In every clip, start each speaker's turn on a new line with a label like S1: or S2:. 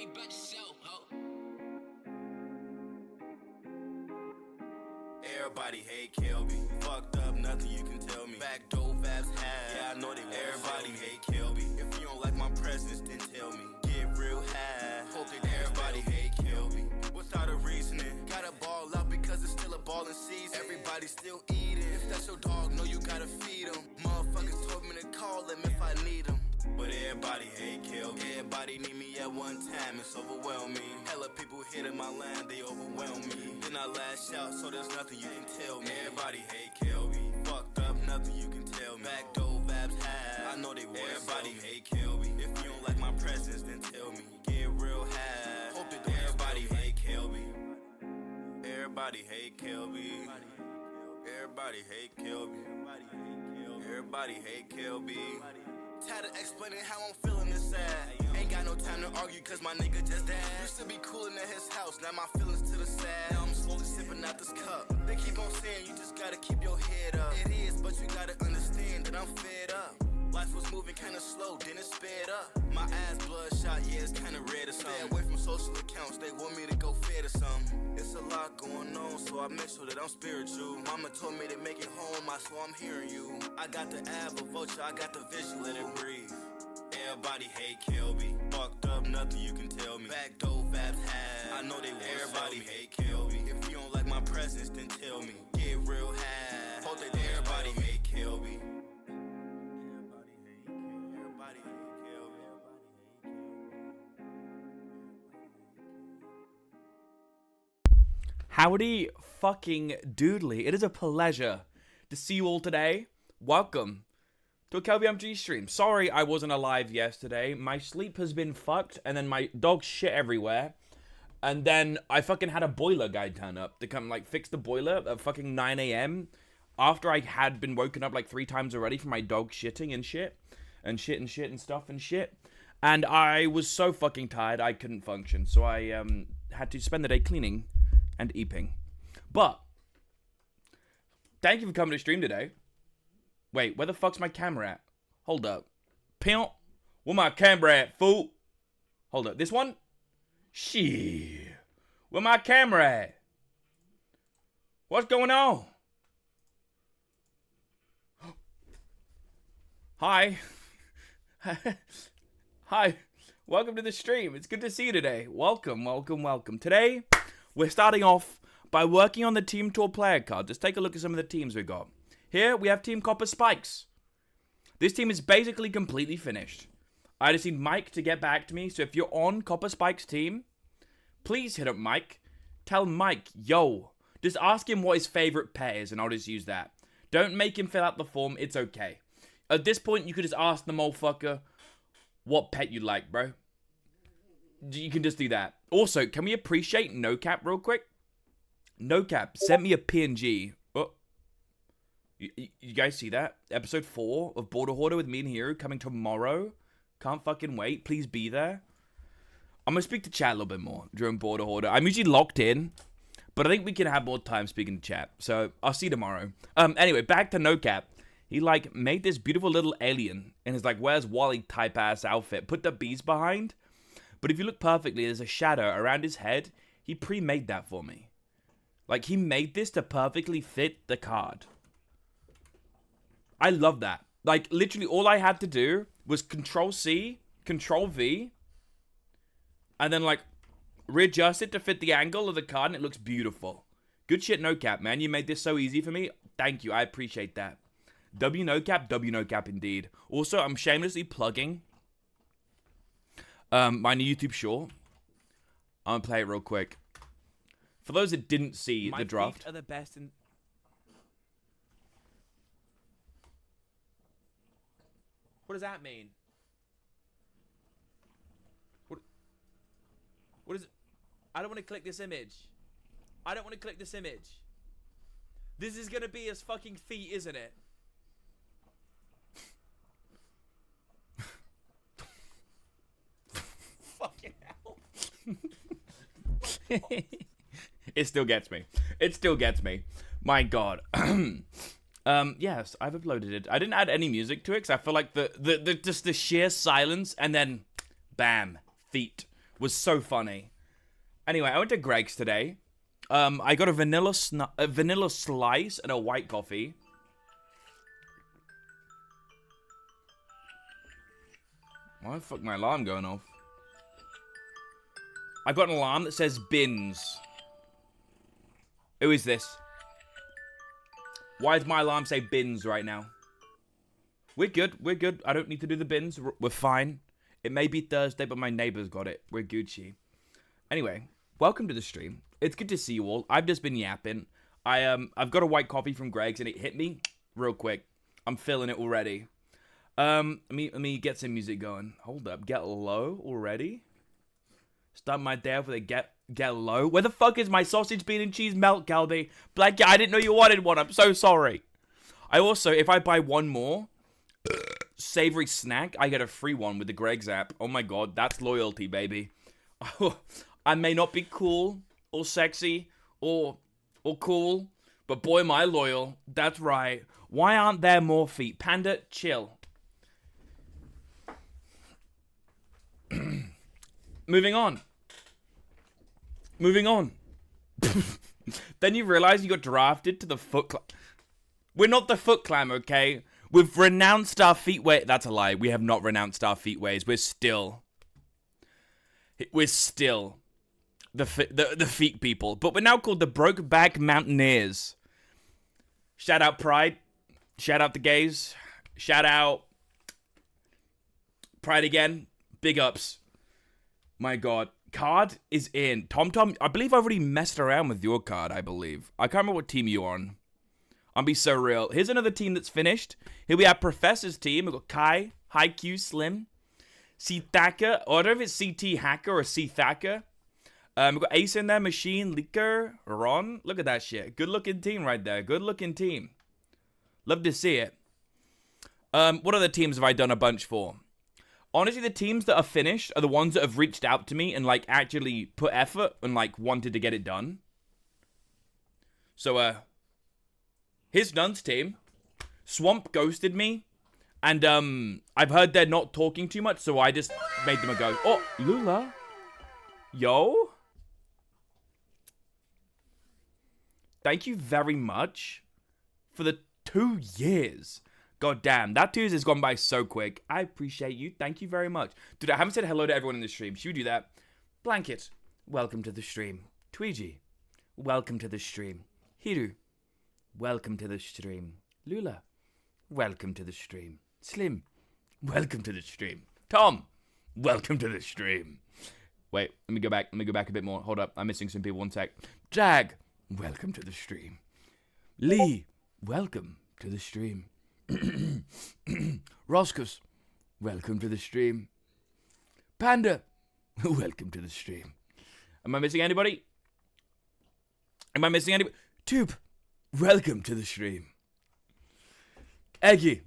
S1: me about yourself, ho.
S2: Everybody hate Kelby. Fucked up, nothing you can tell me. Backdoor vibes have. Yeah, I know they will. Everybody hate Kelby. If you don't like my presence, then tell me. Get real high. Hope that everybody hate Kelby. Without a reasoning. Gotta ball up because it's still a ballin' season. Everybody still eating. If that's your dog, know you gotta feed him. Motherfuckers told me to call him if I need him. But everybody hate Kelby. Everybody need me at one time, it's overwhelming. Hella people hitting my line, they overwhelm me. Then I lash out, so there's nothing you can tell me. Everybody hate Kelby. Fucked up, nothing you can tell me. Backdoor vibes high, I know they will. Everybody hate Kelby. If you don't like my presence, then tell me. Get real high. Hope that everybody hate Kelby. Everybody hate Kelby. Everybody hate Kelby. Everybody hate Kelby. Tired of explaining how I'm feeling inside. Ain't got no time to argue cause my nigga just died. Used to be coolin' at his house, now my feelings to the side. Now I'm slowly sipping out this cup. They keep on saying you just gotta keep your head up. It is, but you gotta understand that I'm fed up. Life was moving kinda slow, then it sped up. My eyes bloodshot, yeah, it's kinda red or something. Stay away from social accounts, they want me to go fed or something. It's a lot going on, so I make sure that I'm spiritual. Mama told me to make it home, I swear I'm hearing you. I got the eye of vulture, I got the vision, let it breathe. Everybody hate Kelby. Fucked up, nothing you can tell me. Backdoor vibes high, I know they will. Everybody hate Kelby. If you don't like my presence, then tell me. Get real high. Hope that everybody hate Kelby.
S3: Howdy fucking doodly. It is a pleasure to see you all today. Welcome to a Kelby MG stream. Sorry I wasn't alive yesterday. My sleep has been fucked, and then my dog shit everywhere. And then I fucking had a boiler guy turn up to come, like, fix the boiler at fucking 9 a.m. after I had been woken up, like, 3 times already from my dog shitting and shit. And shit and shit and stuff and shit. And I was so fucking tired, I couldn't function. So I had to spend the day cleaning and eeping. But thank you for coming to stream today. Wait, where the fuck's my camera at? Hold up. Pimp, where my camera at, fool? Hold up, this one? Shit. Where my camera at? What's going on? Hi. Hi. Welcome to the stream. It's good to see you today. Welcome, welcome, welcome. Today, we're starting off by working on the Team Tour player card. Let's take a look at some of the teams we've got. Here, we have Team Copper Spikes. This team is basically completely finished. I just need Mike to get back to me, so if you're on Copper Spike's team, please hit up Mike. Tell Mike, yo, just ask him what his favorite pet is, and I'll just use that. Don't make him fill out the form, it's okay. At this point, you could just ask the motherfucker what pet you like, bro. You can just do that. Also, can we appreciate NoCap real quick? NoCap sent me a PNG. Oh. You guys see that? Episode 4 of Border Hoarder with me and Hero coming tomorrow. Can't fucking wait. Please be there. I'm going to speak to chat a little bit more during Border Hoarder. I'm usually locked in, but I think we can have more time speaking to chat. So, I'll see you tomorrow. Anyway, back to NoCap. He, like, made this beautiful little alien in his, like, Where's Wally type-ass outfit. Put the bees behind. But if you look perfectly, there's a shadow around his head. He pre-made that for me. Like, he made this to perfectly fit the card. I love that. Like, literally all I had to do was Control-C, Control-V, and then, like, readjust it to fit the angle of the card, and it looks beautiful. Good shit, NoCap, man. You made this so easy for me. Thank you. I appreciate that. WNoCap indeed. Also, I'm shamelessly plugging my new YouTube short. I'm gonna play it real quick. For those that didn't see the draft. My feet are the best in... What does that mean? What is it? I don't want to click this image. I don't want to click this image. This is gonna be his fucking feet, isn't it? Fucking hell. It still gets me. It still gets me. My God. Yes, I've uploaded it. I didn't add any music to it because I feel like just the sheer silence and then bam, feet. was so funny. Anyway, I went to Greg's today. I got a vanilla slice and a white coffee. Why the fuck my alarm going off? I've got an alarm that says bins. Who is this? Why does my alarm say bins right now? We're good. We're good. I don't need to do the bins. We're fine. It may be Thursday, but my neighbor's got it. We're Gucci. Anyway, welcome to the stream. It's good to see you all. I've just been yapping. I've got a white coffee from Greg's, and it hit me real quick. I'm feeling it already. Let me get some music going. Hold up. Get low already? Start my day off with a get low. Where the fuck is my sausage, bean, and cheese melt, Calby? Black, I didn't know you wanted one. I'm so sorry. I also, if I buy one more savory snack, I get a free one with the Greg's app. Oh my god, that's loyalty, baby. I may not be cool or sexy or cool, but boy, am I loyal. That's right. Why aren't there more feet? Panda, chill. Moving on. Then you realize you got drafted to the Foot Clan. We're not the Foot Clan, okay? We've renounced our feet ways. That's a lie. We have not renounced our feet ways. We're still the feet people. But we're now called the Brokeback Mountaineers. Shout out Pride. Shout out the gays. Shout out Pride again. Big ups. My god. Card is in. Tom, I believe I've already messed around with your card, I believe. I can't remember what team you're on. I'll be so real. Here's another team that's finished. Here we have Professor's team. We've got Kai, Haikyuu, Slim, C Thacker. Or I don't know if it's CT Hacker or C Thacker. We've got Ace in there, Machine, Licker, Ron. Look at that shit. Good looking team right there. Good looking team. Love to see it. What other teams have I done a bunch for? Honestly, the teams that are finished are the ones that have reached out to me and, like, actually put effort and, like, wanted to get it done. So, here's Nun's team. Swamp ghosted me. And, I've heard they're not talking too much, so I just made them a go. Oh, Lula. Yo. Thank you very much for the 2 years. God damn, that Tuesday's gone by so quick. I appreciate you. Thank you very much. Dude, I haven't said hello to everyone in the stream. Should we do that? Blanket, welcome to the stream. Tweety, welcome to the stream. Hiru, welcome to the stream. Lula, welcome to the stream. Slim, welcome to the stream. Tom, welcome to the stream. Wait, let me go back. Let me go back a bit more. Hold up, I'm missing some people. One sec. Jag, welcome to the stream. Lee, welcome to the stream. Roscus, welcome to the stream. Panda, welcome to the stream. Am I missing anybody? Tube, welcome to the stream. Eggy,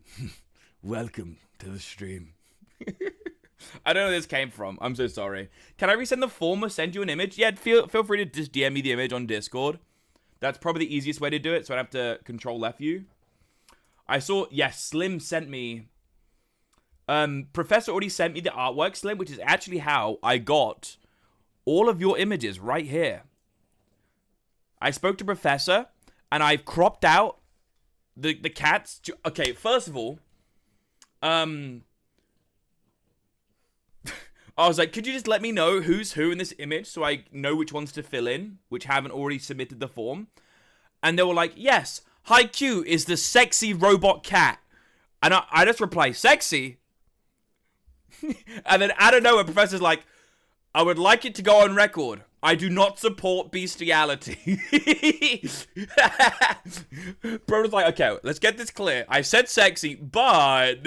S3: welcome to the stream. I don't know where this came from. I'm so sorry. Can I resend the form or send you an image? Yeah, feel free to just DM me the image on Discord. That's probably the easiest way to do it, so I'd have to control F you. I saw, yes, Slim sent me, Professor already sent me the artwork, Slim, which is actually how I got all of your images right here. I spoke to Professor, and I've cropped out the cats. Okay, first of all, I was like, could you just let me know who's who in this image so I know which ones to fill in, which haven't already submitted the form? And they were like, yes. Haikyuu is the sexy robot cat. And I just reply, sexy? And then out of nowhere, Professor's like, I would like it to go on record. I do not support bestiality. Bro was like, okay, let's get this clear. I said sexy, but...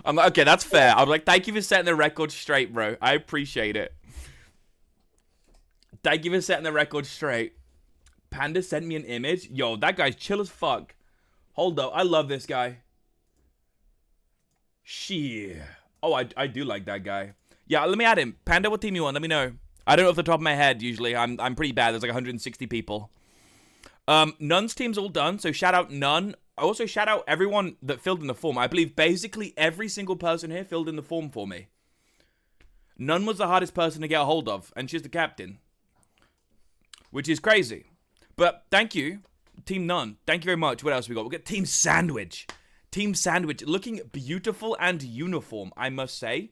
S3: I'm like, okay, that's fair. I was like, thank you for setting the record straight, bro. I appreciate it. Thank you for setting the record straight. Panda sent me an image. Yo, that guy's chill as fuck. Hold up. I love this guy. Shit. Oh, I do like that guy. Yeah, let me add him. Panda, what team you on? Let me know. I don't know off the top of my head, usually. I'm pretty bad. There's like 160 people. Nun's team's all done, so shout out Nun. I also shout out everyone that filled in the form. I believe basically every single person here filled in the form for me. None was the hardest person to get a hold of, and she's the captain. Which is crazy. But thank you, Team None. Thank you very much. What else we got? We got Team Sandwich. Team Sandwich, looking beautiful and uniform, I must say.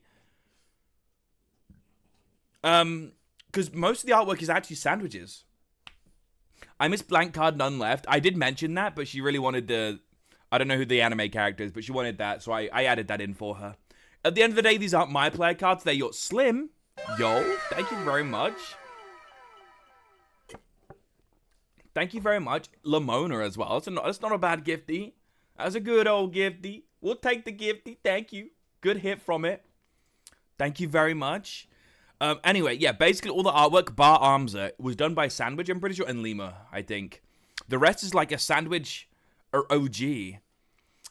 S3: Because most of the artwork is actually sandwiches. I miss blank card, none left. I did mention that, but she really wanted the... I don't know who the anime character is, but she wanted that, so I added that in for her. At the end of the day, these aren't my player cards. They're your Slim. Yo, thank you very much. Thank you very much. Lamona as well. That's not a bad gifty. That's a good old gifty. We'll take the gifty. Thank you. Good hit from it. Thank you very much. Anyway, yeah, basically all the artwork, bar Armza, was done by Sandwich, I'm pretty sure, and Lima, I think. The rest is like a Sandwich or OG.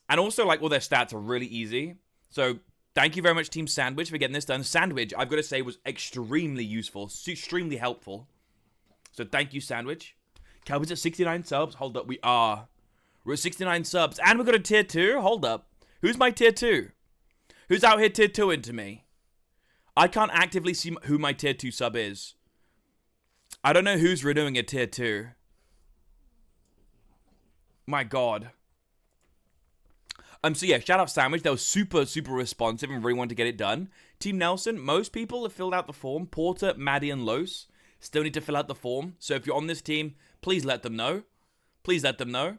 S3: And also, like, all their stats are really easy. So, thank you very much, Team Sandwich, for getting this done. Sandwich, I've got to say, was extremely useful, extremely helpful. So, thank you, Sandwich. Calvin's at 69 subs. Hold up, we are. We're at 69 subs. And we've got a tier 2. Hold up. Who's my tier 2? Who's out here tier 2 into me? I can't actively see who my tier 2 sub is. I don't know who's renewing a tier 2. My god. So yeah, shout out Sandwich. They were super, super responsive and really wanted to get it done. Team Nelson, most people have filled out the form. Porter, Maddie, and Los still need to fill out the form. So if you're on this team, please let them know. Please let them know.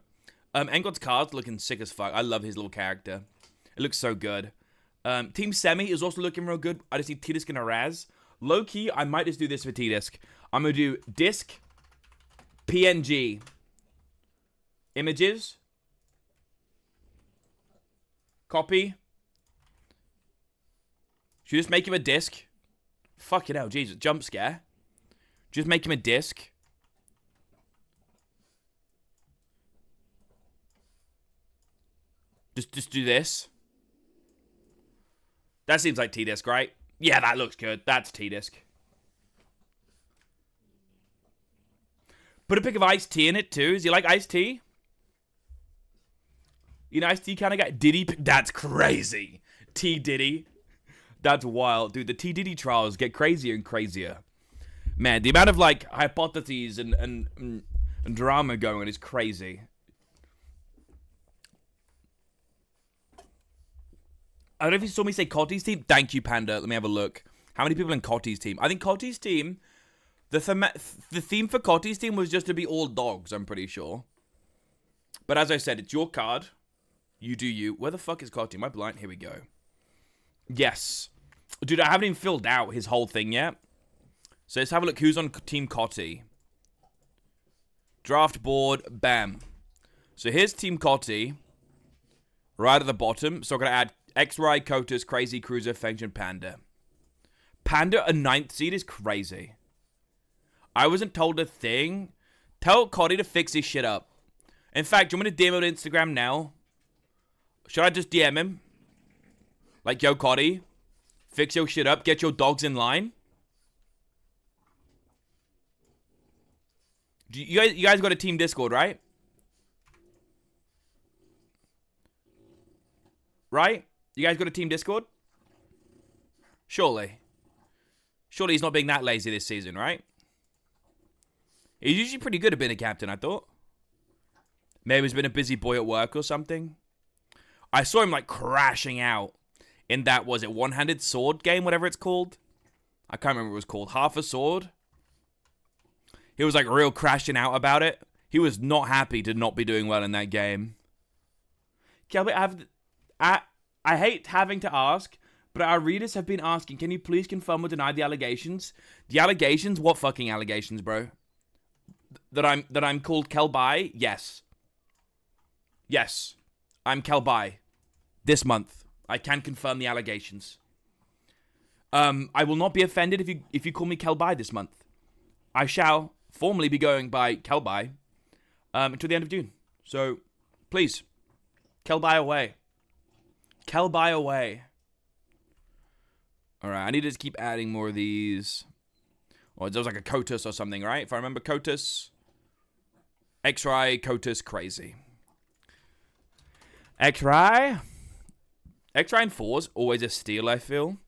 S3: Engod's card's looking sick as fuck. I love his little character. It looks so good. Team Semi is also looking real good. I just need T-Disc and a Raz. Low-key, I might just do this for T-Disc. I'm going to do Disc, PNG, Images, Copy. Should we just make him a Disc? Fuck it out, Jesus. Jump scare. Just make him a Disc. Just do this. That seems like T-Disc, right? Yeah, that looks good. That's T-Disc. Put a pic of Ice-T in it, too. Is he like Ice-T? You know, Ice-T kind of guy? Diddy? That's crazy. T-Diddy. That's wild. Dude, the T-Diddy trials get crazier and crazier. Man, the amount of, like, hypotheses and drama going on is crazy. I don't know if you saw me say Cotty's team. Thank you, Panda. Let me have a look. How many people in Cotty's team? I think Cotty's team, the theme for Cotty's team was just to be all dogs, I'm pretty sure. But as I said, it's your card. You do you. Where the fuck is Cotty? Am I blind? Here we go. Yes. Dude, I haven't even filled out his whole thing yet. So let's have a look who's on Team Cotty. Draft board. Bam. So here's Team Cotty. Right at the bottom. So I'm going to add X-Ray, Kotus, Crazy Cruiser, Feng, and Panda. Panda, a 9th seed, is crazy. I wasn't told a thing. Tell Cotty to fix his shit up. In fact, do you want me to DM him on Instagram now? Should I just DM him? Like, yo, Cotty, fix your shit up. Get your dogs in line. You guys got a team Discord, right? Right? You guys got a team Discord? Surely. Surely he's not being that lazy this season, right? He's usually pretty good at being a captain, I thought. Maybe he's been a busy boy at work or something. I saw him, like, crashing out in that, was it one-handed sword game, whatever it's called? I can't remember what it was called. Half a sword? He was, like, real crashing out about it. He was not happy to not be doing well in that game. Kelby, I hate having to ask, but our readers have been asking, can you please confirm or deny the allegations? The allegations? What fucking allegations, bro? That I'm called Kelby? Yes. Yes. I'm Kelby. This month. I can confirm the allegations. I will not be offended if you call me Kelby this month. I shall formally be going by Kelby until the end of June. So, please, Kelby away. Kelby away. Alright, I need to just keep adding more of these. Or there was like a Kotus or something, right? If I remember Kotus. X-Ray, Kotus, crazy. X-Ray? X-Ray and 4's always a steal, I feel.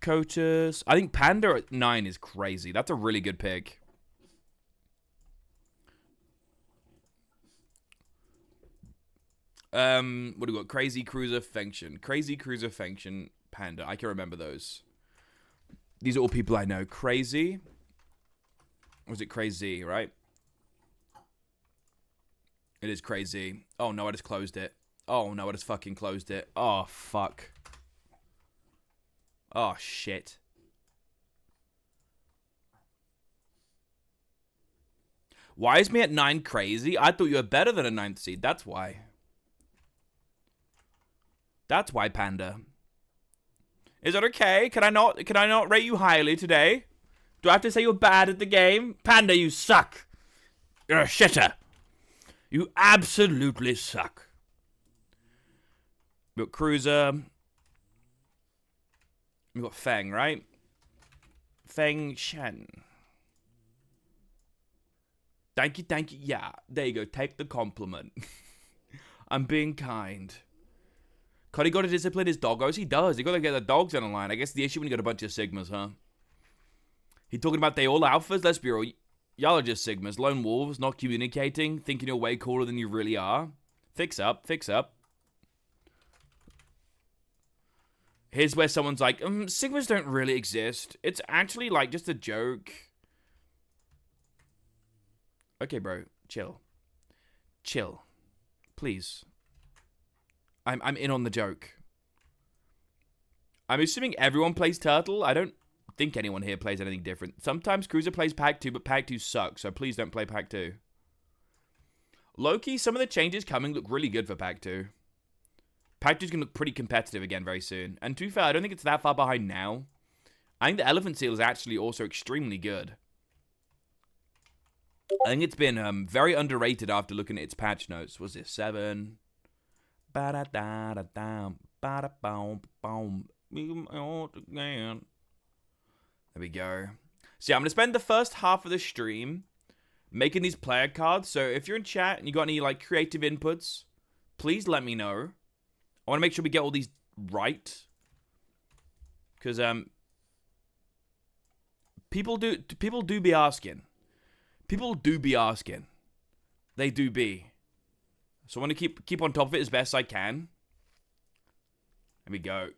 S3: Cotus. I think Panda at 9 is crazy. That's a really good pick. What do we got? Crazy Cruiser Function. Crazy Cruiser Function. Panda. I can remember those. These are all people I know. Crazy. Was it Crazy, right? It is Crazy. Oh, no, I just closed it. Oh, no, I just fucking closed it. Oh, fuck. Oh, shit. Why is me at 9 crazy? I thought you were better than a 9th seed. That's why. That's why, Panda. Is that okay? Can I not rate you highly today? Do I have to say you're bad at the game? Panda, you suck. You're a shitter. You absolutely suck. We got Cruiser. We got Feng, right? Feng Shen. Thank you, thank you. Yeah, there you go. Take the compliment. I'm being kind. Cuddy got to discipline his doggos. He does. He got to get the dogs in a line. I guess the issue when you got a bunch of Sigmas, huh? He talking about they all alphas? Let's be real. Y'all are just Sigmas. Lone wolves, not communicating, thinking you're way cooler than you really are. Fix up, fix up. Here's where someone's like, Sigmas don't really exist. It's actually like just a joke. Okay, bro. Chill. Chill. Please. I'm in on the joke. I'm assuming everyone plays Turtle. I don't think anyone here plays anything different. Sometimes Cruiser plays Pack 2, but Pack 2 sucks, so please don't play Pack 2. Low-key, some of the changes coming look really good for Pack 2. Pack 2's gonna look pretty competitive again very soon. And to be fair, I don't think it's that far behind now. I think the Elephant Seal is actually also extremely good. I think it's been very underrated after looking at its patch notes. Was this 7? Ba-da-da-da-dam, ba-da-boom-boom. There we go. So yeah, I'm going to spend the first half of the stream making these player cards. So if you're in chat and you got any like creative inputs, please let me know. I want to make sure we get all these right. Because people do be asking. People do be asking. They do be. So I want to keep on top of it as best I can. There we go.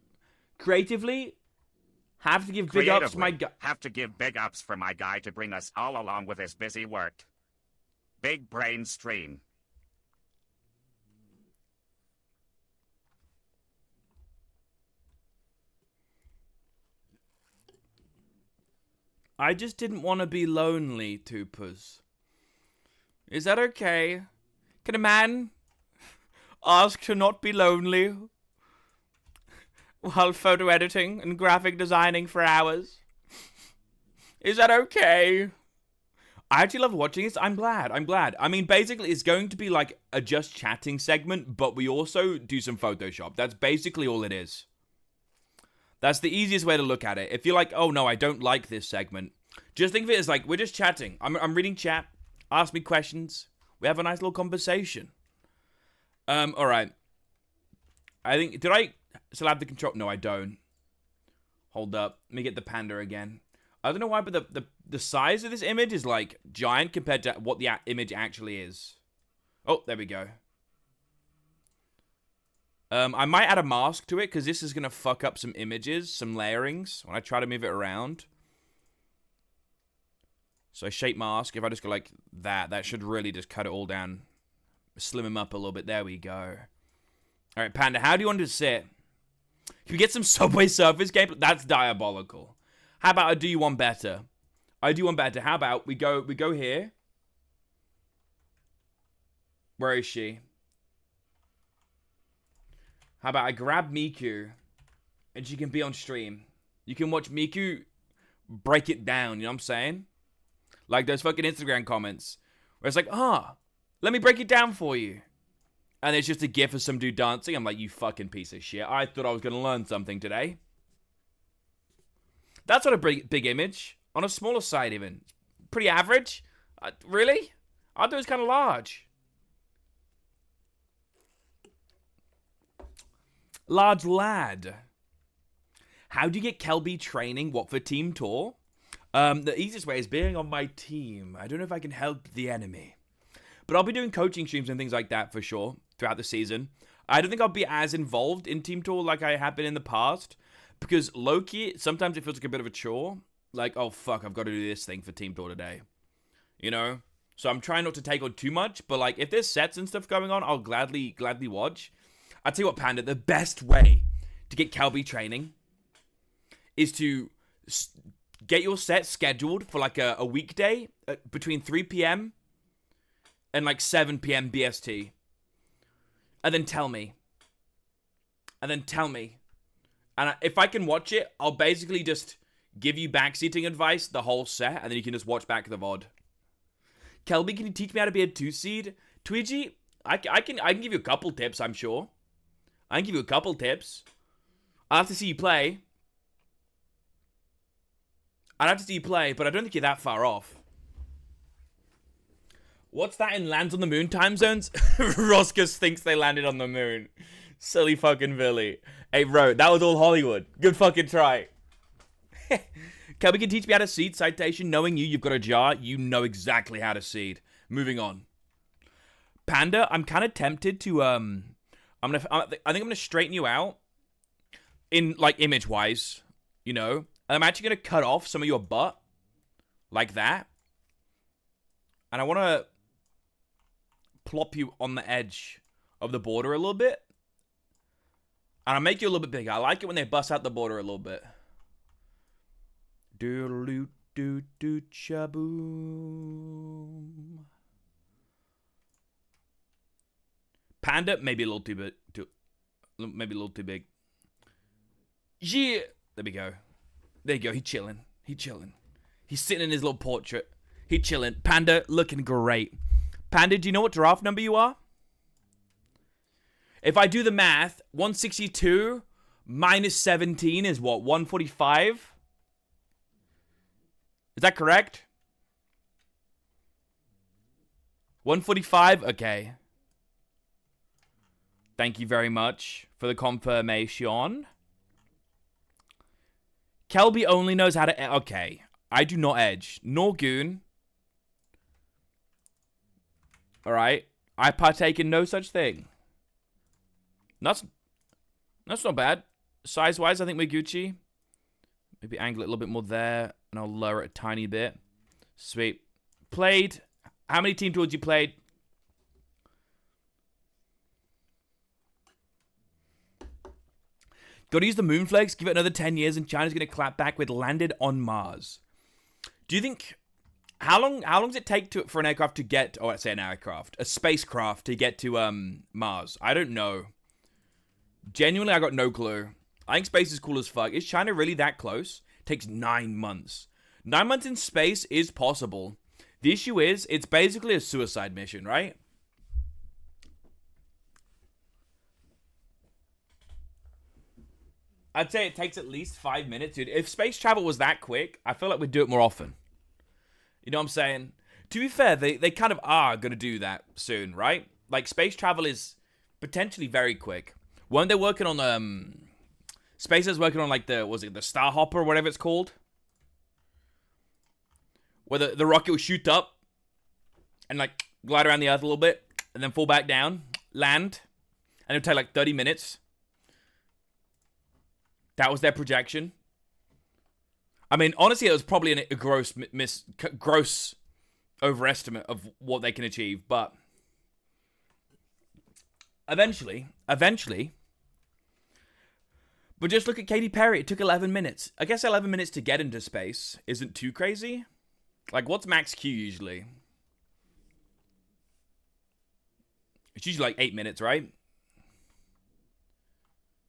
S3: Creatively, have to give big ups to my guy.
S1: Have to give big ups for my guy to bring us all along with his busy work. Big brain stream.
S3: I just didn't want to be lonely, Tupas. Is that okay? Can a man ask to not be lonely while photo editing and graphic designing for hours? Is that okay? I actually love watching this. I'm glad. I mean, basically, it's going to be like a just chatting segment, but we also do some Photoshop. That's basically all it is. That's the easiest way to look at it. If you're like, oh no, I don't like this segment, just think of it as like, we're just chatting. I'm reading chat. Ask me questions. We have a nice little conversation. Alright. I think, did I still have the control? No, I don't. Hold up. Let me get the panda again. I don't know why, but the size of this image is like giant compared to what the image actually is. Oh, there we go. I might add a mask to it, because this is going to fuck up some images, some layerings, when I try to move it around. So shape mask, if I just go like that should really just cut it all down. Slim him up a little bit. There we go. Alright, Panda, how do you want to sit? Can we get some Subway Surfers gameplay? That's diabolical. How about I do you one better? I do one better. How about we go here? Where is she? How about I grab Miku and she can be on stream? You can watch Miku break it down, you know what I'm saying? Like those fucking Instagram comments where it's like, let me break it down for you. And it's just a gif of some dude dancing. I'm like, you fucking piece of shit. I thought I was going to learn something today. That's not a big image. On a smaller side even. Pretty average. Really? I thought it was kind of large. Large lad. How do you get Kelby training? What, for team tour? The easiest way is being on my team. I don't know if I can help the enemy. But I'll be doing coaching streams and things like that for sure throughout the season. I don't think I'll be as involved in team tour like I have been in the past. Because low-key, sometimes it feels like a bit of a chore. Like, oh fuck, I've got to do this thing for team tour today. You know? So I'm trying not to take on too much. But like, if there's sets and stuff going on, I'll gladly watch. I'll tell you what, Panda, the best way to get Kelby training is to get your set scheduled for like a weekday between 3 p.m. and like 7 p.m. BST. And then tell me. And if I can watch it, I'll basically just give you backseating advice the whole set, and then you can just watch back the VOD. Kelby, can you teach me how to be a 2-seed? Twiggy, I can give you a couple tips, I'm sure. I can give you a couple tips. I'll have to see you play. But I don't think you're that far off. What's that in lands on the moon time zones? Roscus thinks they landed on the moon. Silly fucking Billy. Hey, bro, that was all Hollywood. Good fucking try. Kelby can teach me how to seed. Citation, knowing you've got a jar. You know exactly how to seed. Moving on. Panda, I'm kind of tempted to, I think I'm gonna straighten you out. In, like, image-wise. You know? I'm actually gonna cut off some of your butt. Like that. And I want to plop you on the edge of the border a little bit. And I'll make you a little bit bigger. I like it when they bust out the border a little bit. Doodle doo doo chaboom. Panda, maybe a little too big. Maybe a little too big. Yeah. There we go. There you go. He's chilling. He's sitting in his little portrait. He chilling. Panda, looking great. Panda, do you know what draft number you are? If I do the math, 162 minus 17 is what? 145? Is that correct? 145? Okay. Thank you very much for the confirmation. Kelby only knows how to... Okay. I do not edge. Nor goon. Alright. I partake in no such thing. That's not bad. Size-wise, I think we're Gucci. Maybe angle it a little bit more there. And I'll lower it a tiny bit. Sweet. Played. How many team tours you played? Gotta use the Moonflakes. Give it another 10 years and China's gonna clap back with landed on Mars. Do you think... How long does it take for an aircraft to get... Oh, let's say an aircraft. A spacecraft to get to Mars? I don't know. Genuinely, I got no clue. I think space is cool as fuck. Is China really that close? It takes 9 months. 9 months in space is possible. The issue is, it's basically a suicide mission, right? I'd say it takes at least 5 minutes, dude. If space travel was that quick, I feel like we'd do it more often. You know what I'm saying? To be fair, they kind of are going to do that soon, right? Like, space travel is potentially very quick. Weren't they working on, SpaceX working on, like, the Star Hopper or whatever it's called? Where the rocket will shoot up and, like, glide around the Earth a little bit and then fall back down, land, and it'll take, like, 30 minutes. That was their projection. I mean, honestly, it was probably a gross overestimate of what they can achieve, but eventually, but just look at Katy Perry. It took 11 minutes. I guess 11 minutes to get into space isn't too crazy. Like, what's max Q usually? It's usually like 8 minutes, right?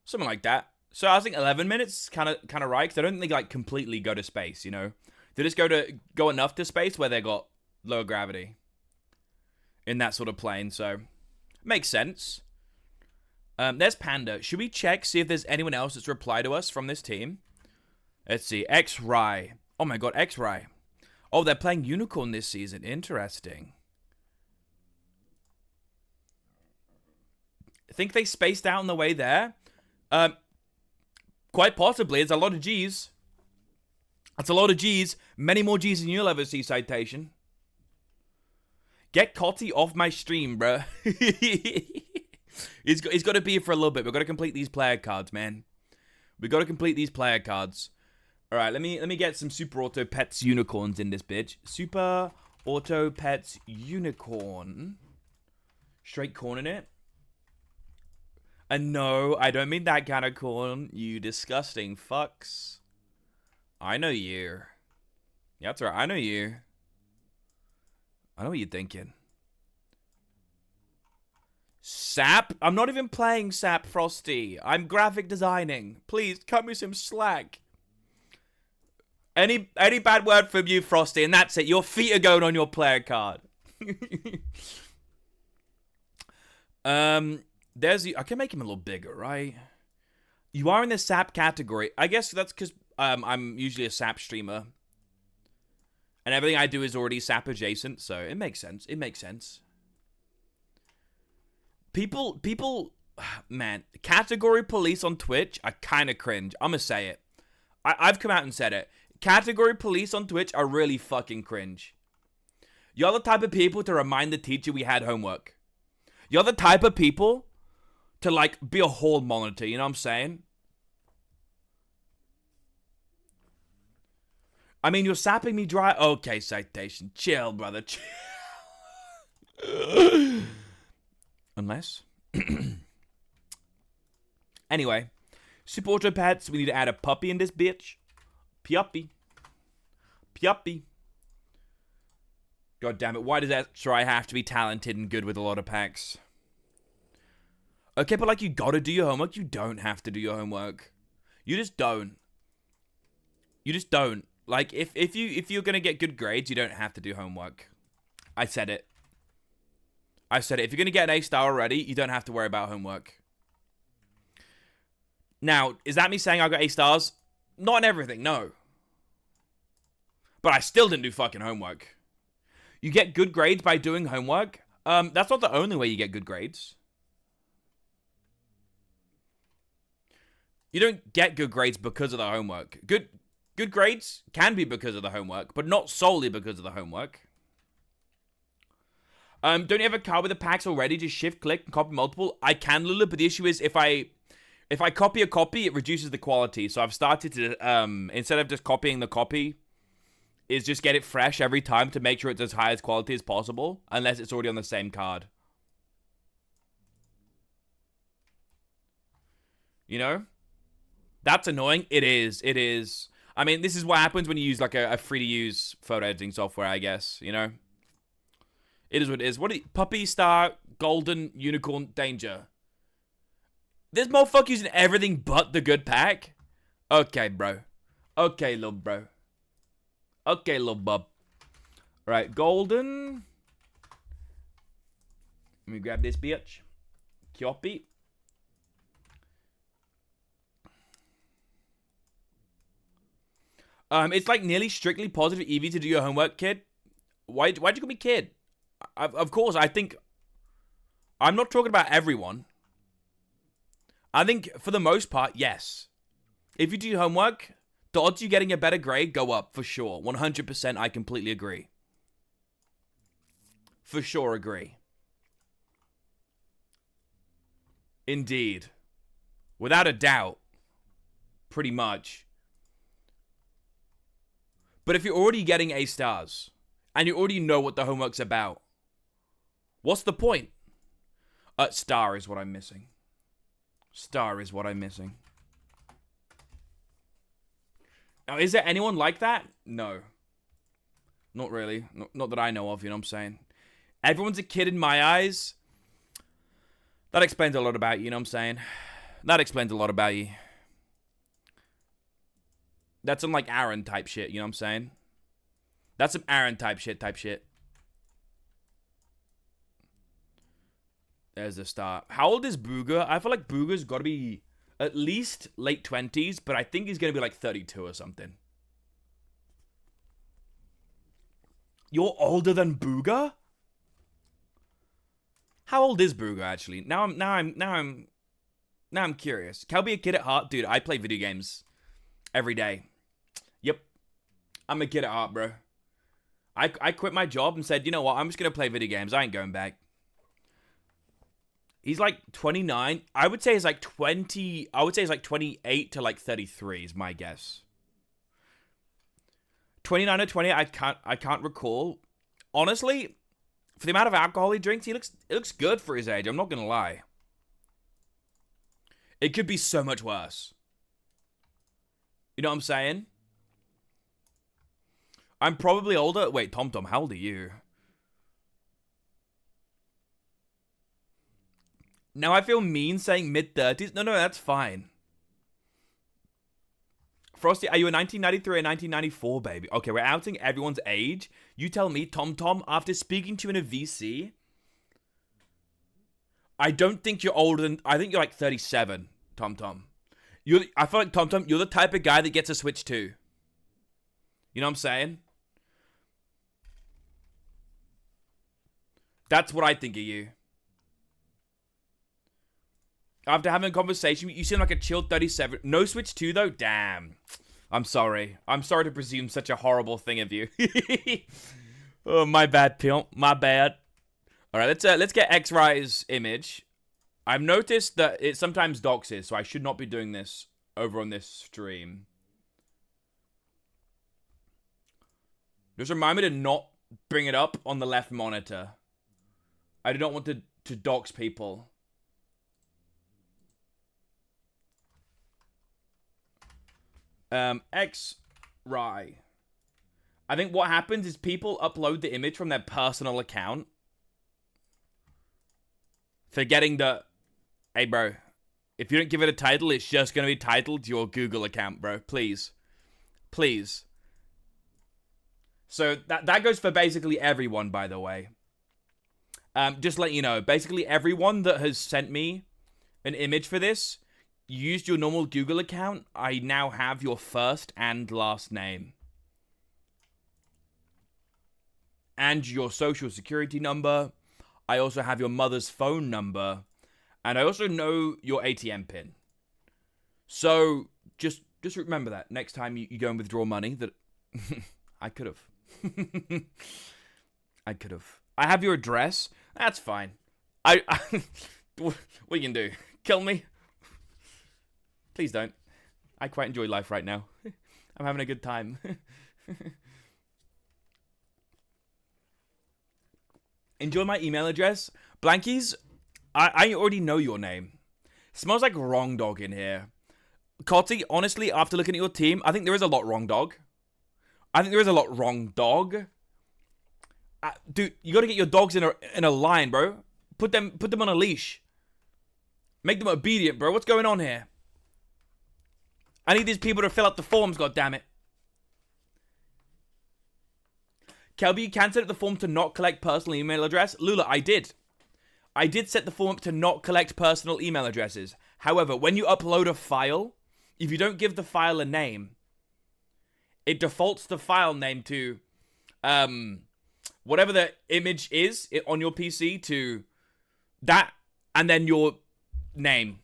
S3: Something like that. So I think 11 minutes kind of right, because I don't think they like completely go to space, you know? They just go enough to space where they got lower gravity in that sort of plane, so makes sense. There's Panda. Should we see if there's anyone else that's replied to us from this team? Let's see. X-Ray. Oh my god, X-Ray. Oh, they're playing Unicorn this season. Interesting. I think they spaced out on the way there. Quite possibly. It's a lot of G's. That's a lot of G's. Many more G's than you'll ever see, Citation. Get Cotty off my stream, bruh. He's got to be here for a little bit. We've got to complete these player cards, man. We've got to complete these player cards. All right, let me get some Super Auto Pets Unicorns in this bitch. Super Auto Pets Unicorn. Straight corn in it. And no, I don't mean that kind of corn, you disgusting fucks. I know you. Yeah, that's right, I know you. I know what you're thinking. Sap? I'm not even playing Sap, Frosty. I'm graphic designing. Please, cut me some slack. Any bad word from you, Frosty, and that's it. Your feet are going on your player card. I can make him a little bigger, right? You are in the Sap category. I guess that's because I'm usually a Sap streamer. And everything I do is already Sap adjacent, so it makes sense. It makes sense. People, man, category police on Twitch, I kind of cringe. I'm gonna say it. I've come out and said it. Category police on Twitch are really fucking cringe. You're the type of people to remind the teacher we had homework. You're the type of people to, like, be a hall monitor, you know what I'm saying? I mean, you're sapping me dry. Okay, Citation. Chill, brother. Chill. Unless. Anyway. Super Auto Pets. We need to add a puppy in this bitch. Puppy. Puppy. God damn it. Why does that try have to be talented and good with a lot of packs? Okay, but like, you gotta do your homework. You don't have to do your homework. You just don't. You just don't. Like, if you're gonna get good grades, you don't have to do homework. I said it. I said it. If you're gonna get an A star already, you don't have to worry about homework. Now, is that me saying I got A stars? Not in everything, no. But I still didn't do fucking homework. You get good grades by doing homework. That's not the only way you get good grades. You don't get good grades because of the homework. Good grades can be because of the homework, but not solely because of the homework. Don't you have a card with the packs already? Just shift click and copy multiple. I can, Lulu, but the issue is if I copy a copy, it reduces the quality. So I've started to instead of just copying the copy, is just get it fresh every time to make sure it's as high as quality as possible, unless it's already on the same card. You know? That's annoying. It is. It is. I mean, this is what happens when you use, like, a free-to-use photo editing software, I guess. You know? It is what it is. What are you? Puppy, star, golden, unicorn, danger. This motherfucker using everything but the good pack? Okay, bro. Okay, little bro. Okay, little bub. Right, golden. Let me grab this bitch. Copy. It's like nearly strictly positive EV to do your homework, kid. Why'd you call me kid? Of course, I think... I'm not talking about everyone. I think, for the most part, yes. If you do your homework, the odds you getting a better grade go up, for sure. 100%, I completely agree. For sure agree. Indeed. Without a doubt. Pretty much. But if you're already getting A stars, and you already know what the homework's about, what's the point? Star is what I'm missing. Star is what I'm missing. Now, is there anyone like that? No. Not really. Not that I know of, you know what I'm saying? Everyone's a kid in my eyes. That explains a lot about you, you know what I'm saying? That explains a lot about you. That's some, like, Aaron type shit, you know what I'm saying? That's some Aaron type shit. There's the start. How old is Booger? I feel like Booger's got to be at least late 20s, but I think he's going to be like 32 or something. You're older than Booger? How old is Booger, actually? Now Now I'm curious. Kelby a kid at heart? Dude, I play video games every day. Yep. I'm a kid at heart, bro. I quit my job and said, you know what? I'm just going to play video games. I ain't going back. He's like 29. I would say he's like 20. I would say he's like 28 to like 33 is my guess. 29 or 20, I can't recall. Honestly, for the amount of alcohol he drinks, it looks good for his age. I'm not going to lie. It could be so much worse. You know what I'm saying? I'm probably older. Wait, TomTom, how old are you? Now I feel mean saying mid-30s. No, that's fine. Frosty, are you a 1993 or 1994 baby? Okay, we're outing everyone's age. You tell me, TomTom, after speaking to you in a VC, I don't think you're older than... I think you're like 37, TomTom. I feel like, TomTom, you're the type of guy that gets a Switch 2. You know what I'm saying? That's what I think of you. After having a conversation, you seem like a chill 37. No Switch 2, though? Damn. I'm sorry. I'm sorry to presume such a horrible thing of you. Oh, my bad, pimp. My bad. All right, let's get X-Ry's image. I've noticed that it sometimes doxes, so I should not be doing this over on this stream. Just remind me to not bring it up on the left monitor. I do not want to dox people. X-Ry. I think what happens is people upload the image from their personal account, forgetting that, hey bro, if you don't give it a title, it's just going to be titled your Google account, bro. Please. Please. So that goes for basically everyone, by the way. Just let you know, basically everyone that has sent me an image for this, you used your normal Google account. I now have your first and last name. And your social security number. I also have your mother's phone number. And I also know your ATM pin. So, just remember that. Next time you go and withdraw money, that I could have. I could have. I have your address. That's fine. What you can do? Kill me? Please don't. I quite enjoy life right now. I'm having a good time. Enjoy my email address. Blankies, I already know your name. Smells like wrong dog in here. Cotty, honestly, after looking at your team, I think there is a lot wrong dog. Dude, you gotta get your dogs in a line, bro. Put them on a leash. Make them obedient, bro. What's going on here? I need these people to fill out the forms, goddammit. Kelby, you can set the form to not collect personal email address. Lula, I did. I did set the form up to not collect personal email addresses. However, when you upload a file, if you don't give the file a name, it defaults the file name to whatever the image is on your PC to that, and then your name,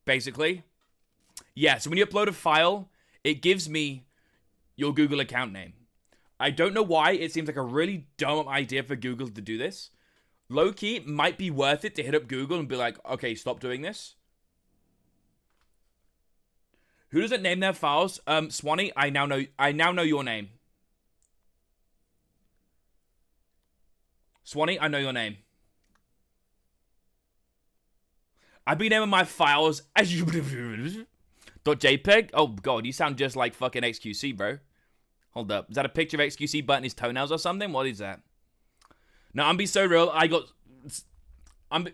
S3: basically. Yeah, so when you upload a file, it gives me your Google account name. I don't know why. It seems like a really dumb idea for Google to do this. Low-key, it might be worth it to hit up Google and be like, okay, stop doing this. Who doesn't name their files? Swanee, I now know your name. Swanee, I know your name. I've been naming my files as you... .jpeg? Oh, God, you sound just like fucking XQC, bro. Hold up. Is that a picture of XQC biting his toenails or something? What is that? No, I'm being so real. I'm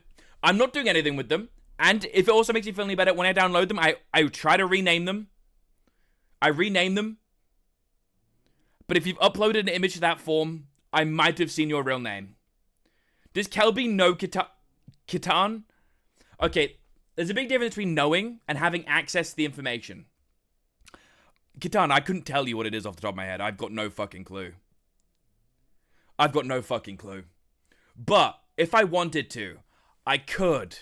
S3: not doing anything with them. And if it also makes you feel any better, when I download them, I try to rename them. I rename them. But if you've uploaded an image to that form, I might have seen your real name. Does Kelby know Kitan? Okay, there's a big difference between knowing and having access to the information. Kitan, I couldn't tell you what it is off the top of my head. I've got no fucking clue. But if I wanted to, I could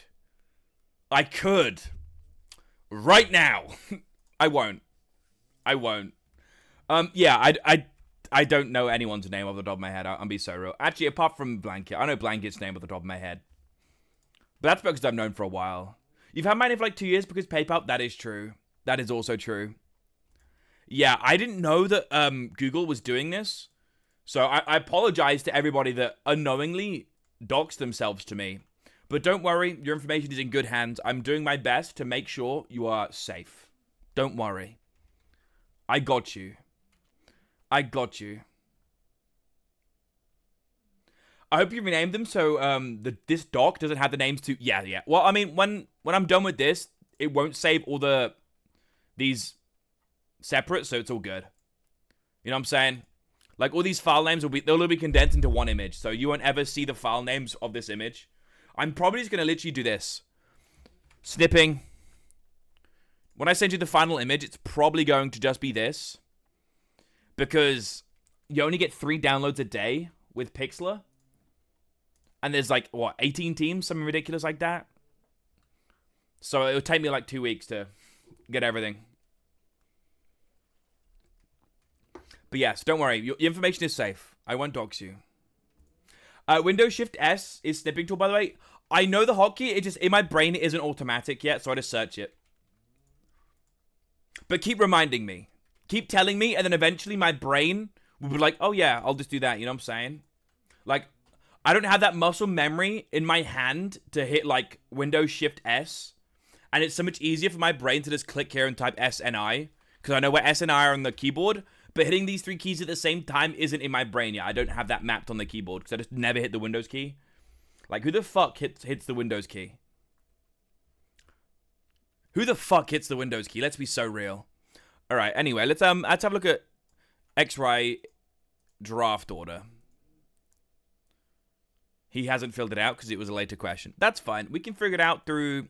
S3: I could. Right now. I won't. Yeah, I don't know anyone's name off the top of my head. I'll be so real. Actually, apart from Blanket. I know Blanket's name off the top of my head. But that's because I've known for a while. You've had mine for like 2 years because PayPal? That is true. That is also true. Yeah, I didn't know that Google was doing this. So I apologize to everybody that unknowingly doxed themselves to me. But don't worry, your information is in good hands. I'm doing my best to make sure you are safe. Don't worry. I got you. I got you. I hope you renamed them so this doc doesn't have the names to... Yeah. Well, I mean, when I'm done with this, it won't save all these separate, so it's all good. You know what I'm saying? Like, all these file names they'll be condensed into one image, so you won't ever see the file names of this image. I'm probably just going to literally do this. Snipping. When I send you the final image, it's probably going to just be this. Because you only get 3 downloads a day with Pixlr. And there's like, 18 teams? Something ridiculous like that. So it'll take me like 2 weeks to get everything. But yes, don't worry. Your information is safe. I won't dox you. Windows Shift S is snipping tool, by the way. I know the hotkey. It just, in my brain, it isn't automatic yet, so I just search it. But keep reminding me. Keep telling me, and then eventually my brain will be like, oh yeah, I'll just do that. You know what I'm saying? Like, I don't have that muscle memory in my hand to hit, like, Windows Shift S. And it's so much easier for my brain to just click here and type S and I. Because I know where S and I are on the keyboard. But hitting these 3 keys at the same time isn't in my brain yet. I don't have that mapped on the keyboard because I just never hit the Windows key. Like, who the fuck hits the Windows key? Who the fuck hits the Windows key? Let's be so real. All right, anyway, let's have a look at X-Ray draft order. He hasn't filled it out because it was a later question. That's fine. We can figure it out through...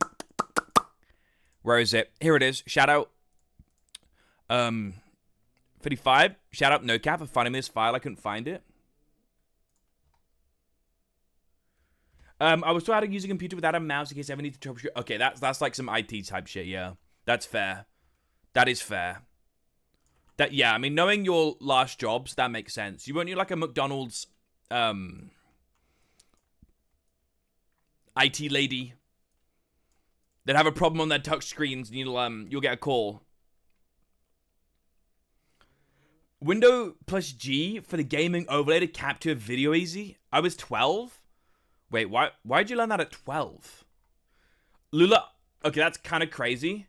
S3: Where is it? Here it is. Shout out... 55. Shout out NoCap for finding this file. I couldn't find it. I was taught how to use a computer without a mouse in case I ever need to troubleshoot. Okay, that's like some IT type shit, yeah. That's fair. That is fair. Yeah, I mean, knowing your last jobs, that makes sense. You weren't like a McDonald's IT lady that have a problem on their touch screens and you'll get a call. Window plus G for the gaming overlay to capture video easy. I was 12? Wait, why'd you learn that at 12? Lula, okay, that's kind of crazy.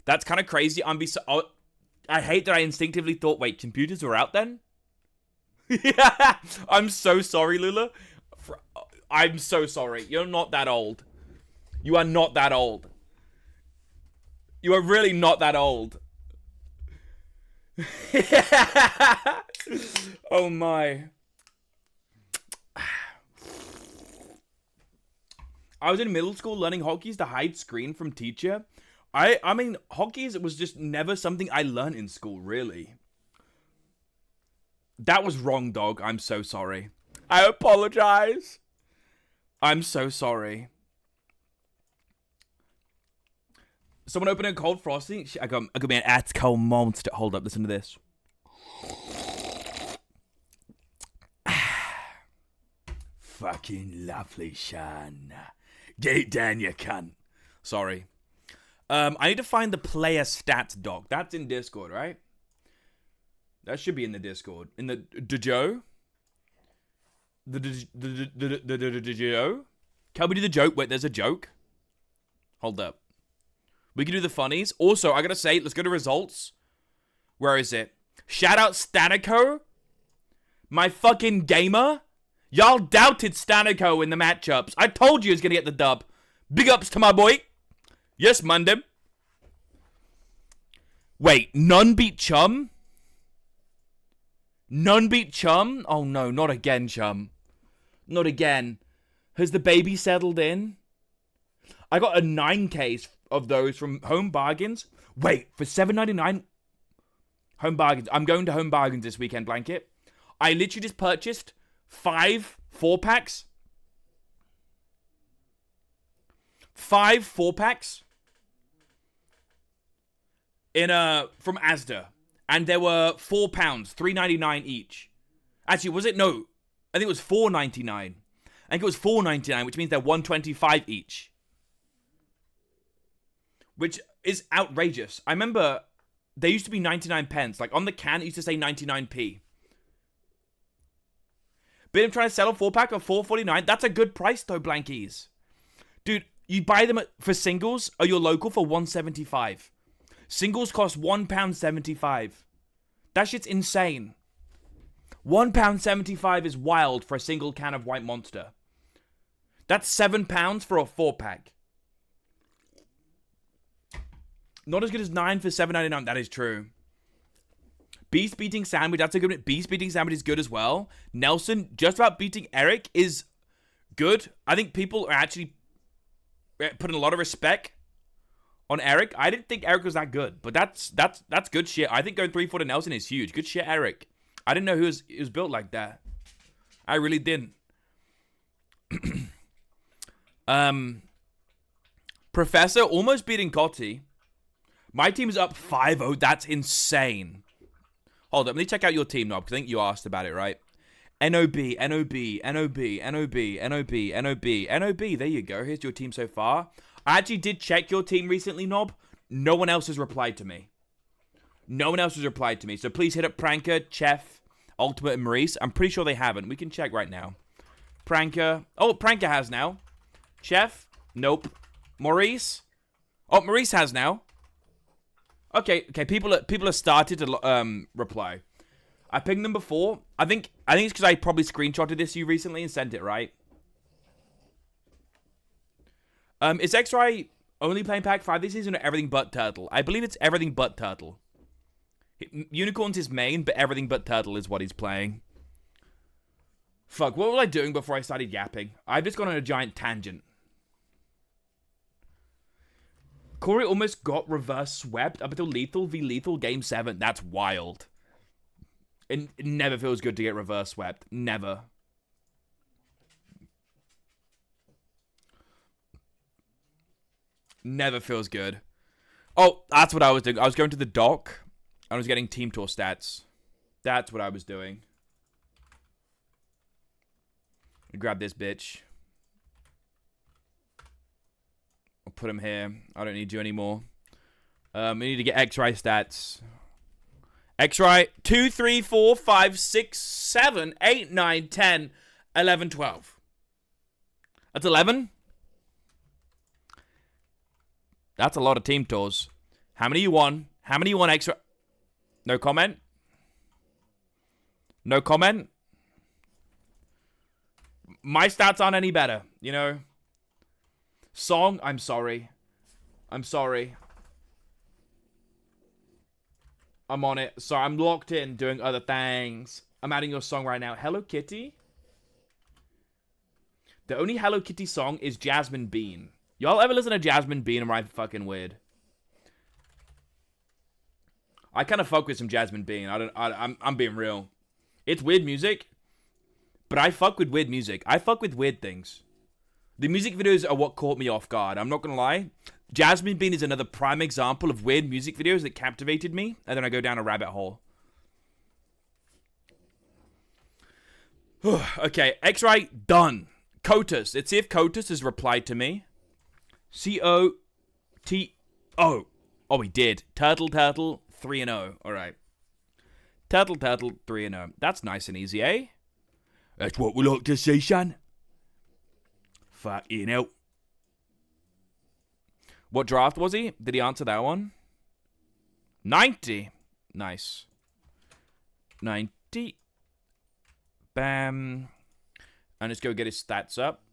S3: That's kind of crazy. I hate that I instinctively thought, wait, computers were out then? Yeah, I'm so sorry, Lula. I'm so sorry. You're not that old. You are not that old. You are really not that old. Oh my. I was in middle school learning hotkeys to hide screen from teacher. I mean, hotkeys was just never something I learned in school, really. That was wrong, dog. I'm so sorry. I apologize. I'm so sorry. Someone open a cold frosty. I got me an ice cold monster. Hold up, listen to this. Fucking lovely, Sean. Get it down, you cunt. Sorry. I need to find the player stats doc. That's in Discord, right? That should be in the Discord. In the dojo? The dojo? Can we do the joke? Wait, there's a joke? Hold up. We can do the funnies. Also, I gotta say, let's go to results. Where is it? Shout out Stanico. My fucking gamer. Y'all doubted Stanico in the matchups. I told you he was gonna get the dub. Big ups to my boy. Yes, Mundum. Wait, none beat Chum? None beat Chum? Oh no, not again, Chum. Not again. Has the baby settled in? I got a 9 case of those from Home Bargains. Wait, for $7.99? Home Bargains. I'm going to Home Bargains this weekend, Blanket. I literally just purchased 5 4-packs 5 4-packs in from Asda, and there were £4, $3.99 each. Actually, was it? No, I think it was $4.99. I think it was $4.99, which means they're $1.25 each, which is outrageous. I remember they used to be 99 pence. Like on the can, it used to say 99p. But I'm trying to sell a 4-pack of $4.49. That's a good price though, Blankies. Dude, you buy them for singles or your local for $1.75. Singles cost £1.75. That shit's insane. £1.75 is wild for a single can of White Monster. That's £7 for a 4-pack. Not as good as 9 for $7.99. That is true. Beast beating Sandwich. That's a good one. Beast beating Sandwich is good as well. Nelson just about beating Eric is good. I think people are actually putting a lot of respect on Eric. I didn't think Eric was that good, but that's good shit. I think going 3-4 to Nelson is huge. Good shit, Eric. I didn't know he was built like that. I really didn't. Professor almost beating Cotti. My team is up 5-0. That's insane. Hold up. Let me check out your team, Nob, because I think you asked about it, right? NOB, NOB, NOB, NOB, NOB, NOB, NOB. There you go. Here's your team so far. I actually did check your team recently, Nob. No one else has replied to me. No one else has replied to me. So please hit up Pranker, Chef, Ultimate, and Maurice. I'm pretty sure they haven't. We can check right now. Pranker. Oh, Pranker has now. Chef. Nope. Maurice. Oh, Maurice has now. Okay. People have started to reply. I pinged them before. I think it's because I probably screenshotted this to you recently and sent it, right? Is X-Ray only playing Pack 5 this season or everything but Turtle? I believe it's everything but Turtle. Unicorn's his main, but everything but Turtle is what he's playing. Fuck, what was I doing before I started yapping? I've just gone on a giant tangent. Corey almost got reverse swept up until Lethal v Lethal Game 7. That's wild. It never feels good to get reverse swept. Never. Never feels good. Oh, that's what I was doing. I was going to the dock. I was getting Team Tour stats. That's what I was doing. Grab this bitch. I'll put him here. I don't need you anymore. We need to get X-Ray stats. X-Ray 2, 3, 4, 5, 6, 7, 8, 9, 10, 11, 12. That's 11? That's a lot of team tours. How many you won? How many you won X-Ray? No comment? No comment? My stats aren't any better, you know? Song, I'm sorry. I'm sorry. I'm on it. Sorry, I'm locked in doing other things. I'm adding your song right now. Hello Kitty? The only Hello Kitty song is Jasmine Bean. Y'all ever listen to Jasmine Bean? Am I fucking weird? I kind of fuck with some Jasmine Bean. I'm being real. It's weird music, but I fuck with weird music. I fuck with weird things. The music videos are what caught me off guard. I'm not gonna lie. Jasmine Bean is another prime example of weird music videos that captivated me, and then I go down a rabbit hole. Okay, X-Ray, done. Cotus. Let's see if Cotus has replied to me. C-O-T-O. Oh, he did. Turtle, 3-0. All right. Turtle, 3-0. That's nice and easy, eh? That's what we like to see, son. Fucking hell. What draft was he? Did he answer that one? 90. Nice. 90. Bam. And let's go get his stats up.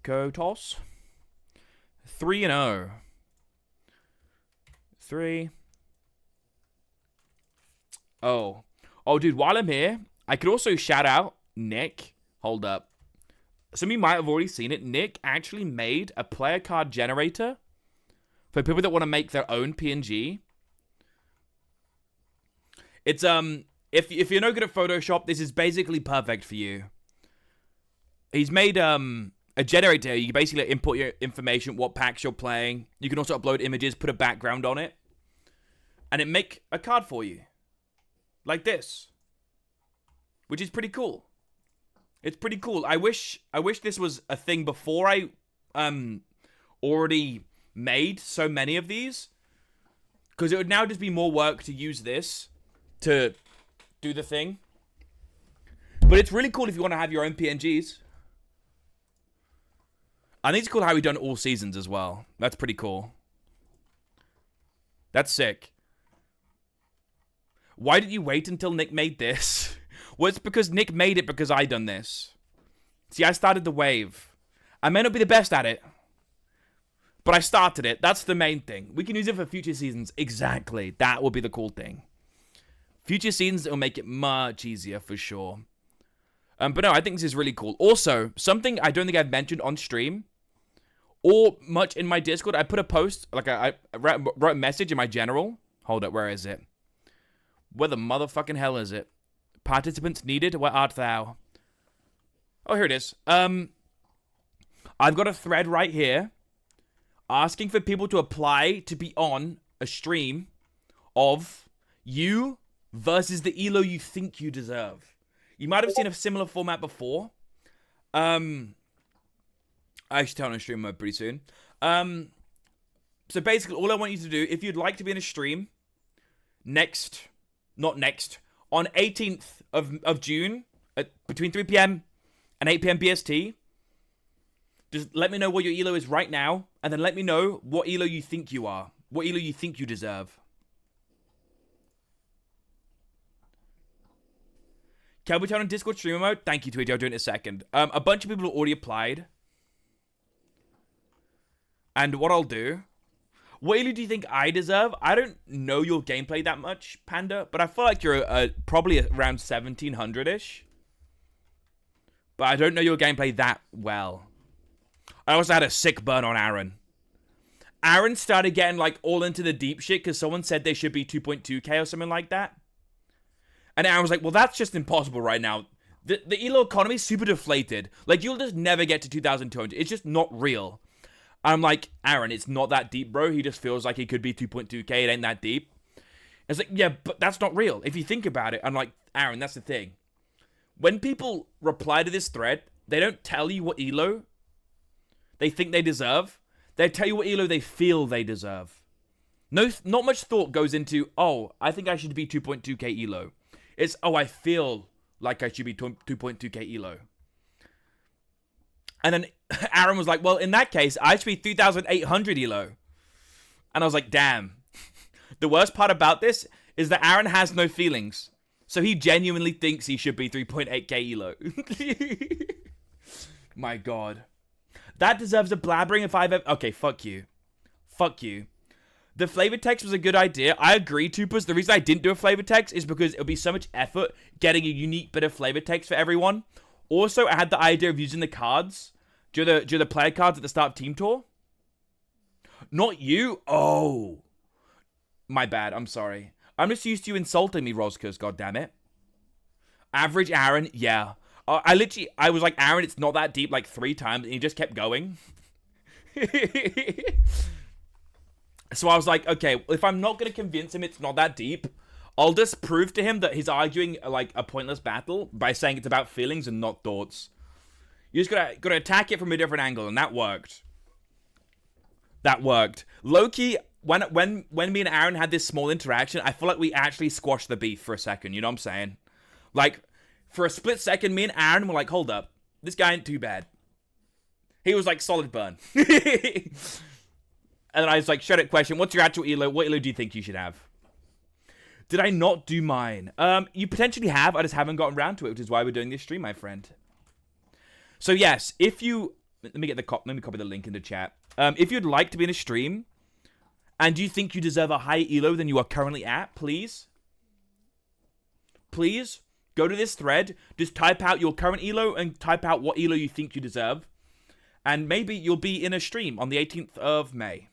S3: Go toss. 3-0. 3. Oh, dude, while I'm here, I could also shout out Nick. Hold up. Some of you might have already seen it. Nick actually made a player card generator for people that want to make their own PNG. It's, if you're no good at Photoshop, this is basically perfect for you. He's made, a generator here. You can basically input your information, what packs you're playing. You can also upload images, put a background on it, and it make a card for you. Like this. Which is pretty cool. It's pretty cool. I wish this was a thing before I already made so many of these. Because it would now just be more work to use this to do the thing. But it's really cool if you want to have your own PNGs. I think it's cool how we've done all seasons as well. That's pretty cool. That's sick. Why did you wait until Nick made this? Well, it's because Nick made it because I done this. See, I started the wave. I may not be the best at it, but I started it. That's the main thing. We can use it for future seasons. Exactly. That will be the cool thing. Future seasons, it'll make it much easier for sure. But no, I think this is really cool. Also, something I don't think I've mentioned on stream or much in my Discord. I put a post, like I wrote a message in my general. Hold up, where is it? Where the motherfucking hell is it? Participants needed, where art thou? Oh, here it is. I've got a thread right here asking for people to apply to be on a stream of you versus the elo you think you deserve. You might have seen a similar format before. I should turn on stream mode pretty soon. So basically, all I want you to do, if you'd like to be in a stream on 18th of June, between 3 p.m. and 8 p.m. BST, just let me know what your elo is right now, and then let me know what elo you think you are. What elo you think you deserve. Can we turn on Discord streamer mode? Thank you, Tweety. I'll do it in a second. A bunch of people have already applied. And what I'll do... What elo do you think I deserve? I don't know your gameplay that much, Panda, but I feel like you're probably around 1700-ish. But I don't know your gameplay that well. I also had a sick burn on Aaron. Aaron started getting like all into the deep shit because someone said they should be 2.2k or something like that. And Aaron was like, well, that's just impossible right now. The elo economy is super deflated. Like, you'll just never get to 2,200. It's just not real. I'm like, Aaron, it's not that deep, bro. He just feels like he could be 2.2k. It ain't that deep. It's like, yeah, but that's not real. If you think about it, I'm like, Aaron, that's the thing. When people reply to this thread, they don't tell you what elo they think they deserve. They tell you what elo they feel they deserve. Not much thought goes into, oh, I think I should be 2.2k elo. It's, oh, I feel like I should be 2.2k elo. And then Aaron was like, well, in that case, I should be 3,800 elo. And I was like, damn. The worst part about this is that Aaron has no feelings. So he genuinely thinks he should be 3.8k elo. My God. That deserves a blabbering if I've ever... Okay, fuck you. Fuck you. The flavor text was a good idea. I agree, Tupers. The reason I didn't do a flavor text is because it would be so much effort getting a unique bit of flavor text for everyone. Also, I had the idea of using the cards. Do the player cards at the start of Team Tour? Not you? Oh. My bad. I'm sorry. I'm just used to you insulting me, Roscus. God damn it. Average Aaron? Yeah. I was like, Aaron, it's not that deep, like 3 times, and he just kept going. So I was like, okay, if I'm not going to convince him it's not that deep, I'll just prove to him that he's arguing like a pointless battle by saying it's about feelings and not thoughts. You just gotta attack it from a different angle, and that worked. That worked. Low-key, when me and Aaron had this small interaction, I feel like we actually squashed the beef for a second, you know what I'm saying? Like, for a split second, me and Aaron were like, hold up, this guy ain't too bad. He was like, solid burn. And then I was like, shut it, question, what's your actual elo? What elo do you think you should have? Did I not do mine? You potentially have, I just haven't gotten around to it, which is why we're doing this stream, my friend. So yes, if you... Let me copy the link in the chat. If you'd like to be in a stream, and you think you deserve a higher elo than you are currently at, please go to this thread, just type out your current elo, and type out what elo you think you deserve. And maybe you'll be in a stream on the 18th of May.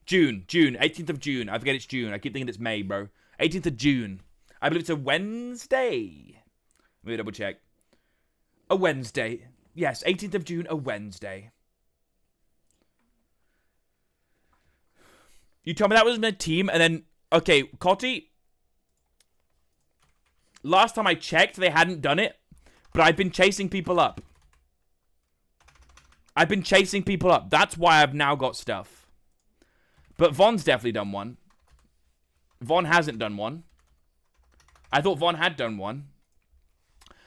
S3: June, 18th of June. I forget it's June. I keep thinking it's May, bro. 18th of June. I believe it's a Wednesday. Let me double check. A Wednesday. Yes, 18th of June, a Wednesday. You told me that was my team, and then... Okay, Cotty. Last time I checked, they hadn't done it. But I've been chasing people up. That's why I've now got stuff. But Von's definitely done one. Von hasn't done one. I thought Von had done one.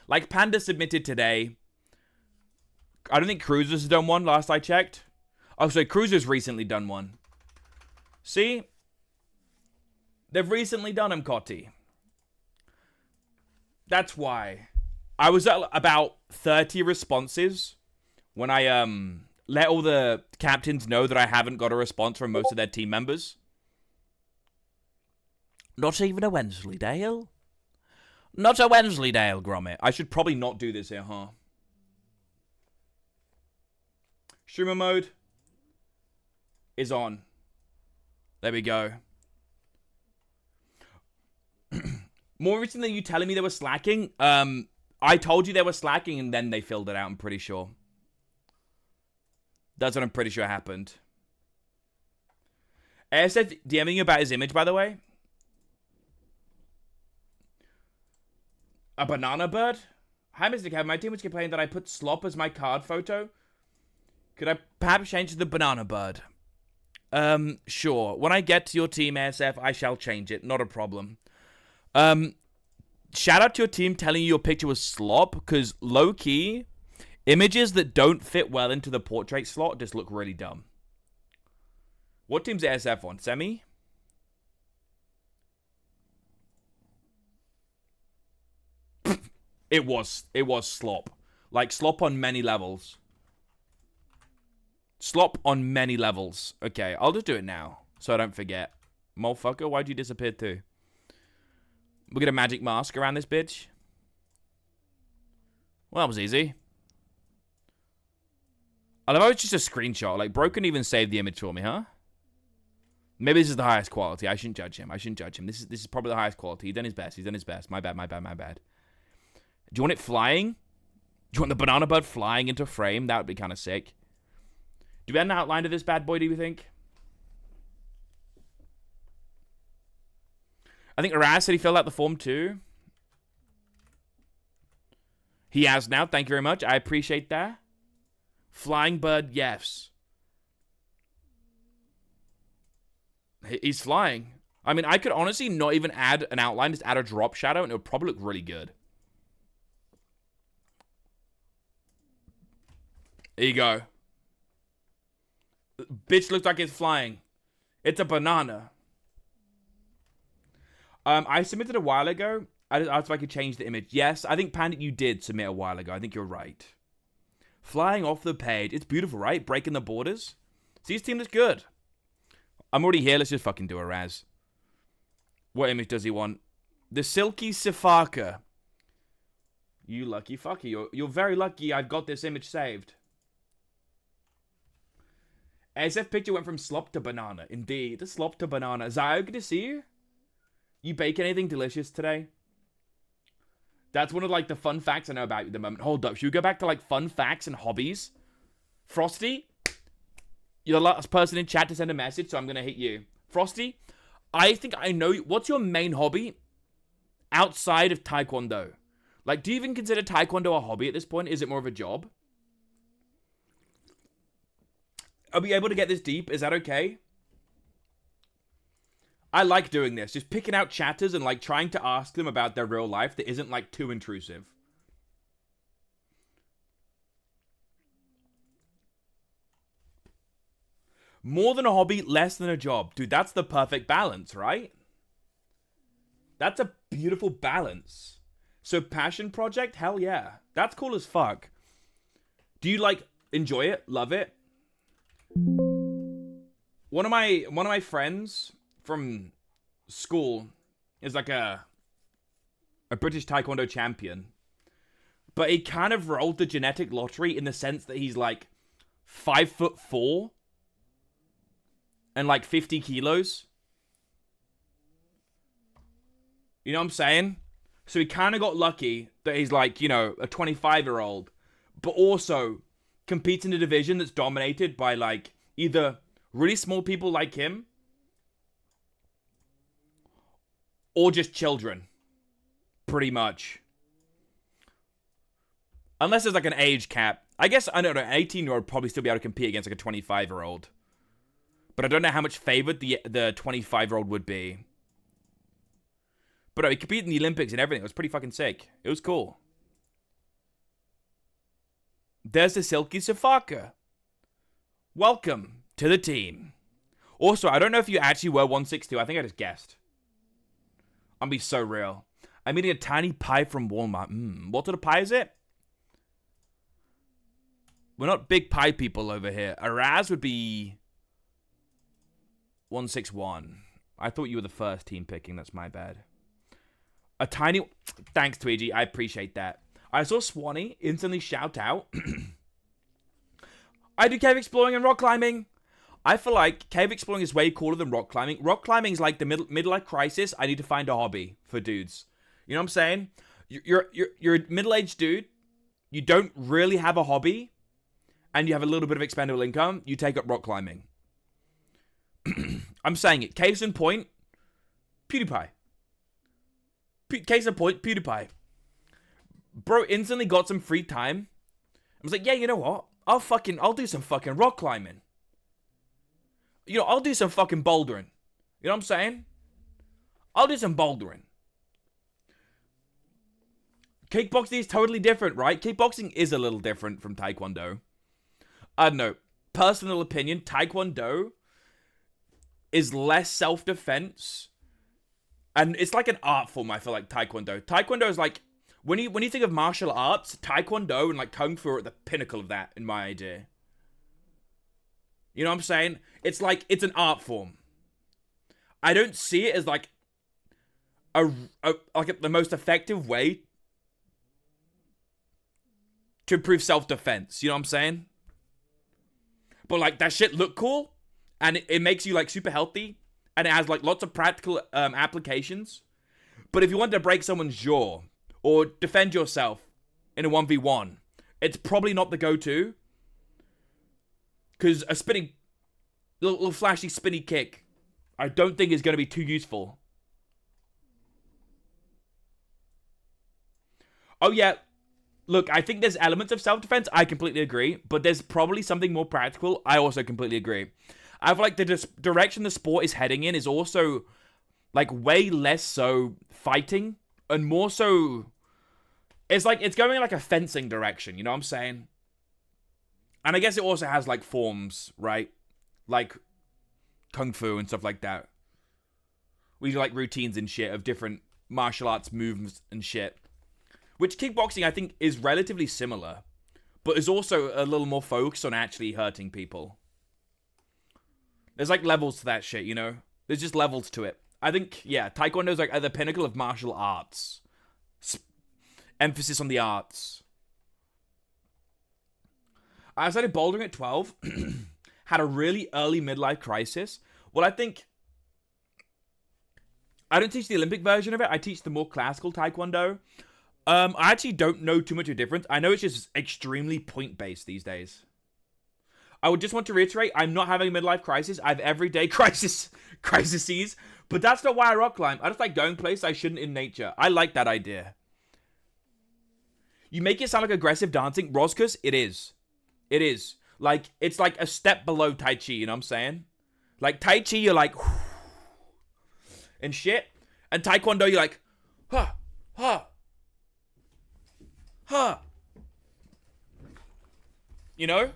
S3: Like, Panda submitted today. I don't think Cruiser's has done one last I checked. Oh, so Cruiser's recently done one. See? They've recently done them, Cotty. That's why. I was at about 30 responses when I let all the captains know that I haven't got a response from most of their team members. Not even a Wensleydale? Not a Wensleydale, Gromit. I should probably not do this here, huh? Streamer mode is on. There we go. More recently than you telling me they were slacking, I told you they were slacking and then they filled it out, I'm pretty sure. That's what I'm pretty sure happened. ASF DMing you about his image, by the way. A banana bird? Hi, Mr. Kevin. My team was complaining that I put slop as my card photo. Could I perhaps change to the banana bird? Sure. When I get to your team, ASF, I shall change it. Not a problem. Shout out to your team telling you your picture was slop, because low-key, images that don't fit well into the portrait slot just look really dumb. What team's ASF on? Semi? It was slop. Like, slop on many levels. Slop on many levels. Okay, I'll just do it now, so I don't forget. Motherfucker, why'd you disappear too? We'll get a magic mask around this bitch. Well, that was easy. I love how it's just a screenshot. Like, Bro couldn't even save the image for me, huh? Maybe this is the highest quality. I shouldn't judge him. This is probably the highest quality. He's done his best. My bad. Do you want it flying? Do you want the banana bird flying into frame? That would be kind of sick. Do we have an outline of this bad boy, do you think? I think Araz said he filled out the form too. He has now. Thank you very much. I appreciate that. Flying bird, yes. He's flying. I mean, I could honestly not even add an outline, just add a drop shadow, and it would probably look really good. There you go. Bitch looks like it's flying. It's a banana. I submitted a while ago. I asked if I could change the image. Yes, I think, Panda, you did submit a while ago. I think you're right. Flying off the page. It's beautiful, right? Breaking the borders. See, his team looks good. I'm already here. Let's just fucking do a Raz. What image does he want? The Silky Sifaka. You lucky fucker. You're very lucky I've got this image saved. SF picture went from slop to banana. Indeed, the slop to banana. Zio, good to see you. You bake anything delicious today? That's one of, like, the fun facts I know about you at the moment. Hold up. Should we go back to, like, fun facts and hobbies? Frosty? You're the last person in chat to send a message, so I'm going to hit you. Frosty, I think I know you. What's your main hobby outside of Taekwondo? Like, do you even consider Taekwondo a hobby at this point? Is it more of a job? Are we able to get this deep? Is that okay? I like doing this. Just picking out chatters and, like, trying to ask them about their real life that isn't, like, too intrusive. More than a hobby, less than a job. Dude, that's the perfect balance, right? That's a beautiful balance. So, passion project? Hell yeah. That's cool as fuck. Do you, like, enjoy it? Love it? One of my friends from school is like a British Taekwondo champion. But he kind of rolled the genetic lottery in the sense that he's like 5'4" and like 50 kilos. You know what I'm saying? So he kind of got lucky that he's like, you know, a 25-year-old, but also competes in a division that's dominated by, like, either really small people like him or just children, pretty much. Unless there's, like, an age cap. I guess, I don't know, an 18-year-old would probably still be able to compete against, like, a 25-year-old. But I don't know how much favored the 25-year-old would be. But no, he competed in the Olympics and everything. It was pretty fucking sick. It was cool. There's the Silky Safaka. Welcome to the team. Also, I don't know if you actually were 162. I think I just guessed. I'm be so real. I'm eating a tiny pie from Walmart. What sort of pie is it? We're not big pie people over here. A Raz would be 161. I thought you were the first team picking. That's my bad. A tiny... Thanks, Tweety. I appreciate that. I saw Swanee instantly shout out. I do cave exploring and rock climbing. I feel like cave exploring is way cooler than rock climbing. Rock climbing is like the midlife crisis. I need to find a hobby for dudes. You know what I'm saying? You're a middle-aged dude. You don't really have a hobby. And you have a little bit of expendable income. You take up rock climbing. I'm saying it. Case in point, PewDiePie. Case in point, PewDiePie. Bro instantly got some free time. I was like, yeah, you know what? I'll do some fucking rock climbing. You know, I'll do some fucking bouldering. You know what I'm saying? I'll do some bouldering. Kickboxing is totally different, right? Kickboxing is a little different from Taekwondo. I don't know. Personal opinion, Taekwondo is less self-defense. And it's like an art form, I feel like, Taekwondo. Taekwondo is like, when you think of martial arts, Taekwondo and like Kung Fu are at the pinnacle of that, in my idea. You know what I'm saying? It's like, it's an art form. I don't see it as like the most effective way to improve self-defense. You know what I'm saying? But like, that shit look cool, and it makes you like super healthy, and it has like lots of practical applications. But if you want to break someone's jaw or defend yourself in a 1v1, it's probably not the go-to. Because a spinning, little flashy spinny kick, I don't think is going to be too useful. Oh yeah, look, I think there's elements of self-defense, I completely agree, but there's probably something more practical, I also completely agree. I feel like the direction the sport is heading in is also, like, way less so fighting, and more so, it's like, it's going in like a fencing direction, you know what I'm saying? And I guess it also has, like, forms, right? Like, Kung Fu and stuff like that. We do, like, routines and shit of different martial arts moves and shit. Which kickboxing, I think, is relatively similar. But is also a little more focused on actually hurting people. There's, like, levels to that shit, you know? There's just levels to it. I think, yeah, Taekwondo is, like, at the pinnacle of martial arts. Emphasis on the arts. I started bouldering at 12. Had a really early midlife crisis. Well, I think... I don't teach the Olympic version of it. I teach the more classical Taekwondo. I actually don't know too much of a difference. I know it's just extremely point-based these days. I would just want to reiterate, I'm not having a midlife crisis. I have everyday crises. But that's not why I rock climb. I just like going places I shouldn't in nature. I like that idea. You make it sound like aggressive dancing. Roscus, it is. It is. Like, it's like a step below Tai Chi, you know what I'm saying? Like, Tai Chi, you're like, and shit. And Taekwondo, you're like, huh, huh. Huh. You know?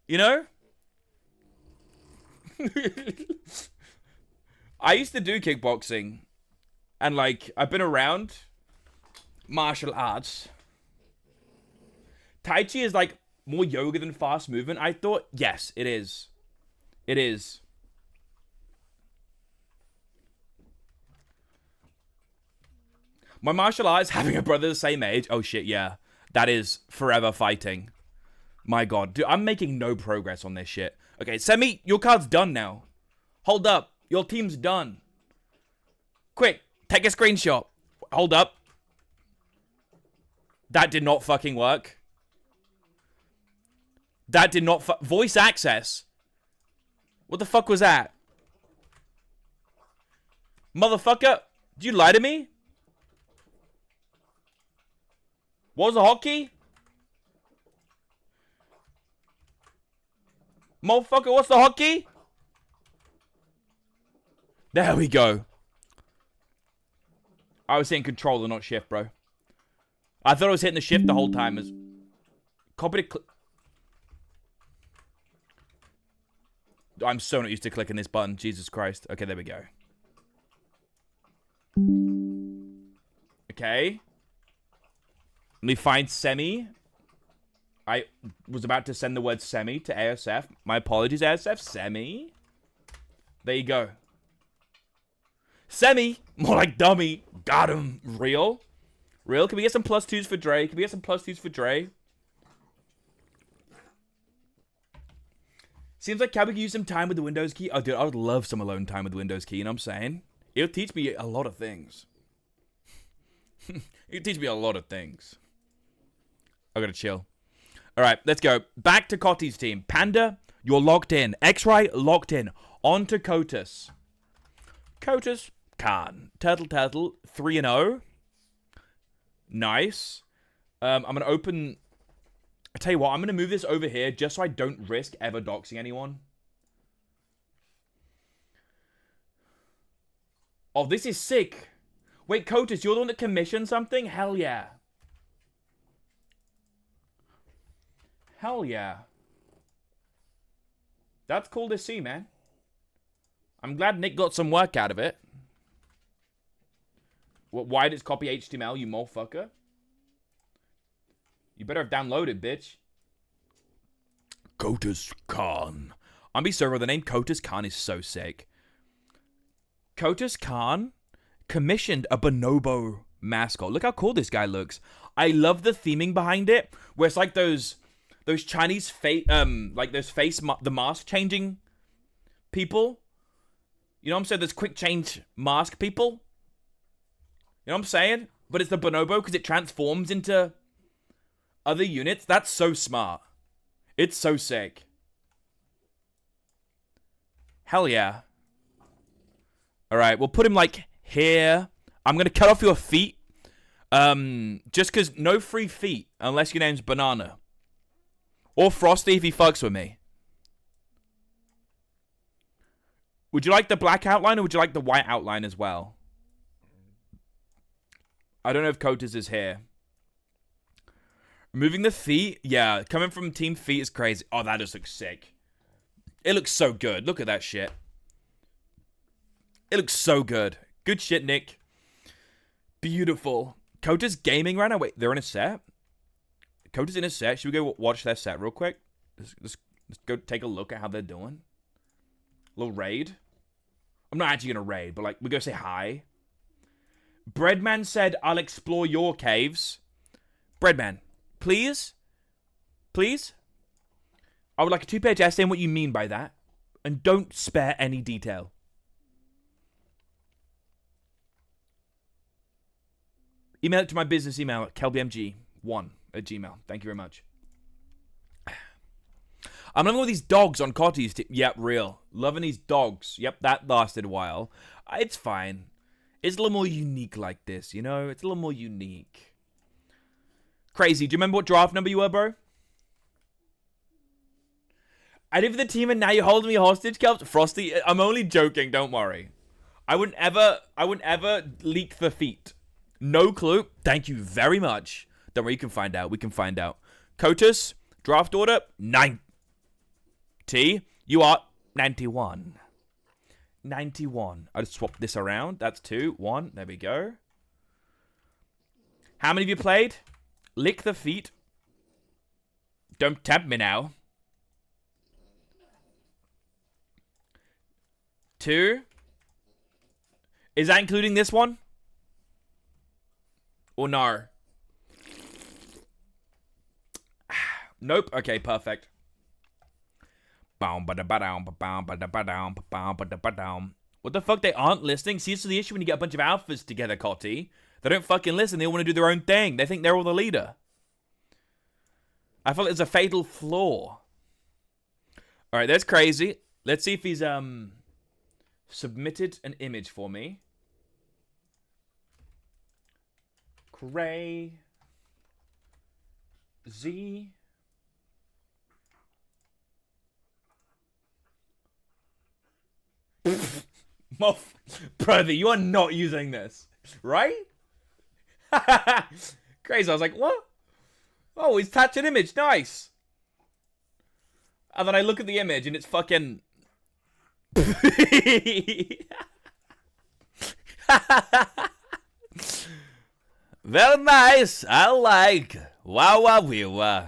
S3: You know? I used to do kickboxing. And, like, I've been around martial arts. Tai Chi is, like, more yoga than fast movement. I thought, yes, it is. It is. My martial arts, having a brother the same age. Oh, shit, yeah. That is forever fighting. My God. Dude, I'm making no progress on this shit. Okay, Semi, your card's done now. Hold up. Your team's done. Quick, take a screenshot. Hold up. That did not fucking work. That did not voice access. What the fuck was that? Motherfucker, did you lie to me? What was the hotkey? Motherfucker, what's the hotkey? There we go. I was hitting controller, not shift, bro. I thought I was hitting the shift the whole time. As copy to I'm so not used to clicking this button. Jesus Christ. Okay, there we go. Okay. Let me find semi. I was about to send the word semi to ASF. My apologies, ASF. Semi. There you go. Semi. More like dummy. Got him. Real. Real. Can we get some +2s for Dre? Can we get some +2s for Dre? Seems like Cabby could use some time with the Windows key. Oh, dude, I would love some alone time with the Windows key. You know what I'm saying? It'll teach me a lot of things. It'll teach me a lot of things. I gotta chill. All right, let's go. Back to Cotty's team. Panda, you're locked in. X-Ray, locked in. On to Kotus. Kotus, Khan. Turtle, 3-0. Nice. I'm gonna open... I tell you what, I'm going to move this over here just so I don't risk ever doxing anyone. Oh, this is sick. Wait, Kotus, you're the one that commissioned something? Hell yeah. Hell yeah. That's cool to see, man. I'm glad Nick got some work out of it. Why did it copy HTML, you motherfucker? You better have downloaded, bitch. Kotus Khan. I'm be server. The name Kotus Khan is so sick. Kotus Khan commissioned a bonobo mascot. Look how cool this guy looks. I love the theming behind it, where it's like those Chinese face, the mask changing people. You know what I'm saying? Those quick change mask people. You know what I'm saying? But it's the bonobo because it transforms into other units. That's so smart. It's so sick. Hell yeah. Alright, we'll put him like here. I'm gonna cut off your feet. Just cause no free feet unless your name's Banana. Or Frosty if he fucks with me. Would you like the black outline or would you like the white outline as well? I don't know if Kotus is here. Removing the feet? Yeah, coming from Team Feet is crazy. Oh, that just looks sick. It looks so good. Look at that shit. It looks so good. Good shit, Nick. Beautiful. Kota's gaming right now. Wait, they're in a set? Kota's in a set. Should we go watch their set real quick? Let's go take a look at how they're doing. A little raid. I'm not actually going to raid, but like, we're going to say hi. Breadman said, I'll explore your caves. Breadman. Please? Please? I would like a 2-page essay on what you mean by that. And don't spare any detail. Email it to my business email at kelbymg1@gmail. Thank you very much. I'm loving all these dogs on Cotty's team. Yep, real. Loving these dogs. Yep, that lasted a while. It's fine. It's a little more unique like this, you know? It's a little more unique. Crazy. Do you remember what draft number you were, bro? I did for the team and now you're holding me hostage, Kelps. Frosty, I'm only joking. Don't worry. I wouldn't ever leak the feet. No clue. Thank you very much. Don't worry, you can find out. We can find out. Kotus, draft order, 90. You are 91. 91. I just swapped this around. That's 2, 1. There we go. How many of you played? Lick the feet. Don't tempt me now. 2. Is that including this one? Or no? Nope. Okay, perfect. What the fuck? They aren't listening? See, this is the issue when you get a bunch of alphas together, Cotty. They don't fucking listen. They all want to do their own thing. They think they're all the leader. I feel it's a fatal flaw. All right, that's crazy. Let's see if he's submitted an image for me. Crazy. Brother, you are not using this, right? Crazy. I was like, what? Oh, he's touched an image. Nice. And then I look at the image and it's fucking... Very nice. I like. Wow, wow, wow.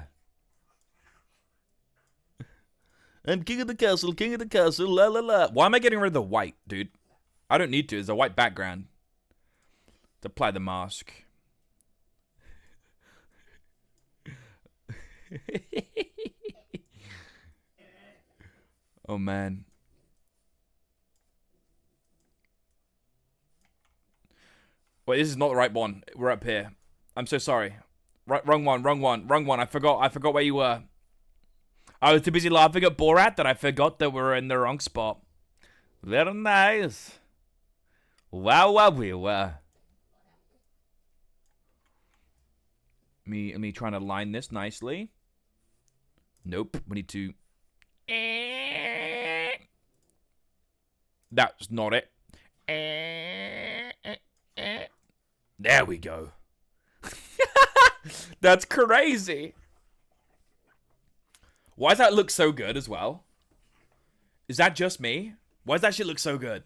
S3: I'm king of the castle, la la la. Why am I getting rid of the white, dude? I don't need to. There's a white background. To apply the mask. Oh, man. Wait, this is not the right one. We're up here. I'm so sorry. Wrong one. I forgot where you were. I was too busy laughing at Borat that I forgot that we were in the wrong spot. Very nice. Wow, wow, wow. Me trying to line this nicely. Nope. We need to... That's not it. There we go. That's crazy. Why does that look so good as well? Is that just me? Why does that shit look so good?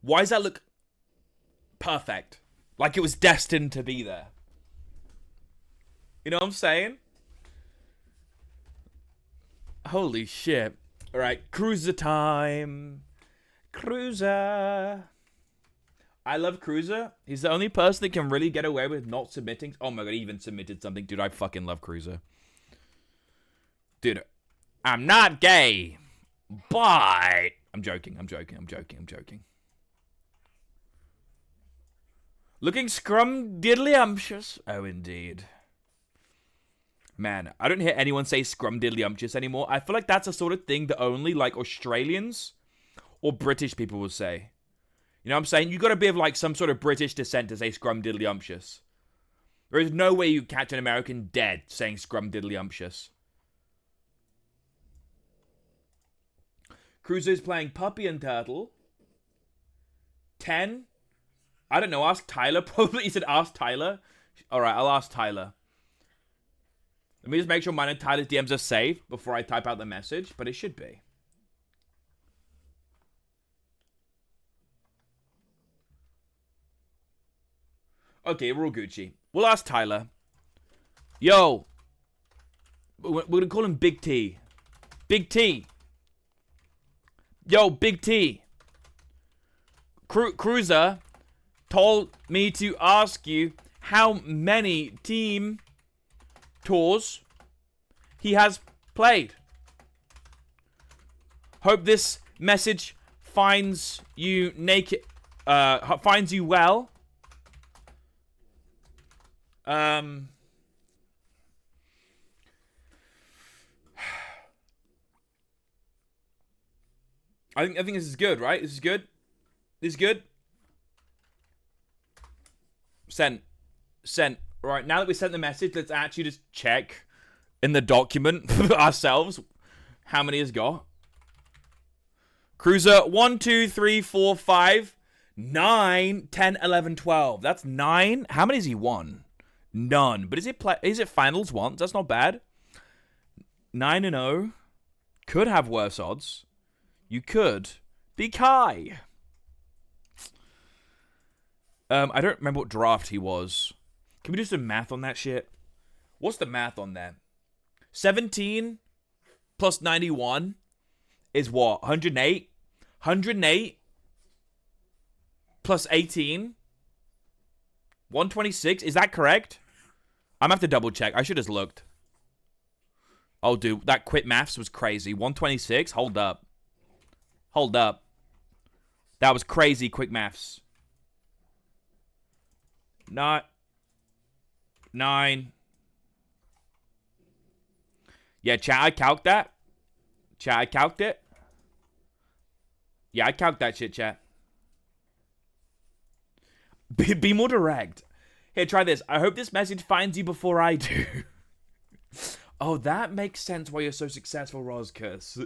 S3: Why does that look perfect? Like it was destined to be there. You know what I'm saying? Holy shit. Alright, cruiser time. Cruiser. I love Cruiser. He's the only person that can really get away with not submitting. Oh my god, he even submitted something. Dude, I fucking love Cruiser. Dude, I'm not gay, but... I'm joking. Looking scrum-diddly-umptious. Oh, indeed. Man, I don't hear anyone say scrum-diddly-umptious anymore. I feel like that's a sort of thing that only, like, Australians or British people will say. You know what I'm saying? You gotta be of, like, some sort of British descent to say scrum-diddly-umptious. There is no way you catch an American dead saying scrum-diddly-umptious. Cruiser's playing Puppy and Turtle. 10. I don't know, ask Tyler. Probably he said ask Tyler. Alright, I'll ask Tyler. Let me just make sure mine and Tyler's DMs are safe before I type out the message, but it should be. Okay, we're all Gucci. We'll ask Tyler. Yo. We're gonna call him Big T. Big T. Yo, Big T. Cruiser told me to ask you how many team tours he has played. Hope this message finds you naked. Finds you well. I think this is good, right? This is good. This is good. Sent. Right, now that we sent the message, let's actually just check in the document ourselves how many has got. Cruiser 1, 2, 3, 4, 5, 9, 10, 11, 12. That's 9. How many has he won? None. But is it finals once? That's not bad. 9-0. Could have worse odds. You could be Kai. I don't remember what draft he was. Can we do some math on that shit? What's the math on that? 17 plus 91 is what? 108? 108 plus 18? 126? Is that correct? I'm gonna have to double check. I should have looked. Oh, dude, that quick maths was crazy. 126? Hold up. Hold up. That was crazy quick maths. Not 9. Yeah, chat, I calc that. Chat, I calced it. Yeah, I calc that shit, chat. Be more direct. Here, try this. I hope this message finds you before I do. Oh, that makes sense why you're so successful, Roscus.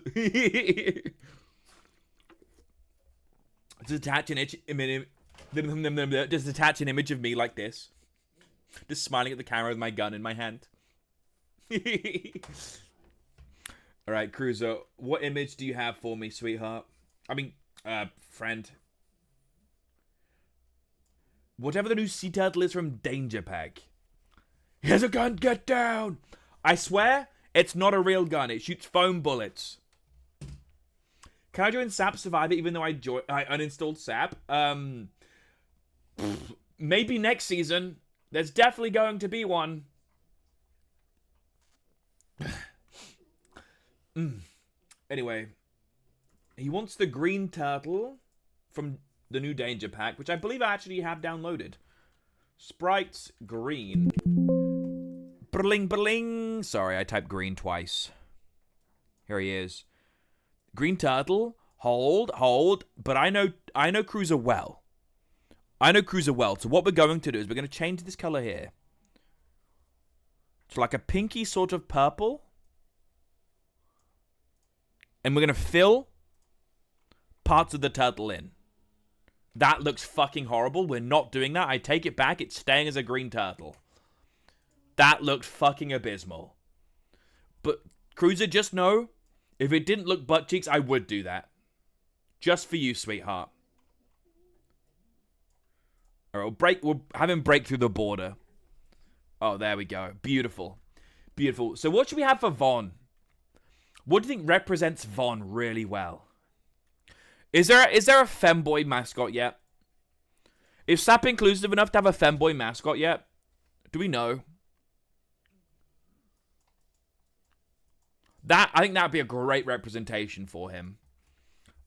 S3: Just attach an image of me like this. Just smiling at the camera with my gun in my hand. Alright, Cruiser. What image do you have for me, sweetheart? I mean, friend. Whatever the new sea turtle is from Danger Pack. He has a gun, get down! I swear, it's not a real gun. It shoots foam bullets. Can I join SAP Survivor even though I uninstalled SAP? Maybe next season. There's definitely going to be one. Anyway. He wants the green turtle from the new Danger Pack, which I believe I actually have downloaded. Sprites green. Bling bling. Sorry, I typed green twice. Here he is. Green turtle. Hold. But I know Cruiser well. I know Cruiser well. So what we're going to do is we're going to change this color here to like a pinky sort of purple. And we're going to fill parts of the turtle in. That looks fucking horrible. We're not doing that. I take it back. It's staying as a green turtle. That looked fucking abysmal. But, Cruiser, just know, if it didn't look butt cheeks, I would do that. Just for you, sweetheart. Alright, we'll have him break through the border. Oh, there we go. Beautiful. Beautiful. So what should we have for Vaughn? What do you think represents Vaughn really well? Is there a femboy mascot yet? Is SAP inclusive enough to have a femboy mascot yet? Do we know? I think that would be a great representation for him.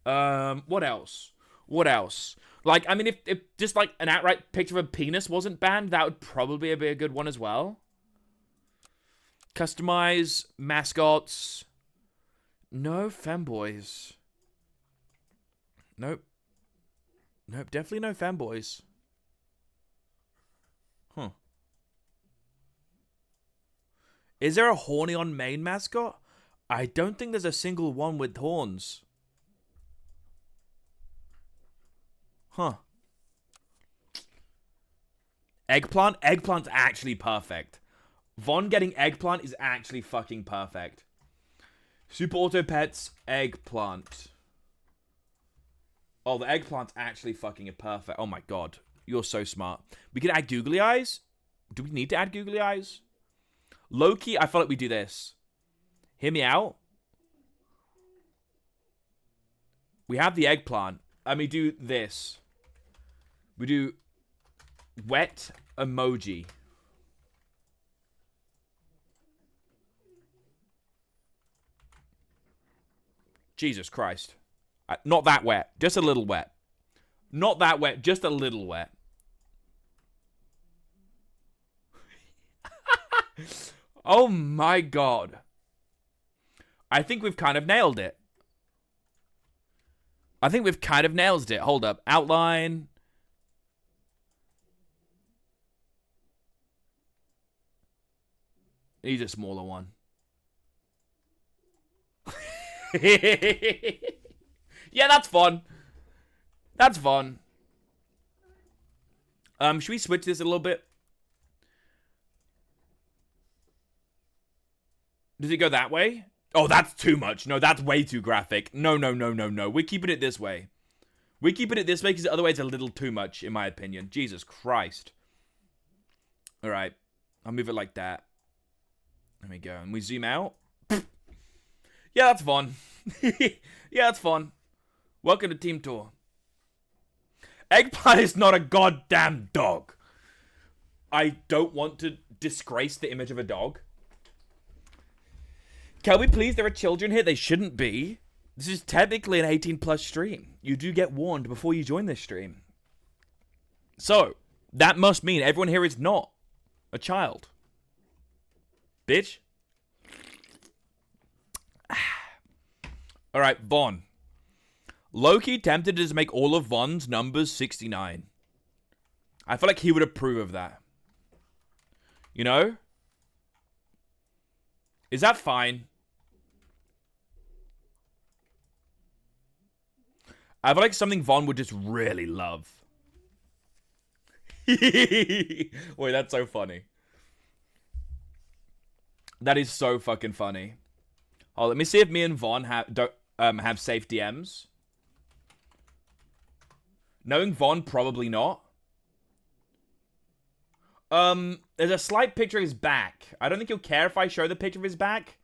S3: What else? What else? Like, I mean, if just like an outright picture of a penis wasn't banned, that would probably be a good one as well. Customize mascots. No femboys. Nope. Nope, definitely no femboys. Huh. Is there a horny on main mascot? I don't think there's a single one with horns. Huh. Eggplant? Eggplant's actually perfect. Vaughn getting eggplant is actually fucking perfect. Super Auto Pets, eggplant. Oh, the eggplant's actually fucking perfect. Oh my god. You're so smart. We can add googly eyes? Do we need to add googly eyes? Low-key, I feel like we do this. Hear me out. We have the eggplant. And we do this. We do wet emoji. Jesus Christ. Not that wet. Just a little wet. Not that wet. Just a little wet. Oh my god. I think we've kind of nailed it. I think we've kind of nailed it. Hold up. Outline. He's a smaller one. Yeah, that's fun. That's fun. Should we switch this a little bit? Does it go that way? Oh, that's too much. No, that's way too graphic. No. We're keeping it this way. We're keeping it this way because otherwise it's a little too much, in my opinion. Jesus Christ. Alright. I'll move it like that. There we go. And we zoom out. Yeah, that's fun. Yeah, that's fun. Welcome to Team Tour. Eggplant is not a goddamn dog. I don't want to disgrace the image of a dog. Can we please? There are children here. They shouldn't be. This is technically an 18+ stream. You do get warned before you join this stream. So, that must mean everyone here is not a child. Bitch. All right, Von. Loki tempted to just make all of Von's numbers 69. I feel like he would approve of that. You know? Is that fine? I feel like something Von would just really love. Wait, that's so funny. That is so fucking funny. Oh, let me see if me and Von have safe DMs. Knowing Von, probably not. There's a slight picture of his back. I don't think he'll care if I show the picture of his back.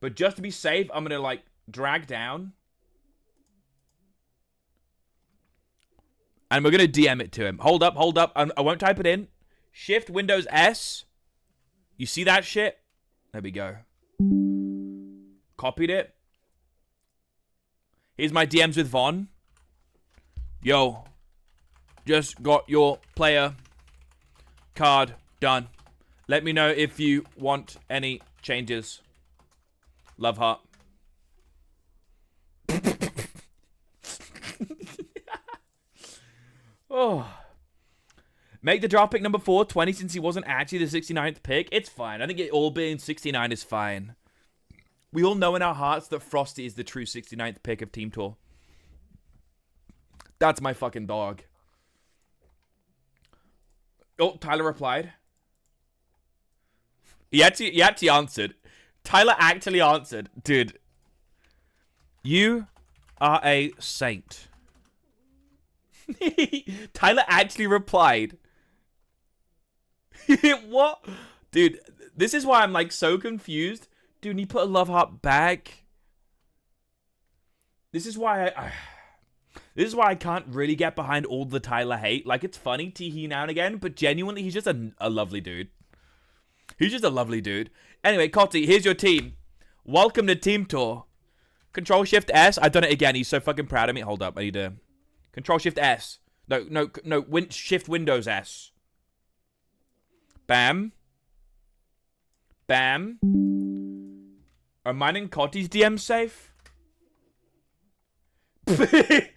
S3: But just to be safe, I'm gonna, like, drag down. And we're gonna DM it to him. Hold up. I won't type it in. Shift Windows S. You see that shit? There we go. Copied it. Here's my DMs with Von. Yo. Just got your player card done. Let me know if you want any changes. Love, heart. Oh. Make the draft pick number 420 since he wasn't actually the 69th pick. It's fine. I think it all being 69 is fine. We all know in our hearts that Frosty is the true 69th pick of Team Tour. That's my fucking dog. Oh, Tyler replied. He actually answered. Tyler actually answered. Dude. You are a saint. Tyler actually replied. What? Dude, this is why I'm like so confused. Dude, you put a love heart back. This is why I can't really get behind all the Tyler hate. Like, it's funny, tee-hee now and again, but genuinely, he's just a lovely dude. He's just a lovely dude. Anyway, Cotty, here's your team. Welcome to Team Tour. Control-Shift-S. I've done it again. He's so fucking proud of me. Hold up. I need to... Control-Shift-S. No. Shift Windows S. Bam. Bam. Are mine and Cotty's DMs safe? I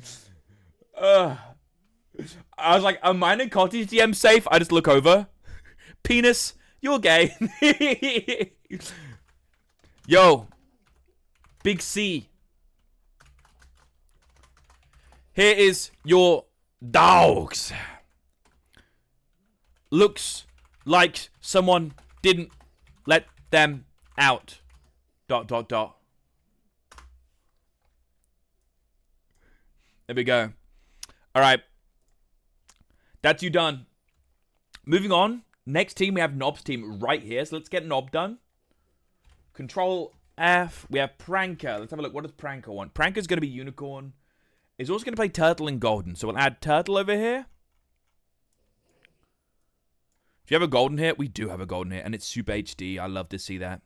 S3: was like, are mine and Cotty's DMs safe? I just look over. Penis, you're gay. Yo. Big C. Here is your dogs. Looks like someone didn't let them out. ... There we go. Alright. That's you done. Moving on. Next team, we have Nob's team right here. So let's get Nob done. Control F. We have Pranker. Let's have a look. What does Pranker want? Pranker's going to be Unicorn. He's also going to play Turtle and Golden. So we'll add Turtle over here. Do you have a Golden here? We do have a Golden here. And it's Super HD. I love to see that.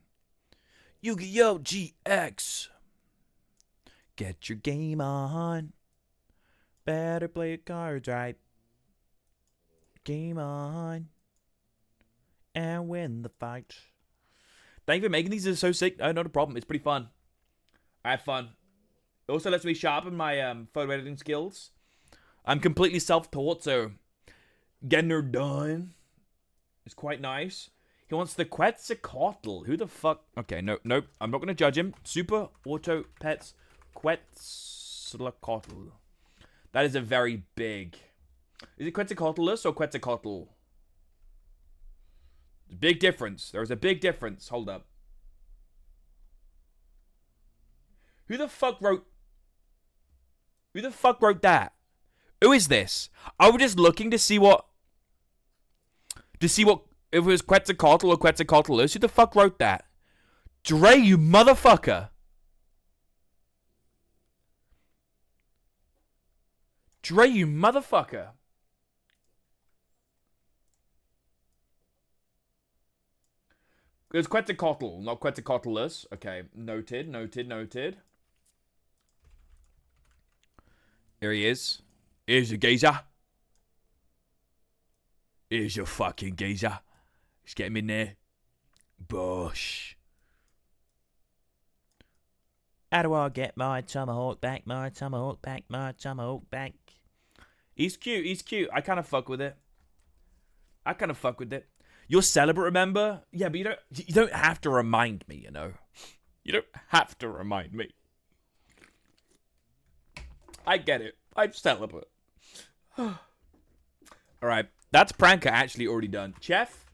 S3: Yu-Gi-Oh! GX. Get your game on. Better play your cards right. Game on. And win the fight. Thank you for making these. These are so sick. No, not a problem. It's pretty fun. I have fun. It also lets me sharpen my photo editing skills. I'm completely self-taught, so getting her done is quite nice. He wants the Quetzalcoatl. Who the fuck? Okay, nope. I'm not going to judge him. Super Auto Pets Quetzalcoatl. That is a very big... Is it Quetzalcoatlus or Quetzalcoatl? Big difference. There is a big difference. Hold up. Who the fuck wrote that? Who is this? I was just looking to see what... if it was Quetzalcoatl or Quetzalcoatlus. Who the fuck wrote that? Dre, you motherfucker. Dre, you motherfucker. It's Quetzalcoatl, not Quetzalcoatlus. Okay, noted. Here he is. Here's your geezer. Here's your fucking geezer. Let's get him in there. Bosh. How do I get my tomahawk back? My tomahawk back. My tomahawk back. He's cute. He's cute. I kind of fuck with it. You're celibate, remember? Yeah, but you don't have to remind me, you know. You don't have to remind me. I get it. I'm celibate. Alright, that's Pranker actually already done. Chef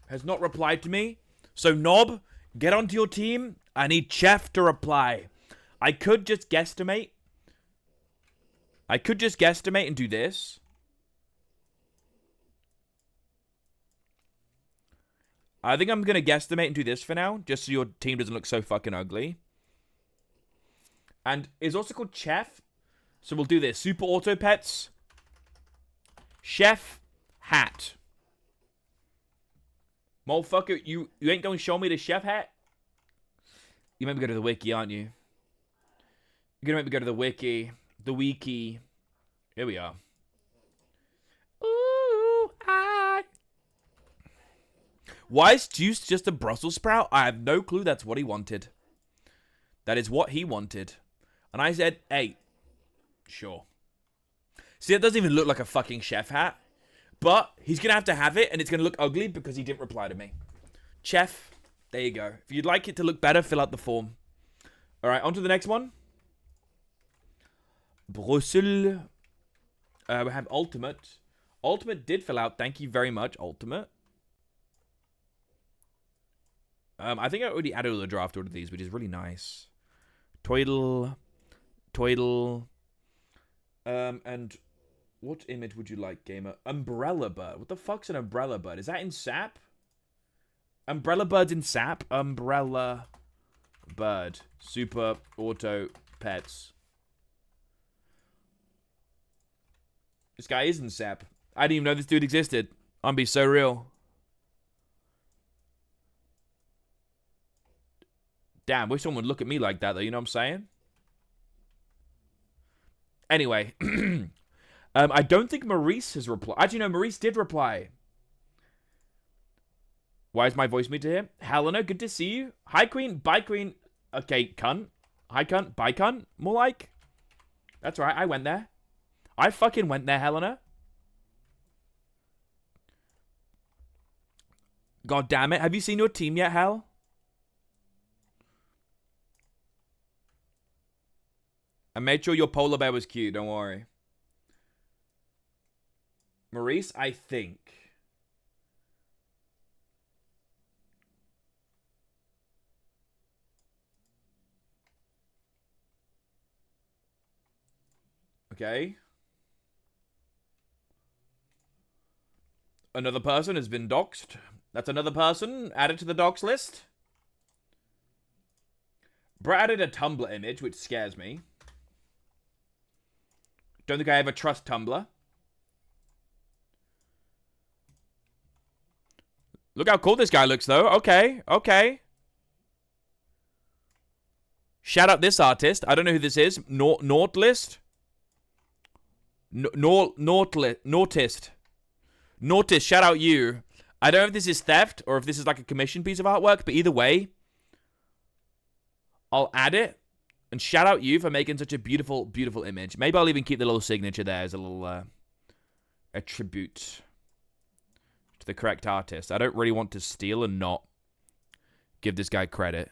S3: has not replied to me. So, Knob, get onto your team. I need Chef to reply. I could just guesstimate. And do this. I think I'm going to guesstimate and do this for now, just so your team doesn't look so fucking ugly. And it's also called Chef. So we'll do this. Super Auto Pets. Chef hat. Motherfucker, you ain't going to show me the chef hat? You made me go to the wiki, aren't you? You're going to make me go to the wiki. The wiki. Here we are. Ooh, Why is Juice just a Brussels sprout? I have no clue. That's what he wanted. That is what he wanted. And I said, hey, sure. See, it doesn't even look like a fucking chef hat. But he's going to have it, and it's going to look ugly because he didn't reply to me. Chef, there you go. If you'd like it to look better, fill out the form. All right, on to the next one. Brussels. We have Ultimate. Ultimate did fill out. Thank you very much, Ultimate. I think I already added all the draft order of these, which is really nice. Toidle. And what image would you like, gamer? Umbrella Bird. What the fuck's an Umbrella Bird? Is that in SAP? Umbrella Bird's in SAP. Umbrella Bird. Super Auto Pets. This guy is in SAP. I didn't even know this dude existed. I'm be so real. Damn, wish someone would look at me like that, though. You know what I'm saying? Anyway. I don't think Maurice has replied. Actually, no, Maurice did reply. Why is my voice muted here? Helena, good to see you. Hi, Queen. Bye, Queen. Okay, cunt. Hi, cunt. Bye, cunt. More like. That's right, I went there. I fucking went there, Helena. God damn it. Have you seen your team yet, Hel? I made sure your polar bear was cute, don't worry. Maurice, I think. Okay. Another person has been doxxed. That's another person added to the dox list. Brett added a Tumblr image, which scares me. Don't think I ever trust Tumblr. Look how cool this guy looks, though. Okay, okay. Shout out this artist. I don't know who this is. Nautilist? Nautist. Nautist, shout out you. I don't know if this is theft or if this is like a commission piece of artwork, but either way, I'll add it. And shout out you for making such a beautiful, beautiful image. Maybe I'll even keep the little signature there as a little a tribute to the correct artist. I don't really want to steal and not give this guy credit.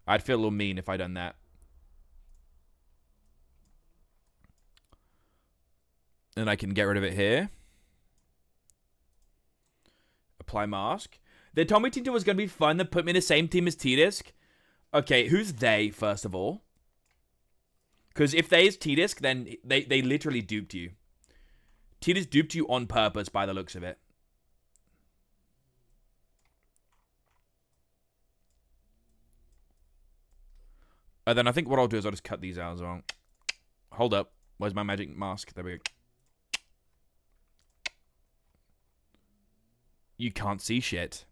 S3: I'd feel a little mean if I'd done that. And I can get rid of it here. Apply mask. They told me Team Tour was going to be fun. They put me in the same team as T-Disc. Okay, who's they, first of all? Because if they is T-Disc, then they literally duped you. T-Disc duped you on purpose by the looks of it. And then I think what I'll do is I'll just cut these out as well. Hold up. Where's my magic mask? There we go. You can't see shit.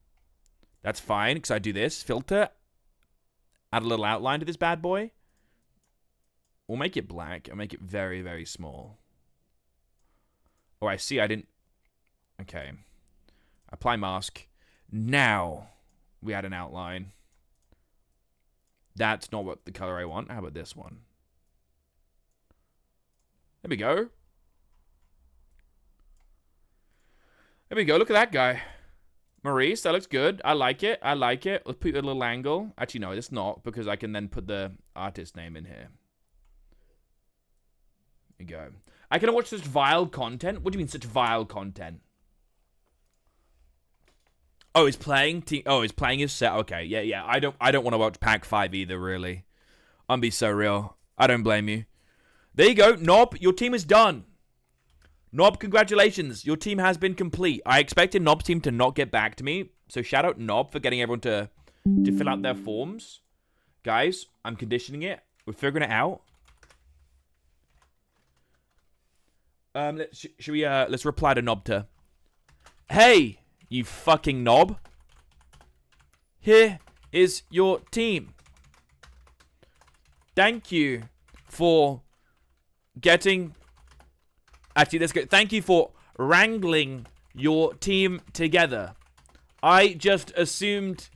S3: That's fine, because I do this. Filter. Add a little outline to this bad boy. We'll make it black. I'll make it very, very small. Oh, I see. I didn't... Okay. Apply mask. Now, we add an outline. That's not what the color I want. How about this one? There we go. There we go. Look at that guy. Maurice, that looks good. I like it. I like it. Let's put a little angle. Actually, no, it's not, because I can then put the artist name in here. There you go. I can watch such vile content? What do you mean, such vile content? Oh, he's playing he's playing his set. Okay, yeah. I don't want to watch Pack 5 either, really. I'm be so real. I don't blame you. There you go. Nob, your team is done. Nob, congratulations. Your team has been complete. I expected Nob's team to not get back to me. So shout out Nob for getting everyone to fill out their forms. Guys, I'm conditioning it. We're figuring it out. Let's reply to Nob to. Hey, you fucking knob. Here is your team. Thank you for getting... Actually, let's go. Thank you for wrangling your team together. I just assumed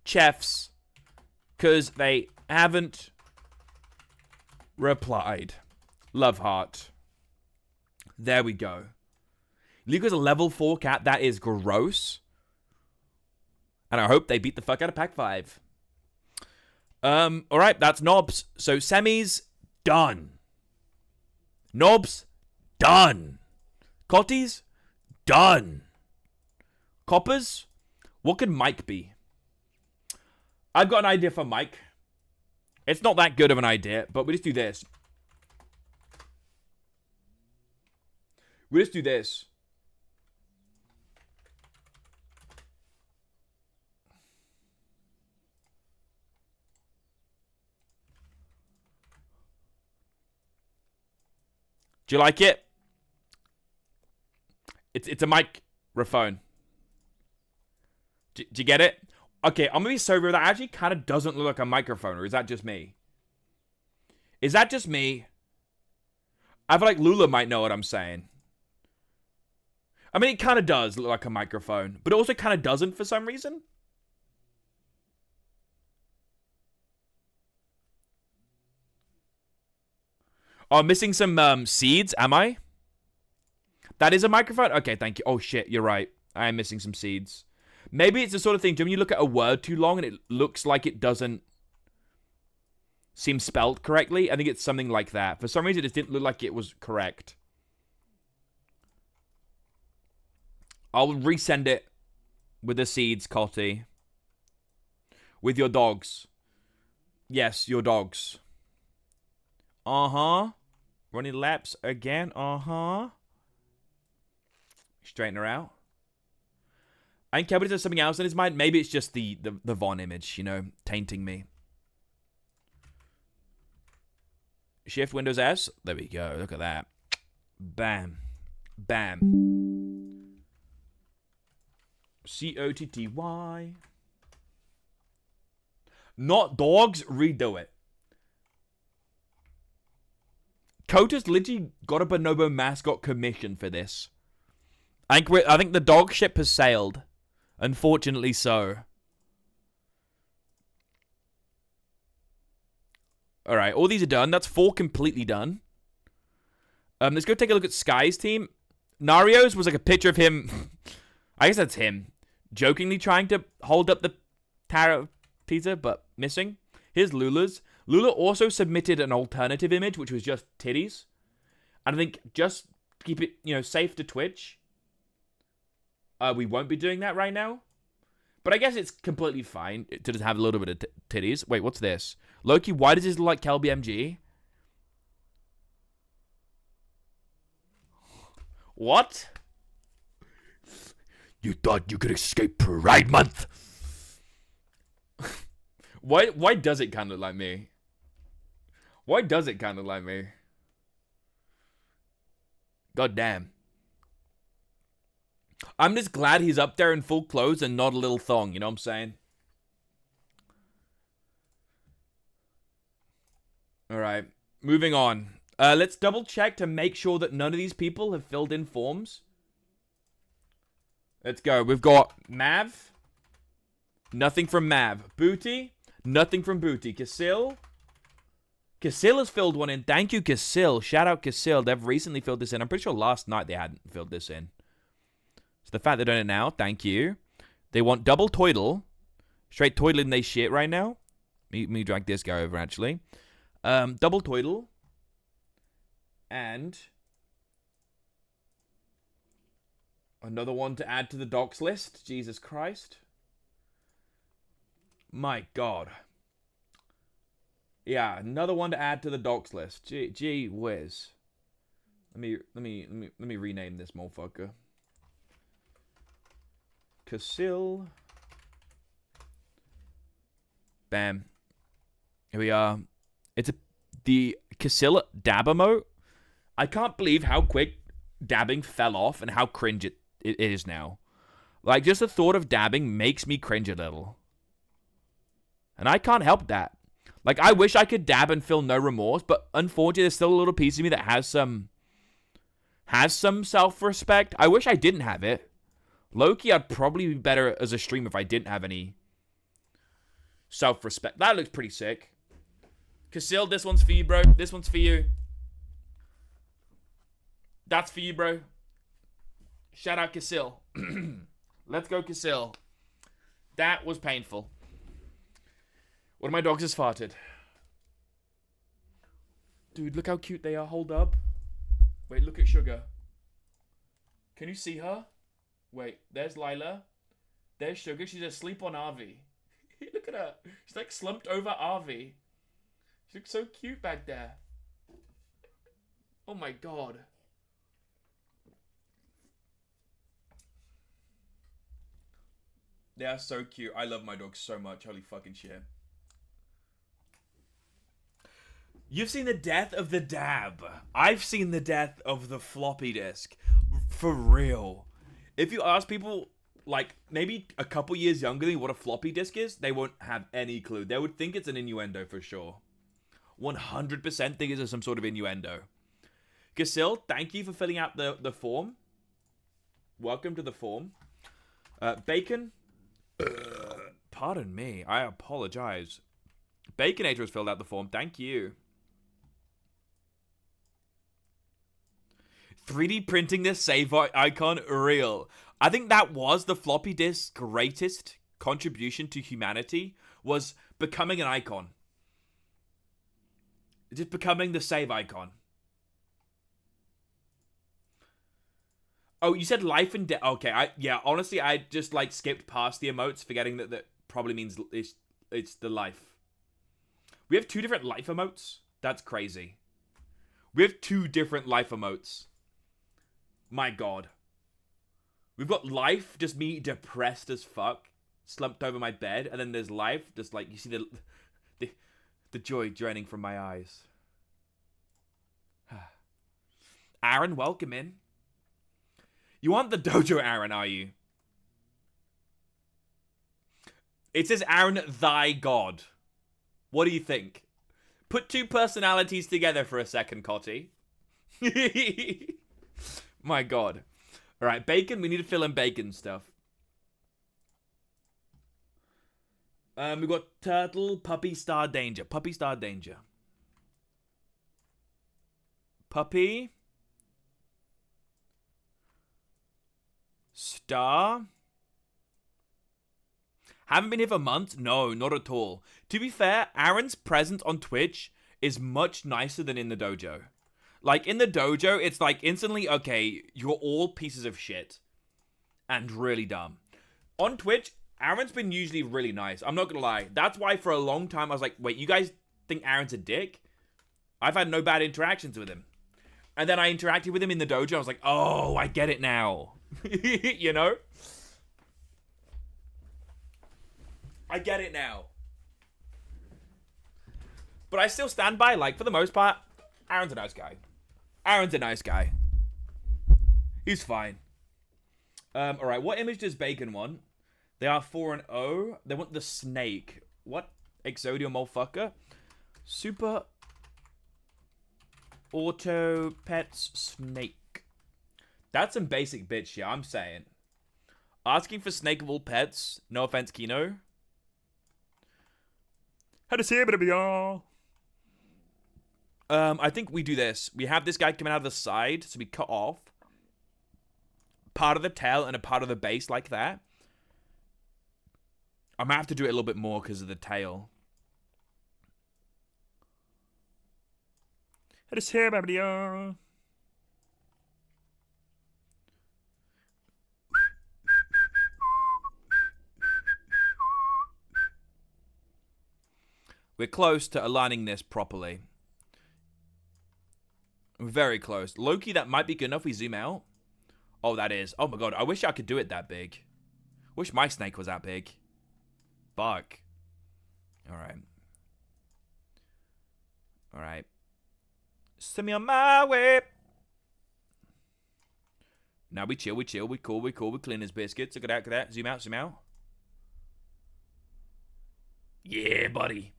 S3: chefs because they haven't replied. Love heart. There we go. Luca's a level 4 cat. That is gross. And I hope they beat the fuck out of Pack 5. Alright, that's Nobs. So, semis, done. Nobs, done. Cotties, done. Coppers, what could Mike be? I've got an idea for Mike. It's not that good of an idea, but we just do this. We just do this. Do you like it? It's a microphone. Do you get it? Okay, I'm gonna be so real. That actually kind of doesn't look like a microphone, or is that just me? Is that just me? I feel like Lula might know what I'm saying. I mean, it kind of does look like a microphone, but it also kind of doesn't for some reason. Oh, I'm missing some seeds, am I? That is a microphone? Okay, thank you. Oh, shit, you're right. I am missing some seeds. Maybe it's the sort of thing, when you look at a word too long and it looks like it doesn't seem spelled correctly? I think it's something like that. For some reason, it just didn't look like it was correct. I'll resend it with the seeds, Cotty. With your dogs. Yes, your dogs. Uh-huh. Running laps again. Uh-huh. Straighten her out. I think Kelby has something else in his mind. Maybe it's just the Von image, you know, tainting me. Shift Windows S. There we go. Look at that. Bam. Bam. C-O-T-T-Y. Not dogs. Redo it. Kota's literally got a Bonobo mascot commission for this. I think the dog ship has sailed. Unfortunately so. Alright, all these are done. That's 4 completely done. Let's go take a look at Sky's team. Nario's was like a picture of him. I guess that's him. Jokingly trying to hold up the tarot teaser, but missing. Here's Lula's. Lula also submitted an alternative image, which was just titties. And I think just to keep it, you know, safe to Twitch, we won't be doing that right now. But I guess it's completely fine to just have a little bit of titties. Wait, what's this? Loki, why does this look like Kelby MG? What? You thought you could escape Pride Month? Why does it kind of look like me? Why does it kind of like me? God damn. I'm just glad he's up there in full clothes and not a little thong, you know what I'm saying? Alright, moving on. Let's double check to make sure that none of these people have filled in forms. Let's go. We've got Mav. Nothing from Mav. Booty. Nothing from Booty. Casil. Casil has filled one in. Thank you, Casil. Shout out Casil. They've recently filled this in. I'm pretty sure last night they hadn't filled this in. So the fact they're doing it now, thank you. They want double toidle. Straight toidling they shit right now. Me drag this guy over, actually. Double toidle. And another one to add to the docs list. Jesus Christ. My God. Yeah, another one to add to the docs list. Gee whiz. Let me rename this motherfucker. Casil. Bam. Here we are. It's the Casil dab emote. I can't believe how quick dabbing fell off and how cringe it is now. Like, just the thought of dabbing makes me cringe a little. And I can't help that. Like, I wish I could dab and feel no remorse, but unfortunately, there's still a little piece of me that has some self-respect. I wish I didn't have it. Low-key, I'd probably be better as a streamer if I didn't have any self-respect. That looks pretty sick. Casil, this one's for you, bro. This one's for you. That's for you, bro. Shout out Casil. Let's go, Casil. That was painful. One of my dogs has farted. Dude, look how cute they are. Hold up. Wait, look at Sugar. Can you see her? Wait, there's Lila. There's Sugar. She's asleep on RV. Look at her. She's like slumped over RV. She looks so cute back there. Oh my God. They are so cute. I love my dogs so much. Holy fucking shit. You've seen the death of the dab. I've seen the death of the floppy disk. For real. If you ask people, like, maybe a couple years younger than what a floppy disk is, they won't have any clue. They would think it's an innuendo for sure. 100% think it's some sort of innuendo. Casil, thank you for filling out the form. Welcome to the form. Bacon. Pardon me. I apologize. Baconator has filled out the form. Thank you. 3D printing this save icon real. I think that was the floppy disk's greatest contribution to humanity, was becoming an icon. Just becoming the save icon. Oh, you said life and death. Okay, yeah, honestly, I just like skipped past the emotes, forgetting that probably means it's the life. We have 2 different life emotes? That's crazy. We have 2 different life emotes. My God. We've got life, just me depressed as fuck, slumped over my bed, and then there's life, just like, you see the joy draining from my eyes. Aaron, welcome in. You want the dojo, Aaron, are you? It says Aaron, thy God. What do you think? Put 2 personalities together for a second, Cotty. My God. All right, Bacon. We need to fill in Bacon stuff. We've got Turtle, Puppy, Star, Danger. Puppy, Star, Danger. Puppy. Star. Haven't been here for months? No, not at all. To be fair, Aaron's presence on Twitch is much nicer than in the dojo. Like, in the dojo, it's like instantly, okay, you're all pieces of shit. And really dumb. On Twitch, Aaron's been usually really nice. I'm not gonna lie. That's why for a long time I was like, wait, you guys think Aaron's a dick? I've had no bad interactions with him. And then I interacted with him in the dojo. I was like, oh, I get it now. You know? I get it now. But I still stand by, like, for the most part, Aaron's a nice guy. Aaron's a nice guy. He's fine. Alright, what image does Bacon want? They are 4 and 0. They want the snake. What? Exodia motherfucker. Super Auto Pets Snake. That's some basic bitch shit, I'm saying. Asking for snakeable pets. No offense, Kino. I think we do this. We have this guy coming out of the side, so we cut off part of the tail and a part of the base like that. I might have to do it a little bit more because of the tail. We're close to aligning this properly. Very close. Loki, that might be good enough. We zoom out. Oh, that is. Oh my god, I wish I could do it that big. Wish my snake was that big. Fuck. Alright. Alright. Send me on my way. Now we chill, we cool, we clean his biscuits. Look at that. Zoom out, zoom out. Yeah, buddy.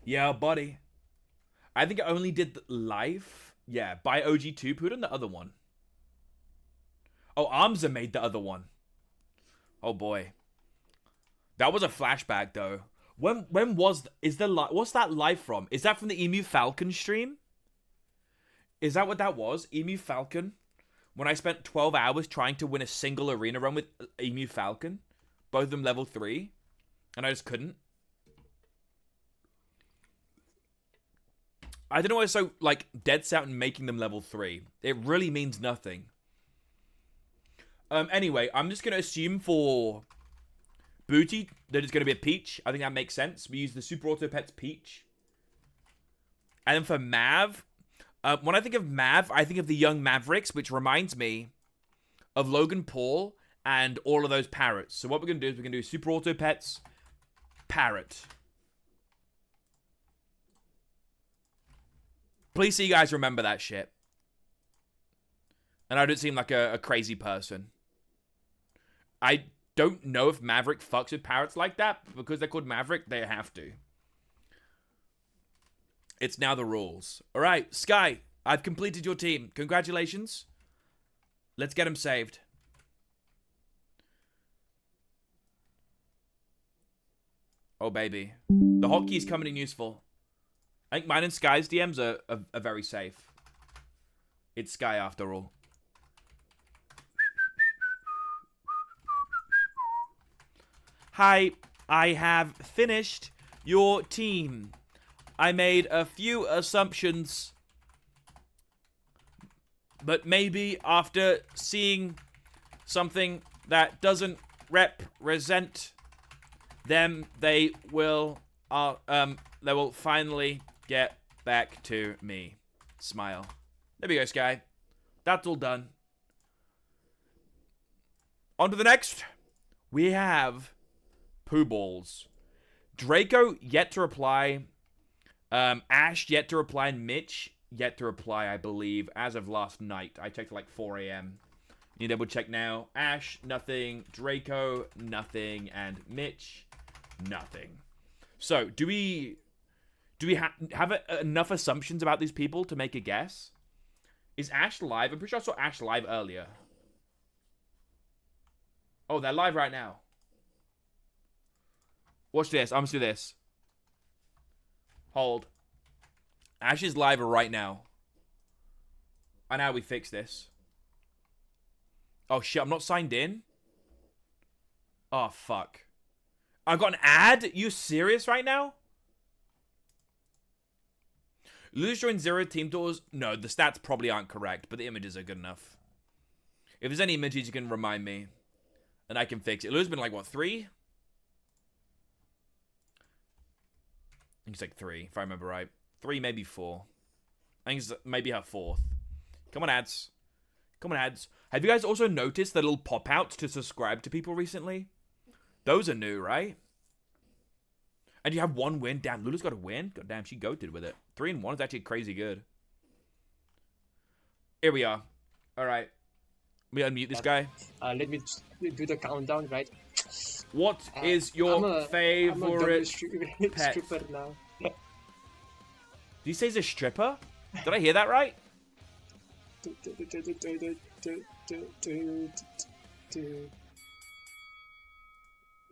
S3: Yeah, buddy. I think I only did life. Yeah, by OG2. Put on the other one. Oh, Armza made the other one. Oh boy. That was a flashback though. When was what's that live from? Is that from the Emu Falcon stream? Is that what that was? Emu Falcon? When I spent 12 hours trying to win a single arena run with Emu Falcon, both of them level 3, and I just couldn't. I don't know why it's so, like, dead set and making them level 3. It really means nothing. Anyway, I'm just going to assume for Booty that it's going to be a Peach. I think that makes sense. We use the Super Auto Pets Peach. And then for Mav, when I think of Mav, I think of the young Mavericks, which reminds me of Logan Paul and all of those parrots. So what we're going to do is we're going to do Super Auto Pets Parrot. Please see you guys remember that shit. And I don't seem like a crazy person. I don't know if Maverick fucks with parrots like that. But because they're called Maverick, they have to. It's now the rules. Alright, Sky, I've completed your team. Congratulations. Let's get him saved. Oh, baby. The hotkey's coming in useful. I think mine and Sky's DMs are very safe. It's Sky after all. Hi, I have finished your team. I made a few assumptions, but maybe after seeing something that doesn't represent them, they will finally get back to me. Smile. There we go, Sky. That's all done. On to the next. We have Poo Balls. Draco yet to reply. Ash yet to reply. And Mitch yet to reply, I believe, as of last night. I checked at like 4 a.m. You double check now. Ash, nothing. Draco, nothing. And Mitch, nothing. So, do we have enough assumptions about these people to make a guess? Is Ash live? I'm pretty sure I saw Ash live earlier. Oh, they're live right now. Watch this. I'm gonna do this. Hold. Ash is live right now. And how we fix this. Oh, shit. I'm not signed in? Oh, fuck. I got an ad? You serious right now? Lose joined 0 team doors. No, the stats probably aren't correct, but the images are good enough. If there's any images, you can remind me. And I can fix it. Lou's been like, what, 3? I think it's like 3, if I remember right. 3, maybe 4. I think it's maybe her 4th. Come on, ads. Come on, ads. Have you guys also noticed the little pop-outs to subscribe to people recently? Those are new, right? And you have 1 win. Damn, Lula's got a win. God damn, she goated with it. 3 and 1 is actually crazy good. Here we are. All right. We unmute this guy.
S4: Let me do the countdown, right?
S3: What is your favorite pet?
S4: Stripper now.
S3: Did you say he's a stripper? Did I hear that right?
S4: to.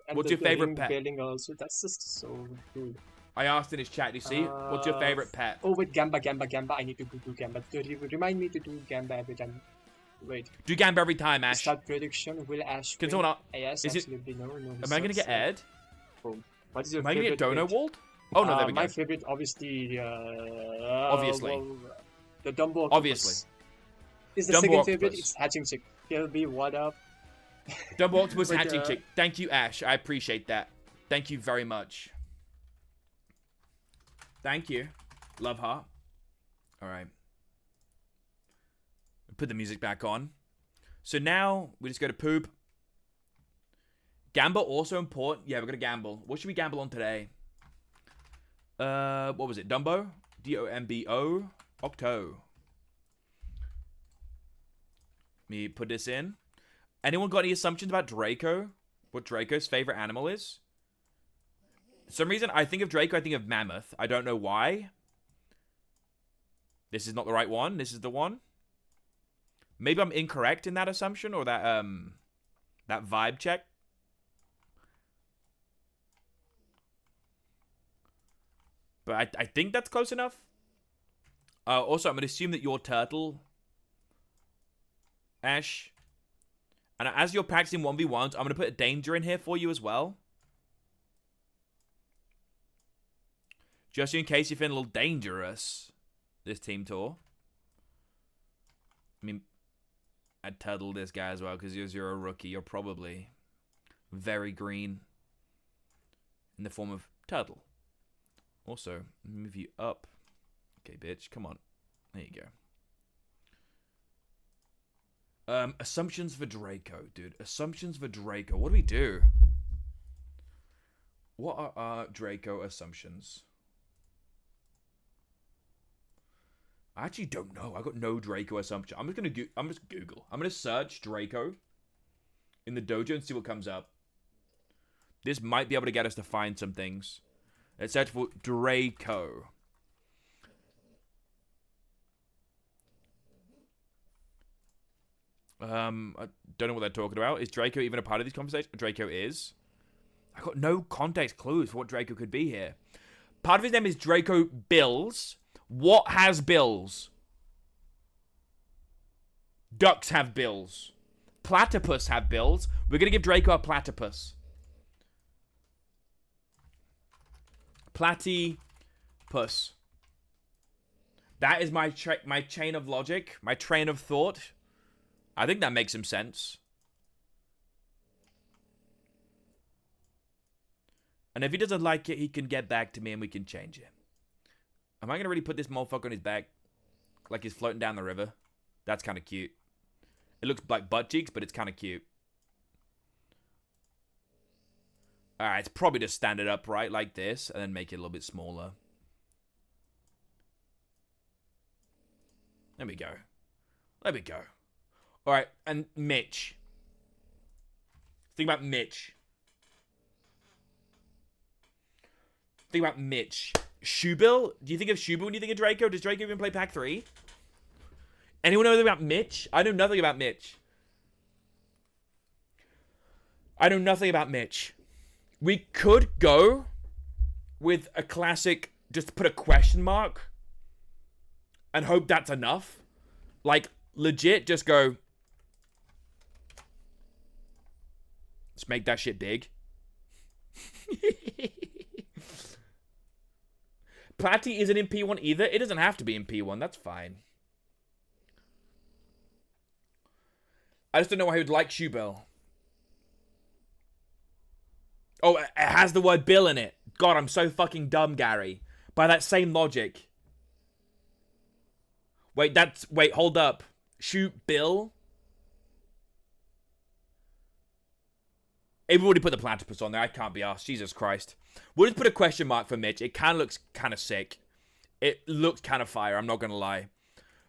S4: And
S3: What's
S4: the
S3: your favorite
S4: ring
S3: pet?
S4: building also, that's just so good.
S3: I asked in his chat. Do you see? What's your favorite pet?
S4: Oh wait, Gamba. I need to do Gamba. Remind me to do Gamba every time. Wait.
S3: Do Gamba every time, Ash.
S4: Start prediction. Will Ash
S3: Can
S4: win?
S3: someone
S4: Yes,
S3: is it-
S4: absolutely no.
S3: Am I gonna get Ed?
S4: What is your
S3: Am I gonna
S4: favorite
S3: get Dono
S4: pet?
S3: walled? Oh no, there we go.
S4: My favorite, obviously.
S3: Obviously.
S4: Well, the Dumbo octopus.
S3: Obviously.
S4: Is the
S3: Dumbo
S4: second favorite.
S3: octopus.
S4: It's Hatching Chick. Be what up?
S3: Dumbo Octopus
S4: But,
S3: hatching chick. Thank you, Ash. I appreciate that. Thank you very much. Thank you. Love heart. All right. Put the music back on. So now we just go to poop. Gamble also important. Yeah, we're gonna gamble. What should we gamble on today? What was it? Dumbo? Dombo? Octo. Let me put this in. Anyone got any assumptions about Draco? What Draco's favorite animal is? For some reason, I think of Draco, I think of mammoth. I don't know why. This is not the right one. This is the one. Maybe I'm incorrect in that assumption or that that vibe check. But I think that's close enough. Also, I'm going to assume that you're turtle, Ash. And as you're practicing 1v1s, I'm going to put a danger in here for you as well. Just in case you're feeling a little dangerous this team tour. I mean, I'd turtle this guy as well because you're a rookie. You're probably very green in the form of turtle. Also, move you up. Okay, bitch. Come on. There you go. Assumptions for Draco, dude. Assumptions for Draco. What do we do? What are our Draco assumptions? I actually don't know. I got no Draco assumption. I'm just gonna Google. I'm gonna search Draco in the dojo and see what comes up. This might be able to get us to find some things. Let's search for Draco. I don't know what they're talking about. Is Draco even a part of these conversations? Draco is. I got no context clues for what Draco could be here. Part of his name is Draco Bills. What has bills? Ducks have bills. Platypus have bills. We're going to give Draco a platypus. Platypus. That is my chain of logic, my train of thought. I think that makes some sense. And if he doesn't like it, he can get back to me and we can change it. Am I going to really put this motherfucker on his back? Like he's floating down the river? That's kind of cute. It looks like butt cheeks, but it's kind of cute. Alright, it's probably just stand it up right like this and then make it a little bit smaller. There we go. There we go. Alright, and Mitch. Think about Mitch. Think about Mitch. Shubil? Do you think of Shubil when you think of Draco? Does Draco even play Pack 3? Anyone know anything about Mitch? I know nothing about Mitch. I know nothing about Mitch. We could go with a classic, just put a question mark and hope that's enough. Like, legit, just go, let's make that shit big. Platy isn't in P1 either. It doesn't have to be in P1. That's fine. I just don't know why he would like Shoebell. Oh, it has the word Bill in it. God, I'm so fucking dumb, Gary. By that same logic. Wait, hold up. Shoot Bill? Everybody put the platypus on there. I can't be asked. Jesus Christ. We'll just put a question mark for Mitch. It kind of looks kind of sick. It looks kind of fire. I'm not going to lie.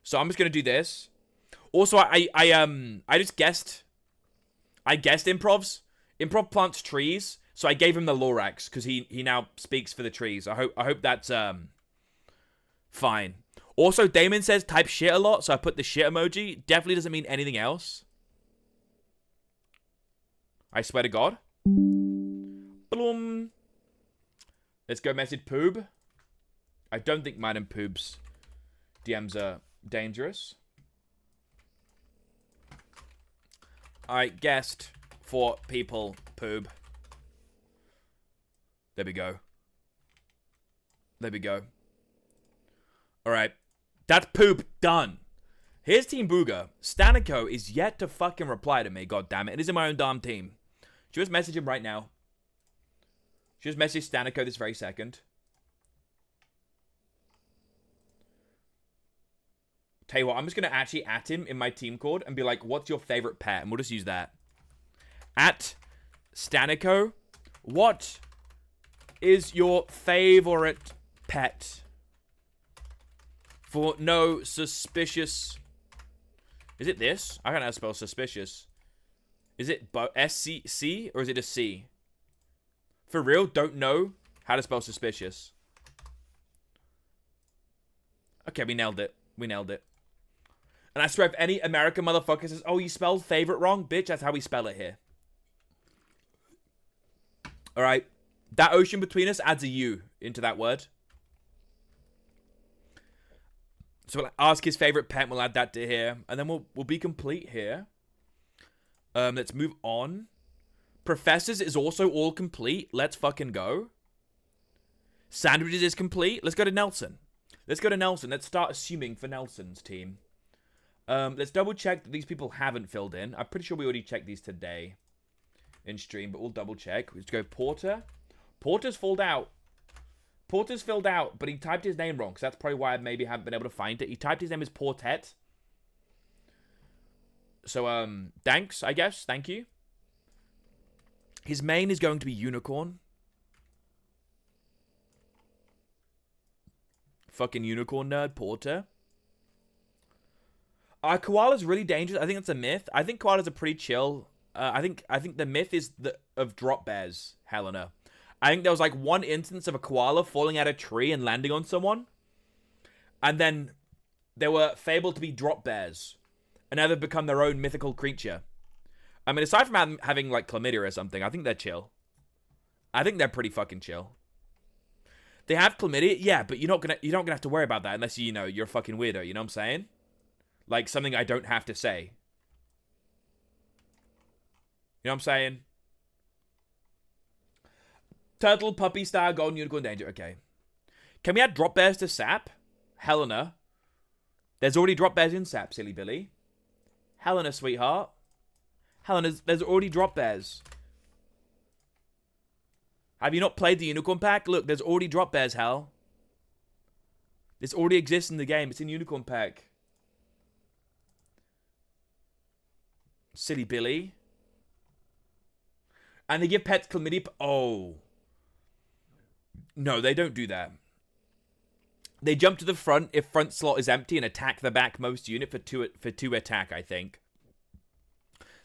S3: So I'm just going to do this. Also, I just guessed. I guessed improvs. Improv plants trees. So I gave him the Lorax because he now speaks for the trees. I hope that's fine. Also, Damon says type shit a lot, so I put the shit emoji. Definitely doesn't mean anything else. I swear to God. Bloom. Let's go message Poob. I don't think mine and Poob's DMs are dangerous. Alright, guest for people, Poob. There we go. There we go. Alright. That's Poop done. Here's Team Booger. Stanico is yet to fucking reply to me, god damn it. It is in my own damn team. Should we just message him right now? Should we just message Stanico this very second? Tell you what, I'm just going to actually at him in my team code and be like, what's your favorite pet? And we'll just use that. At Stanico, what is your favorite pet? For no suspicious... Is it this? I don't know how to spell suspicious. Is it S-C-C or is it a C? For real, don't know how to spell suspicious. Okay, we nailed it. We nailed it. And I swear, if any American motherfucker says, oh, you spelled favorite wrong, bitch, that's how we spell it here. Alright. That ocean between us adds a U into that word. So we'll ask his favorite pet, we'll add that to here. And then we'll be complete here. Let's move on. Professors is also all complete. Let's fucking go. Sandwiches is complete. Let's go to Nelson. Let's go to Nelson. Let's start assuming for Nelson's team. Let's double check that these people haven't filled in. I'm pretty sure we already checked these today in stream, but we'll double check. Let's go Porter. Porter's filled out. Porter's filled out, but he typed his name wrong, so that's probably why I maybe haven't been able to find it. He typed his name as Portet. So, thanks, I guess. Thank you. His main is going to be Unicorn. Fucking Unicorn nerd, Porter. Koala's really dangerous. I think that's a myth. I think koalas are pretty chill. I think the myth is of drop bears, Helena. I think there was like one instance of a koala falling out of a tree and landing on someone. And then they were fabled to be drop bears. And now they've become their own mythical creature. I mean, aside from having like chlamydia or something, I think they're chill. I think they're pretty fucking chill. They have chlamydia, yeah, but you're not gonna have to worry about that unless you're a fucking weirdo, you know what I'm saying? Like something I don't have to say. You know what I'm saying? Turtle, puppy, star, golden, unicorn, danger. Okay. Can we add drop bears to sap? Helena. There's already drop bears in sap, silly Billy. Helena, sweetheart. Helena, there's already drop bears. Have you not played the unicorn pack? Look, there's already drop bears, Hal. This already exists in the game. It's in unicorn pack. Silly Billy. And they give pets chlamydia. Oh. No, they don't do that. They jump to the front if front slot is empty and attack the backmost unit for two attack, I think.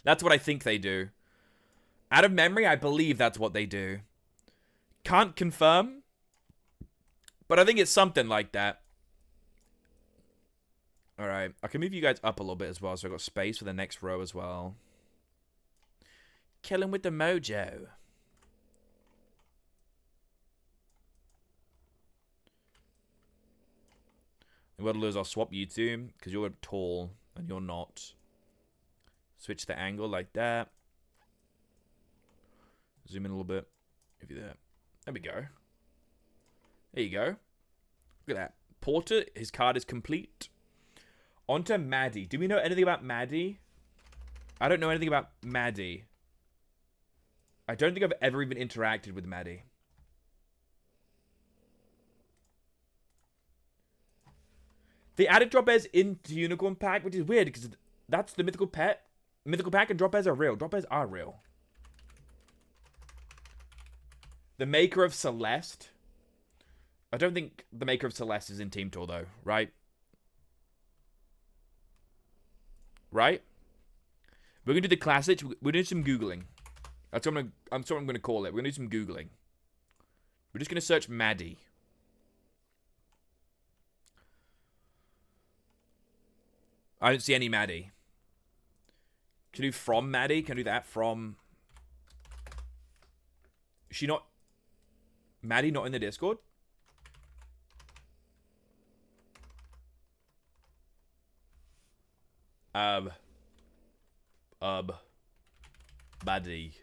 S3: That's what I think they do. Out of memory, I believe that's what they do. Can't confirm. But I think it's something like that. Alright. I can move you guys up a little bit as well, so I've got space for the next row as well. Kill him with the mojo. And what I'll do is I'll swap you two, because you're tall and you're not. Switch the angle like that. Zoom in a little bit. If you're there. There we go. There you go. Look at that. Porter, his card is complete. On to Maddie. Do we know anything about Maddie? I don't know anything about Maddie. I don't think I've ever even interacted with Maddie. They added drop bears into Unicorn Pack, which is weird because that's the mythical pet. Mythical Pack and drop bears are real. Drop bears are real. The maker of Celeste. I don't think the maker of Celeste is in Team Tour though, right? Right? We're gonna do the classics. We're doing some Googling. That's what I'm gonna call it. We're gonna do some Googling. We're just gonna search Maddie. I don't see any Maddie. Can I do from Maddie? Can I do that from She not... Maddie not in the Discord? Maddie.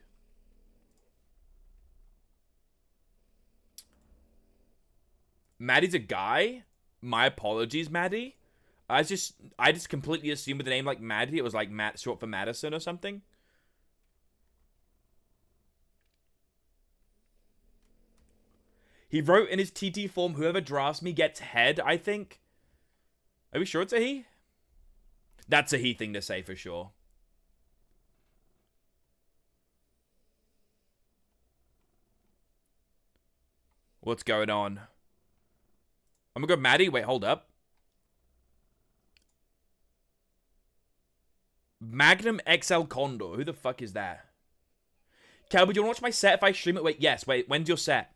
S3: Maddie's a guy? My apologies, Maddie. I just completely assumed with a name like Maddie, it was like Matt, short for Madison or something. He wrote in his TT form, whoever drafts me gets head, I think. Are we sure it's a he? That's a he thing to say for sure. What's going on? I'm gonna go Maddie. Wait, hold up. Magnum XL Condor. Who the fuck is that? Kelby, do you want to watch my set if I stream it? Wait, yes. Wait, when's your set?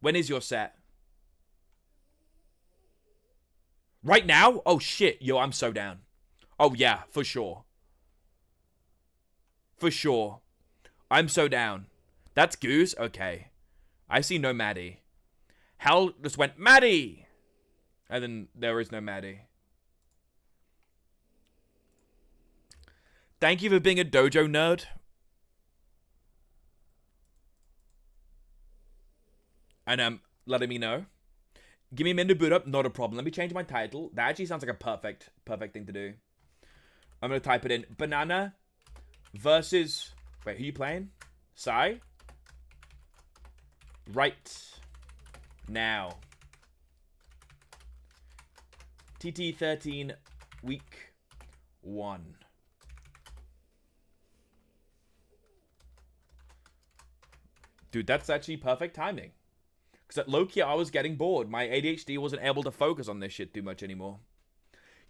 S3: When is your set? Right now? Oh, shit. Yo, I'm so down. Oh, yeah, for sure. For sure. I'm so down. That's Goose? Okay. I see no Maddie. Hal just went, Maddie! And then there is no Maddie. Thank you for being a dojo nerd. And letting me know. Give me a minute to boot up, not a problem. Let me change my title. That actually sounds like a perfect thing to do. I'm gonna type it in. Banana versus... Wait, who you playing? Sai? Right now. TT 13 week 1. Dude, that's actually perfect timing. Because at low-key, I was getting bored. My ADHD wasn't able to focus on this shit too much anymore.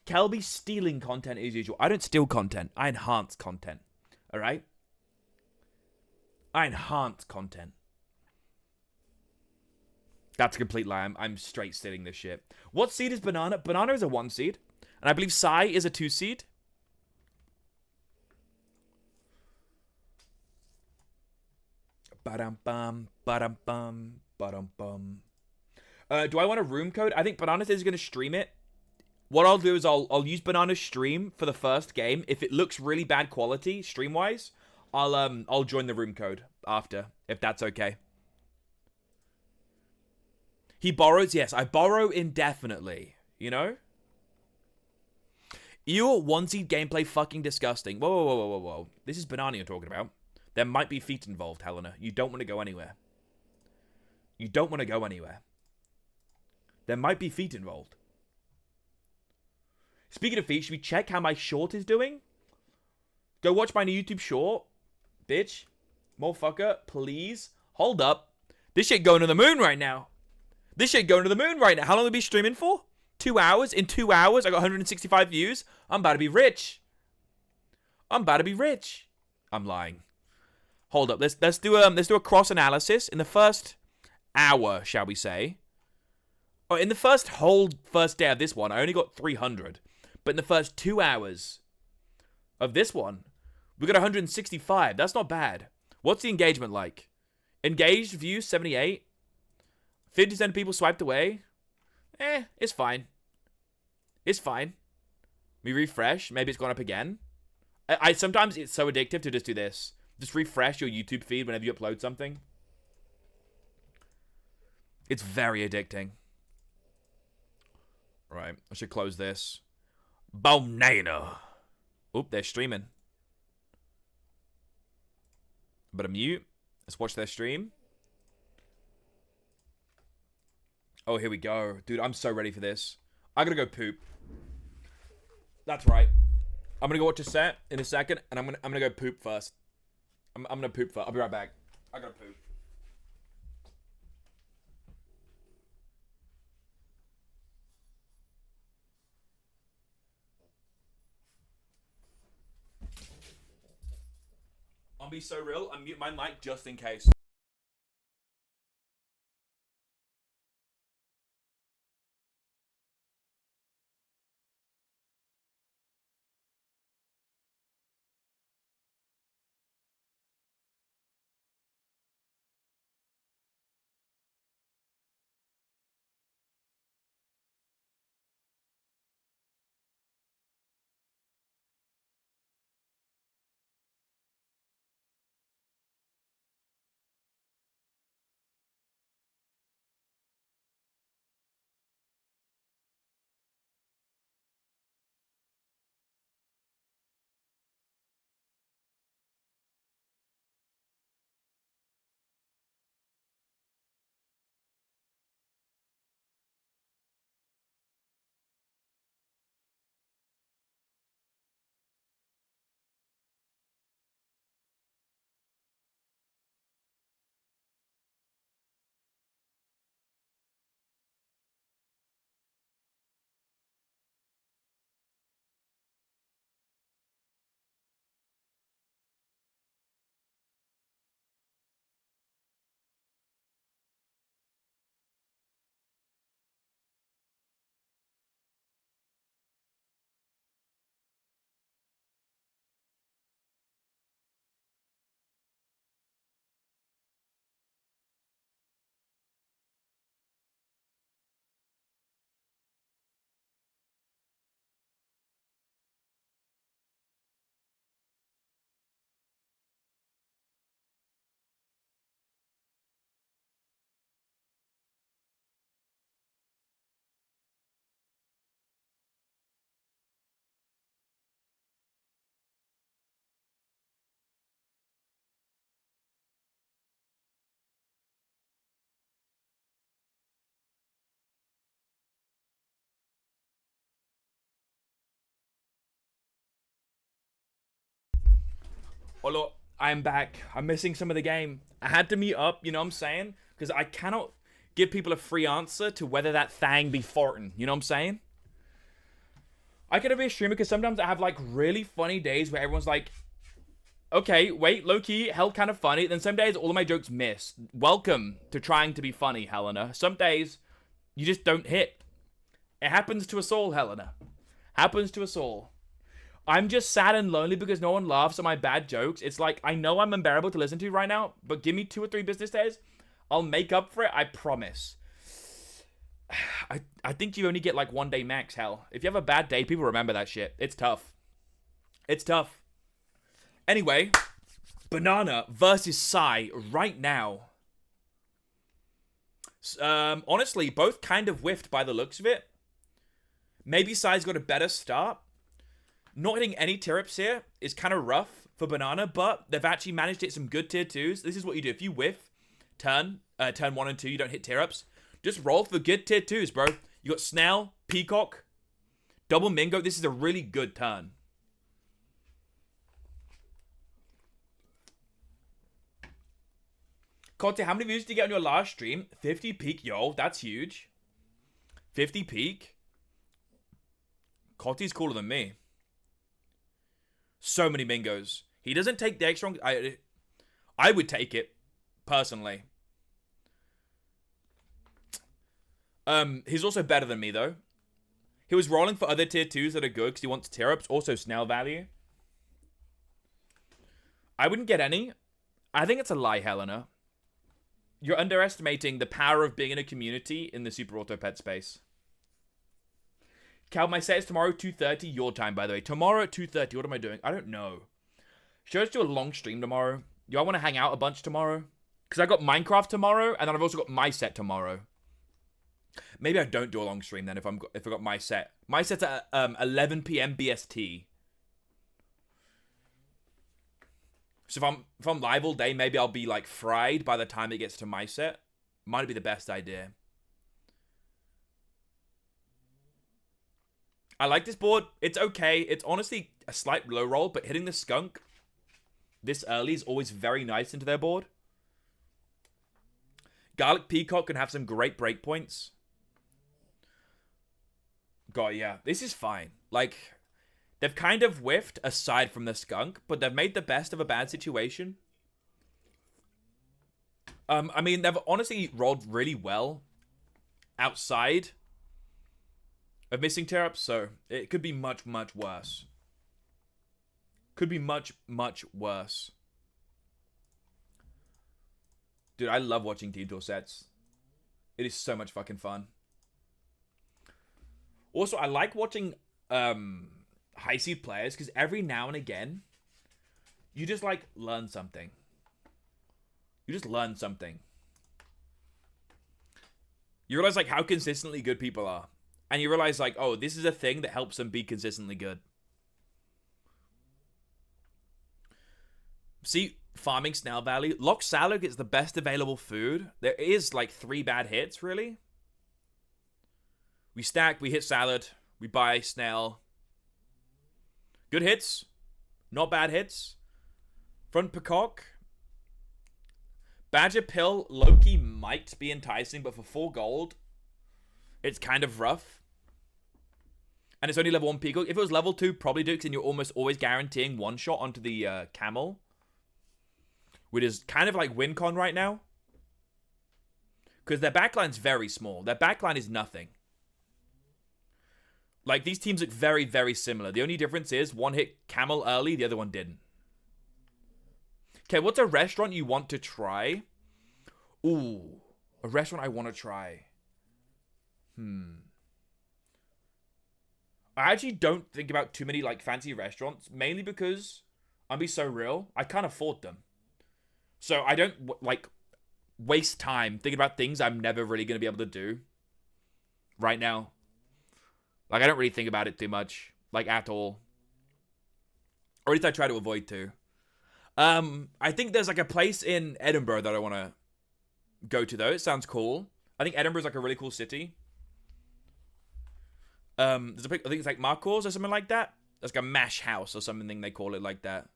S3: Kelby stealing content as usual. I don't steal content. I enhance content. Alright? I enhance content. That's a complete lie. I'm straight stealing this shit. What seed is Banana? Banana is a 1 seed. And I believe Sai is a 2 seed. Ba-dum-bum, ba-dum-bum, ba-dum-bum. Do I want a room code? I think Banana is going to stream it. What I'll do is I'll use Banana's stream for the first game. If it looks really bad quality, stream-wise, I'll join the room code after, if that's okay. He borrows, yes, I borrow indefinitely, you know? Your 1-seed gameplay fucking disgusting. Whoa, whoa, whoa, whoa, whoa. This is Banana you're talking about. There might be feet involved, Helena. You don't want to go anywhere. You don't want to go anywhere. There might be feet involved. Speaking of feet, should we check how my short is doing? Go watch my new YouTube short. Bitch. Motherfucker. Please. Hold up. This shit going to the moon right now. This shit going to the moon right now. How long will I be streaming for? 2 hours? In 2 hours, I got 165 views. I'm about to be rich. I'm about to be rich. I'm lying. Hold up. Let's do a cross analysis. In the first hour, shall we say? Or in the first day of this one, I only got 300. But in the first 2 hours of this one, we got 165. That's not bad. What's the engagement like? Engaged views 78. 50% of people swiped away. It's fine. It's fine. We refresh. Maybe it's gone up again. I sometimes it's so addictive to just do this. Just refresh your YouTube feed whenever you upload something. It's very addicting. Right. I should close this. Bonana. Oop, they're streaming. But I'm mute. Let's watch their stream. Oh, here we go. Dude, I'm so ready for this. I gotta go poop. That's right. I'm gonna go watch a set in a second, and I'm gonna go poop first. I'm gonna poop first. I'll be right back. I gotta poop. I'll be so real. I'll mute my mic just in case. Oh, look, I'm back. I'm missing some of the game. I had to meet up, you know what I'm saying? Because I cannot give people a free answer to whether that thing be farting. You know what I'm saying? I could be a streamer because sometimes I have like really funny days where everyone's like, okay, wait, low-key, hell kind of funny. Then some days all of my jokes miss. Welcome to trying to be funny, Helena. Some days you just don't hit. It happens to us all, Helena. Happens to us all. I'm just sad and lonely because no one laughs at my bad jokes. It's like, I know I'm unbearable to listen to right now, but give me 2 or 3 business days. I'll make up for it, I promise. I think you only get like 1 day max, hell. If you have a bad day, people remember that shit. It's tough. It's tough. Anyway, Banana versus Psy right now. Honestly, both kind of whiffed by the looks of it. Maybe Psy's got a better start. Not hitting any tier ups here is kind of rough for Banana, but they've actually managed to hit some good tier 2s. This is what you do. If you whiff turn 1 and 2, you don't hit tier ups. Just roll for good tier 2s, bro. You got Snail, Peacock, Double Mingo. This is a really good turn. Conte, how many views did you get on your last stream? 50 peak, yo. That's huge. 50 peak. Conte's cooler than me. So many Mingos. He doesn't take the extra. I would take it, personally. He's also better than me, though. He was rolling for other tier 2s that are good because he wants tier ups. Also, snail value. I wouldn't get any. I think it's a lie, Helena. You're underestimating the power of being in a community in the Super Auto Pet space. Cal, my set is tomorrow 2:30 your time, by the way. Tomorrow at 2:30. What am I doing? I don't know. Should I just do a long stream tomorrow? Do I want to hang out a bunch tomorrow? Because I got Minecraft tomorrow, and then I've also got my set tomorrow. Maybe I don't do a long stream then if I got my set. My set's at 11 p.m. BST. So if I'm live all day, maybe I'll be like fried by the time it gets to my set. Might be the best idea. I like this board. It's okay. It's honestly a slight low roll, but hitting the skunk this early is always very nice into their board. Garlic Peacock can have some great breakpoints. God, yeah. This is fine. Like, they've kind of whiffed aside from the skunk, but they've made the best of a bad situation. I mean, they've honestly rolled really well outside of missing tier ups, so it could be much, much worse. Could be much, much worse. Dude, I love watching Team Tour sets. It is so much fucking fun. Also, I like watching high seed players because every now and again, you just like learn something. You just learn something. You realize like how consistently good people are. And you realize like, oh, this is a thing that helps them be consistently good. See, farming Snail Valley. Lock Salad gets the best available food. There is like 3 bad hits, really. We stack, we hit Salad, we buy Snail. Good hits. Not bad hits. Front Peacock. Badger Pill, Loki might be enticing, but for 4 gold, it's kind of rough. And it's only level 1 Peacock. If it was level 2, probably do, because you're almost always guaranteeing 1 shot onto the camel. Which is kind of like WinCon right now. Because their backline's very small. Their backline is nothing. Like, these teams look very, very similar. The only difference is one hit camel early, the other one didn't. Okay, what's a restaurant you want to try? Ooh, a restaurant I want to try. I actually don't think about too many, like, fancy restaurants. Mainly because, I'll be so real, I can't afford them. So I don't, like, waste time thinking about things I'm never really going to be able to do. Right now. Like, I don't really think about it too much. Like, at all. Or at least I try to avoid to. I think there's, like, a place in Edinburgh that I want to go to, though. It sounds cool. I think Edinburgh's, like, a really cool city. There's a, I think it's, like, Marcos or something like that. That's like a mash house or something they call it like that.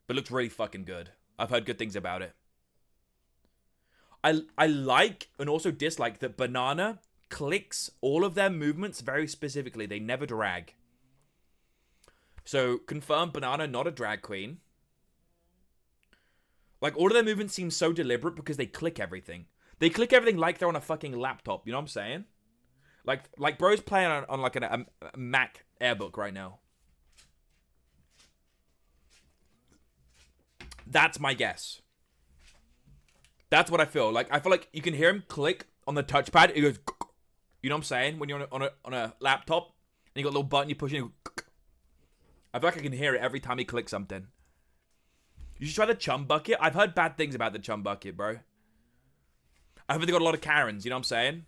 S3: but looks really fucking good. I've heard good things about it. I like and also dislike that Banana clicks all of their movements very specifically. They never drag. So, confirm Banana not a drag queen. Like, all of their movements seem so deliberate because they click everything. They click everything like they're on a fucking laptop, you know what I'm saying? Like bro's playing on like a Mac Airbook right now. That's my guess. That's what I feel. Like, I feel like you can hear him click on the touchpad. It goes, you know what I'm saying? When you're on a laptop, and you got a little button you push in, I feel like I can hear it every time he clicks something. You should try the Chum Bucket. I've heard bad things about the Chum Bucket, bro. I hope they got a lot of Karens, you know what I'm saying?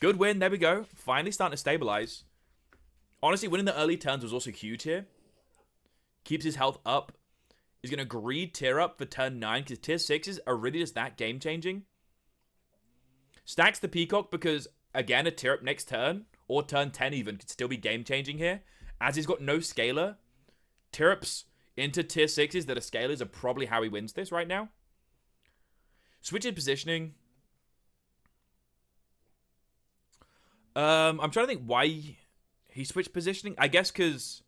S3: Good win, there we go. Finally starting to stabilize. Honestly, winning the early turns was also huge here. Keeps his health up. He's going to greed tier up for turn 9 because tier 6s are really just that game-changing. Stacks the Peacock because, again, a tier up next turn, or turn 10 even, could still be game-changing here. As he's got no scaler, tier ups into tier 6s that are scalers are probably how he wins this right now. Switching positioning. I'm trying to think why he switched positioning. I guess because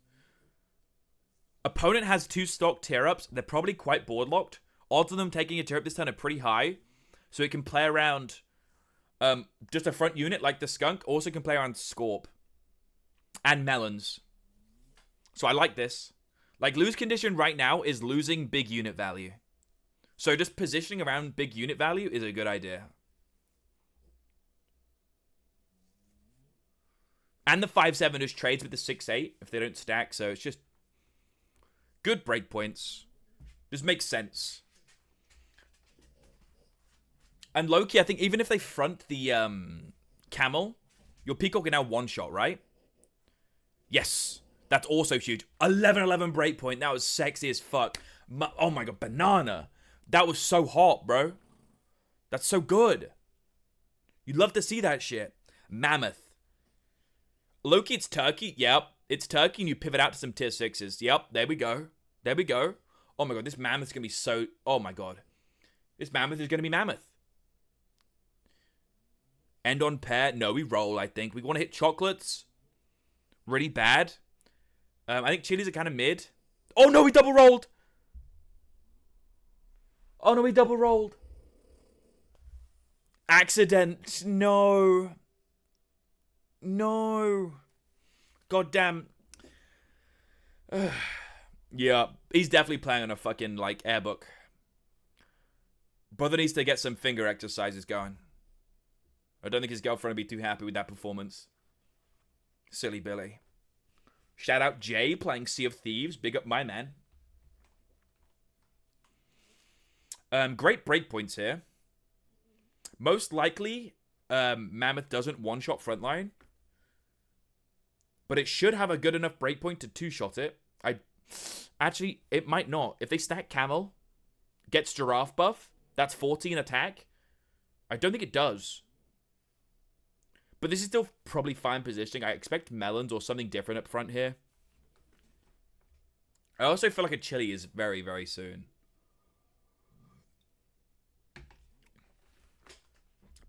S3: opponent has 2 stock tier ups. They're probably quite board locked. Odds of them taking a tier up this turn are pretty high. So it can play around just a front unit like the Skunk. Also can play around Scorp. And Melons. So I like this. Like, lose condition right now is losing big unit value. So just positioning around big unit value is a good idea. And the 5-7 just trades with the 6-8 if they don't stack. So it's just good breakpoints. Just makes sense. And Loki, I think even if they front the camel, your Peacock can now one-shot, right? Yes. That's also huge. 11-11 breakpoint. That was sexy as fuck. Oh my god, Banana. That was so hot, bro. That's so good. You'd love to see that shit. Mammoth. Loki, it's Turkey. Yep. It's Turkey and you pivot out to some tier 6s. Yep. There we go. There we go. Oh my god, this Mammoth's going to be so... Oh my god. This Mammoth is going to be Mammoth. End on pair. No, we roll, I think. We want to hit chocolates. Really bad. I think chilies are kind of mid. Oh no, we double rolled. Oh no, we double rolled. Accident. No. No. God damn. Yeah, he's definitely playing on a fucking, like, airbook. Brother needs to get some finger exercises going. I don't think his girlfriend would be too happy with that performance. Silly Billy. Shout out Jay playing Sea of Thieves. Big up my man. Great breakpoints here. Most likely, Mammoth doesn't one-shot frontline. But it should have a good enough breakpoint to two-shot it. Actually, it might not. If they stack Camel, gets Giraffe buff, that's 14 attack. I don't think it does. But this is still probably fine positioning. I expect Melons or something different up front here. I also feel like a chili is very, very soon.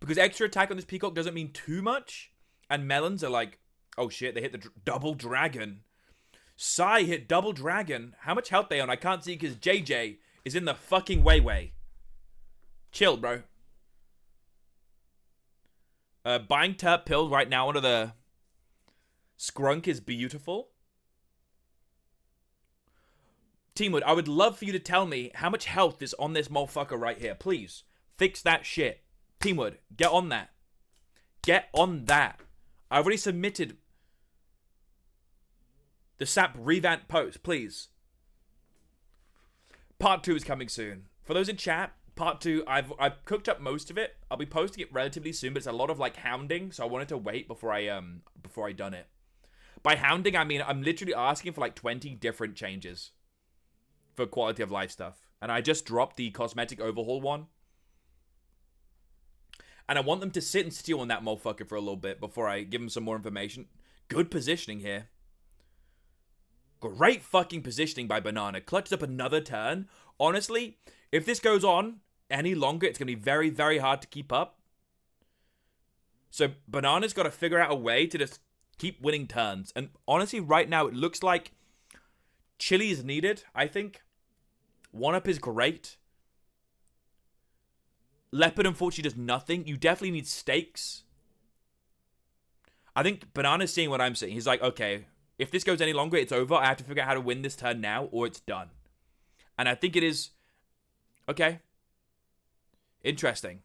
S3: Because extra attack on this Peacock doesn't mean too much. And Melons are like, oh shit, they hit the double dragon. Sai hit double dragon. How much health they on? I can't see because JJ is in the fucking way. Chill, bro. Buying Terp pills right now under the Skrunk is beautiful. Teamwood, I would love for you to tell me how much health is on this motherfucker right here. Please, fix that shit. Teamwood, get on that. Get on that. I already submitted the SAP revamp post, please. Part 2 is coming soon. For those in chat, Part 2, I've cooked up most of it. I'll be posting it relatively soon, but it's a lot of like hounding, so I wanted to wait before I done it. By hounding, I mean I'm literally asking for like 20 different changes for quality of life stuff. And I just dropped the cosmetic overhaul one. And I want them to sit and steal on that motherfucker for a little bit before I give them some more information. Good positioning here. Great fucking positioning by Banana. Clutches up another turn. Honestly, if this goes on any longer, it's going to be very, very hard to keep up. So Banana's got to figure out a way to just keep winning turns. And honestly, right now, it looks like Chili is needed, I think. 1-up is great. Leopard, unfortunately, does nothing. You definitely need stakes. I think Banana's seeing what I'm seeing. He's like, okay, if this goes any longer, it's over. I have to figure out how to win this turn now, or it's done. And I think it is... Okay. Interesting.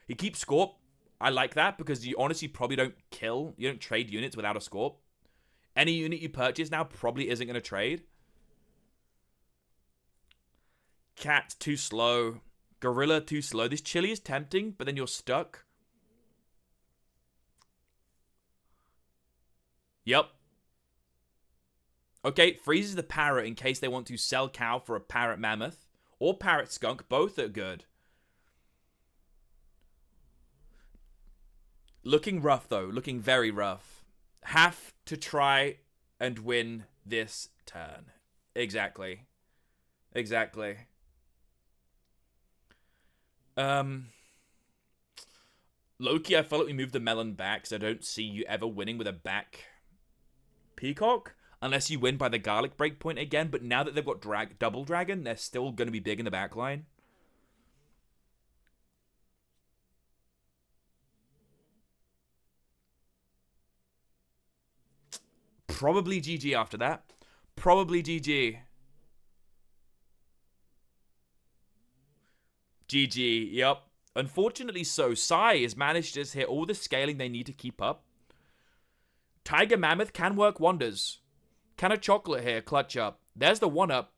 S3: He keeps Scorp. I like that, because you honestly probably don't kill. You don't trade units without a Scorp. Any unit you purchase now probably isn't going to trade. Cat's too slow. Gorilla too slow. This Chili is tempting, but then you're stuck. Yep. Okay, freezes the parrot in case they want to sell cow for a parrot mammoth. Or parrot skunk. Both are good. Looking rough, though. Looking very rough. Have to try and win this turn. Exactly. Exactly. Loki, I felt like we moved the melon back, so I don't see you ever winning with a back peacock. Unless you win by the garlic breakpoint again. But now that they've got double dragon, they're still going to be big in the back line. Probably GG after that. Probably GG. GG, yep. Unfortunately so, Sai has managed to hit all the scaling they need to keep up. Tiger Mammoth can work wonders. Can a chocolate here clutch up? There's the 1-up.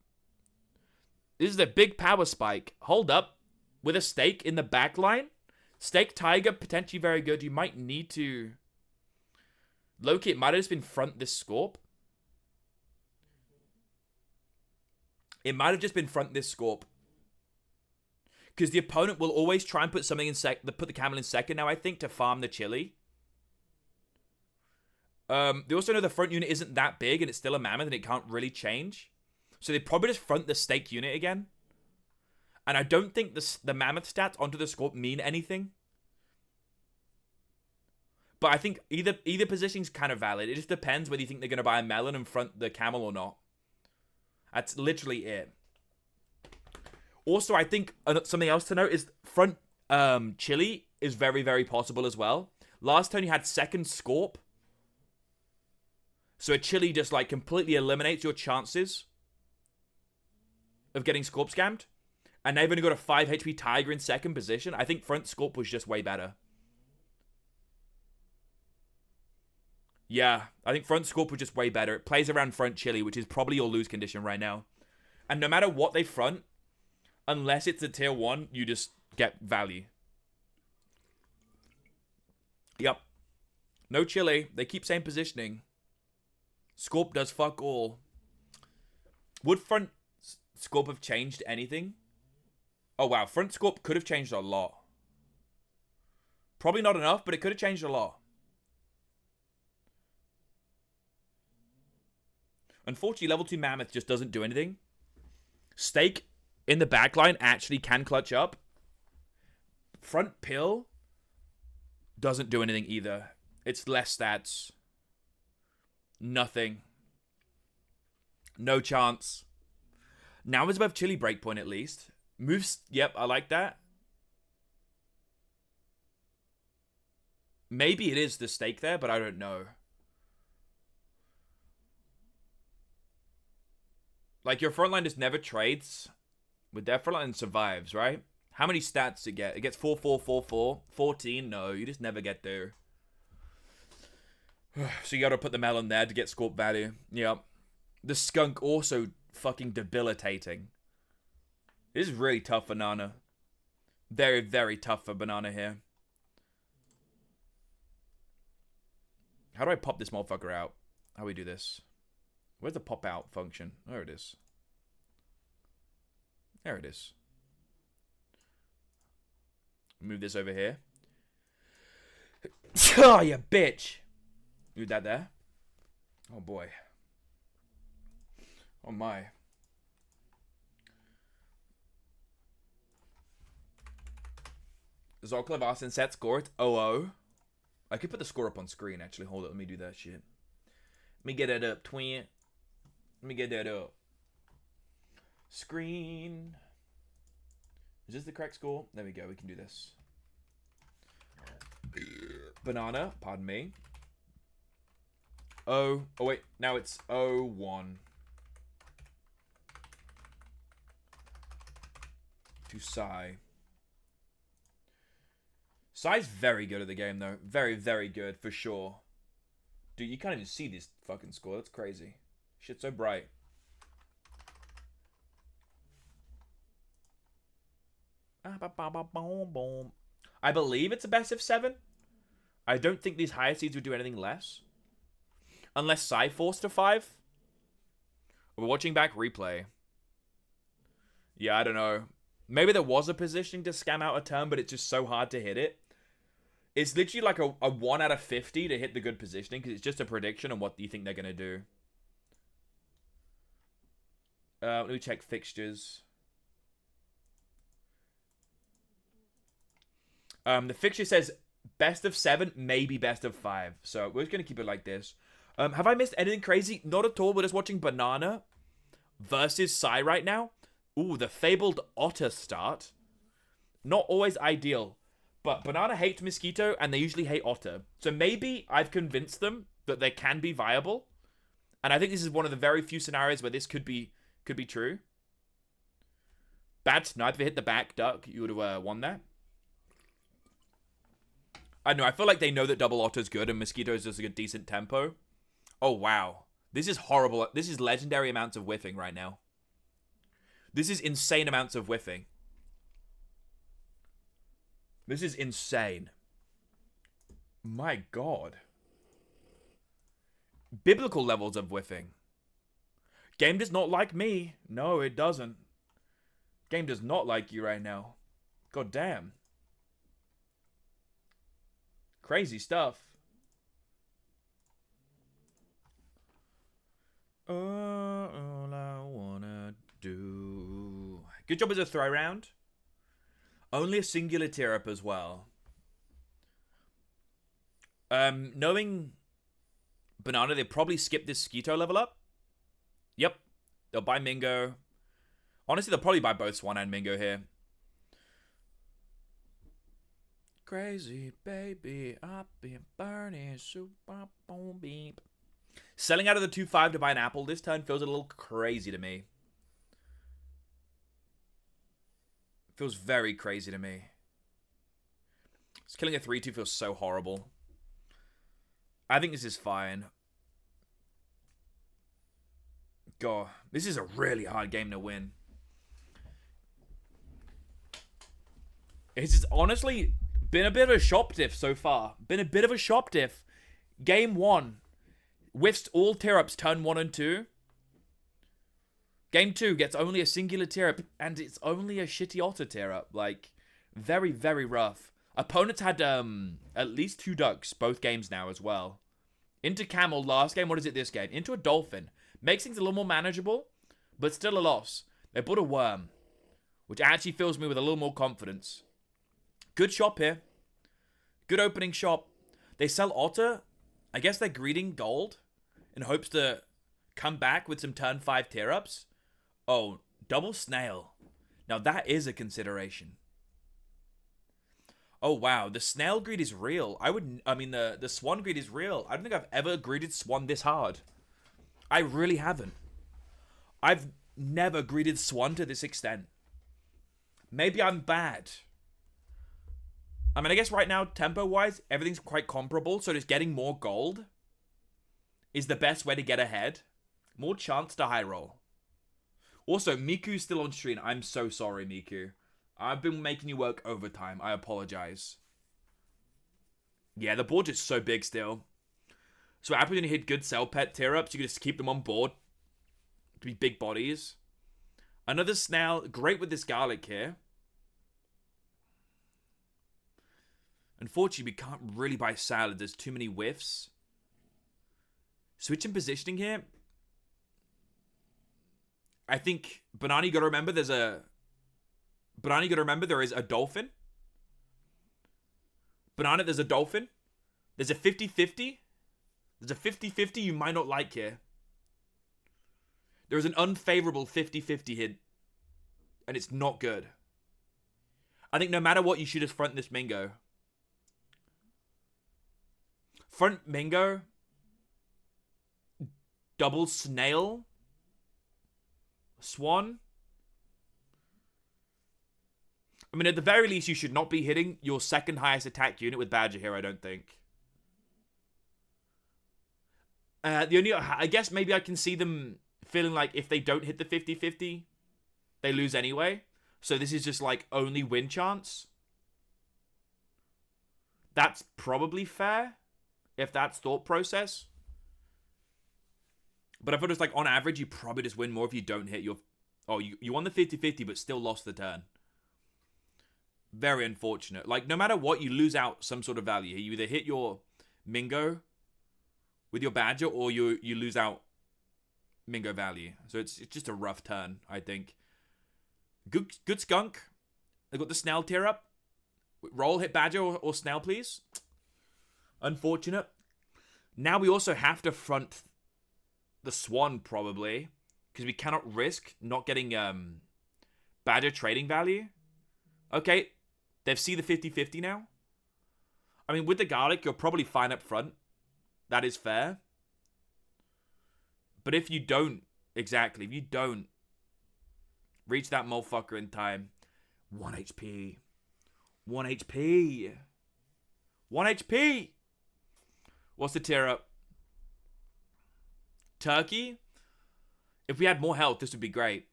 S3: This is a big power spike. Hold up. With a stake in the back line. Stake Tiger, potentially very good. You might need to... Loki, it might have just been front this Scorp. It might have just been front this Scorp. Because the opponent will always try and put something in put the camel in second now, I think, to farm the Chili. They also know the front unit isn't that big and it's still a mammoth and it can't really change. So they probably just front the stake unit again. And I don't think the mammoth stats onto the Scorp mean anything. But I think either positioning's kind of valid. It just depends whether you think they're going to buy a melon and front the camel or not. That's literally it. Also, I think something else to note is front Chili is very, very possible as well. Last turn you had second Scorp. So a Chili just like completely eliminates your chances of getting Scorp scammed. And they've only got a 5 HP Tiger in second position. I think front Scorp was just way better. Yeah, I think front Scorp was just way better. It plays around front Chili, which is probably your lose condition right now. And no matter what they front, unless it's a tier 1, you just get value. Yep. No Chili. They keep same positioning. Scorp does fuck all. Would front Scorp have changed anything? Oh, wow. Front Scorp could have changed a lot. Probably not enough, but it could have changed a lot. Unfortunately, level 2 Mammoth just doesn't do anything. Stake in the backline actually can clutch up. Front Pill doesn't do anything either. It's less stats. Nothing. No chance. Now it's above Chili breakpoint at least. Moves, yep, I like that. Maybe it is the stake there, but I don't know. Like, your frontline just never trades. With their frontline survives, right? How many stats does it get? It gets 4, 4, 4, 4. 14? No, you just never get there. So you gotta put the melon there to get Scorp value. Yep. The skunk also fucking debilitating. This is really tough for Nana. Very, very tough for Banana here. How do I pop this motherfucker out? How do we do this? Where's the pop out function? There it is. There it is. Move this over here. Oh, you bitch. Move that there. Oh, boy. Oh my. Zoclev Arsen set score. It's 0-0. I could put the score up on screen, actually. Hold it. Let me do that shit. Let me get it up, twin. Let me get that up. Screen. Is this the correct score? There we go. We can do this. Banana. Pardon me. Oh, wait. Now it's 0-1. To Sai. Sai's very good at the game, though. Very, very good, for sure. Dude, you can't even see this fucking score. That's crazy. Shit's so bright. I believe it's a best of 7. I don't think these higher seeds would do anything less. Unless Sai forced to 5. We're watching back replay. Yeah, I don't know. Maybe there was a positioning to scam out a turn, but it's just so hard to hit it. It's literally like a 1 out of 50 to hit the good positioning, because it's just a prediction on what you think they're going to do. Let me check fixtures. The fixture says best of 7, maybe best of 5. So we're just going to keep it like this. Have I missed anything crazy? Not at all. We're just watching Banana versus Sai right now. Ooh, the fabled otter start. Not always ideal. But Banana hates Mosquito, and they usually hate Otter. So maybe I've convinced them that they can be viable. And I think this is one of the very few scenarios where this could be true. Bad snipe. If it hit the back duck, you would have won that. I don't know. I feel like they know that double Otter's good, and Mosquito's just like a decent tempo. Oh, wow. This is horrible. This is legendary amounts of whiffing right now. This is insane amounts of whiffing. This is insane. My God. Biblical levels of whiffing. Game does not like me. No, it doesn't. Game does not like you right now. God damn. Crazy stuff. All I wanna do. Good job as a throw round. Only a singular tear up as well. Knowing Banana, they probably skip this Skeeto level up. Yep. They'll buy Mingo. Honestly, they'll probably buy both Swan and Mingo here. Crazy baby, I've been burning super boom beep. Selling out of the 2-5 to buy an apple this turn feels a little crazy to me. Feels very crazy to me. Just killing a 3-2 feels so horrible. I think this is fine. God, this is a really hard game to win. It's honestly been a bit of a shop diff so far. Been a bit of a shop diff. Game 1. Whiffs all tear-ups turn 1 and 2. Game 2 gets only a singular tear-up, and it's only a shitty otter tear-up. Like, very, very rough. Opponents had at least 2 ducks both games now as well. Into camel last game. What is it this game? Into a dolphin. Makes things a little more manageable, but still a loss. They bought a worm, which actually fills me with a little more confidence. Good shop here. Good opening shop. They sell otter. I guess they're greeding gold in hopes to come back with some turn 5 tear-ups. Oh, double snail. Now that is a consideration. Oh wow, the snail greed is real. The swan greed is real. I don't think I've ever greeted swan this hard. I really haven't. I've never greeted swan to this extent. Maybe I'm bad. I mean, I guess right now, tempo-wise, everything's quite comparable, so just getting more gold is the best way to get ahead. More chance to high roll. Also, Miku's still on stream. I'm so sorry, Miku. I've been making you work overtime. I apologize. Yeah, the board's just so big still. So after when you hit good cell pet tear-ups, you can just keep them on board to be big bodies. Another snail. Great with this garlic here. Unfortunately, we can't really buy salad. There's too many whiffs. Switching positioning here. I think, Banana, you gotta remember there is a dolphin. Banana, there's a dolphin. There's a 50-50. There's a 50-50 you might not like here. There's an unfavorable 50-50 hit. And it's not good. I think no matter what, you should just front this Mingo. Front Mingo. Double Snail. Swan. I mean, at the very least, you should not be hitting your second highest attack unit with Badger here, I don't think. The only, I guess maybe I can see them feeling like if they don't hit the 50-50, they lose anyway. So this is just like only win chance. That's probably fair, if that's thought process. But I thought it's like on average, you probably just win more if you don't hit your... Oh, you won the 50-50, but still lost the turn. Very unfortunate. Like, no matter what, you lose out some sort of value. You either hit your Mingo with your Badger, or you lose out Mingo value. So it's just a rough turn, I think. Good skunk. They got the Snail tier up. Roll, hit Badger or Snail, please. Unfortunate. Now we also have to front the Swan, probably. Because we cannot risk not getting Badger trading value. Okay. They've seen the 50-50 now. I mean, with the Garlic, you're probably fine up front. That is fair. But if you don't, exactly, if you don't reach that motherfucker in time, 1 HP. 1 HP. 1 HP. What's the tier up? Turkey? If we had more health, this would be great.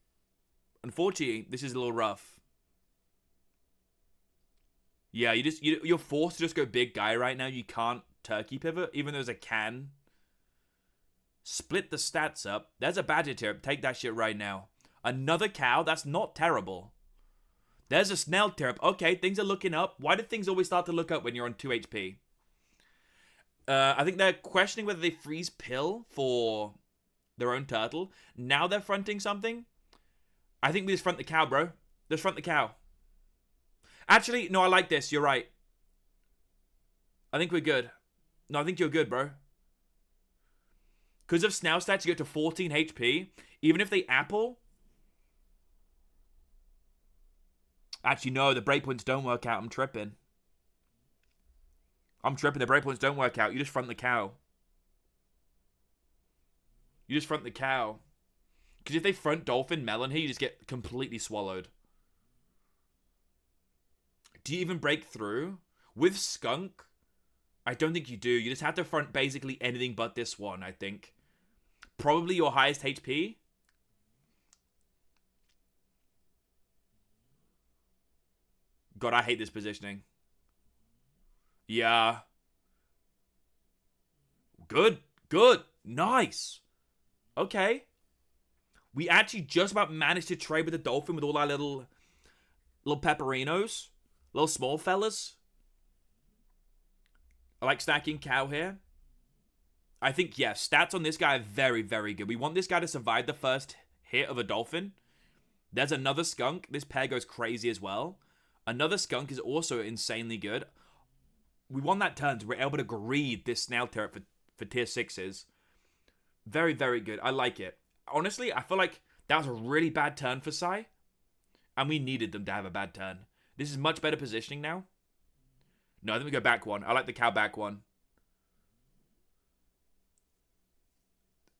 S3: Unfortunately, this is a little rough. Yeah, you're forced to just go big guy right now. You can't turkey pivot, even though there's a can. Split the stats up. There's a Badger tier. Take that shit right now. Another cow? That's not terrible. There's a Snail tier up. Okay, things are looking up. Why do things always start to look up when you're on 2 HP? I think they're questioning whether they freeze pill for their own turtle. Now they're fronting something. I think we just front the cow, bro. Just front the cow. Actually, no, I like this. You're right. I think we're good. No, I think you're good, bro. Because of Snail stats, you get to 14 HP. Even if they apple. Actually, no, the breakpoints don't work out. I'm tripping. The breakpoints don't work out. You just front the cow. Because if they front Dolphin Melon here, you just get completely swallowed. Do you even break through? With Skunk, I don't think you do. You just have to front basically anything but this one, I think. Probably your highest HP. God, I hate this positioning. Yeah. Good. Nice. Okay. We actually just about managed to trade with the Dolphin with all our little pepperinos. Little small fellas. I like stacking cow here. I think, yeah, stats on this guy are very, very good. We want this guy to survive the first hit of a Dolphin. There's another Skunk. This pair goes crazy as well. Another Skunk is also insanely good. We won that turn, so we're able to greed this Snail turret for tier 6s. Very, very good. I like it. Honestly, I feel like that was a really bad turn for Sai. And we needed them to have a bad turn. This is much better positioning now. No, I think we go back one. I like the cow back one.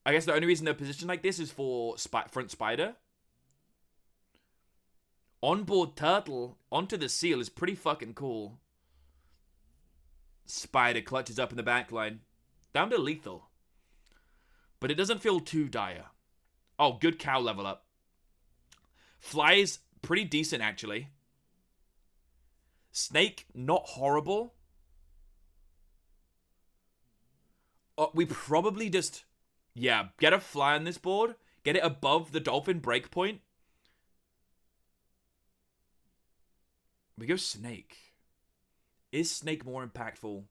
S3: I guess the only reason they're positioned like this is for front spider. Onboard turtle onto the seal is pretty fucking cool. Spider clutches up in the back line. Down to lethal. But it doesn't feel too dire. Oh, good cow level up. Fly is pretty decent, actually. Snake, not horrible. We probably just... Yeah, get a fly on this board. Get it above the Dolphin breakpoint. We go Snake. Is Snake more impactful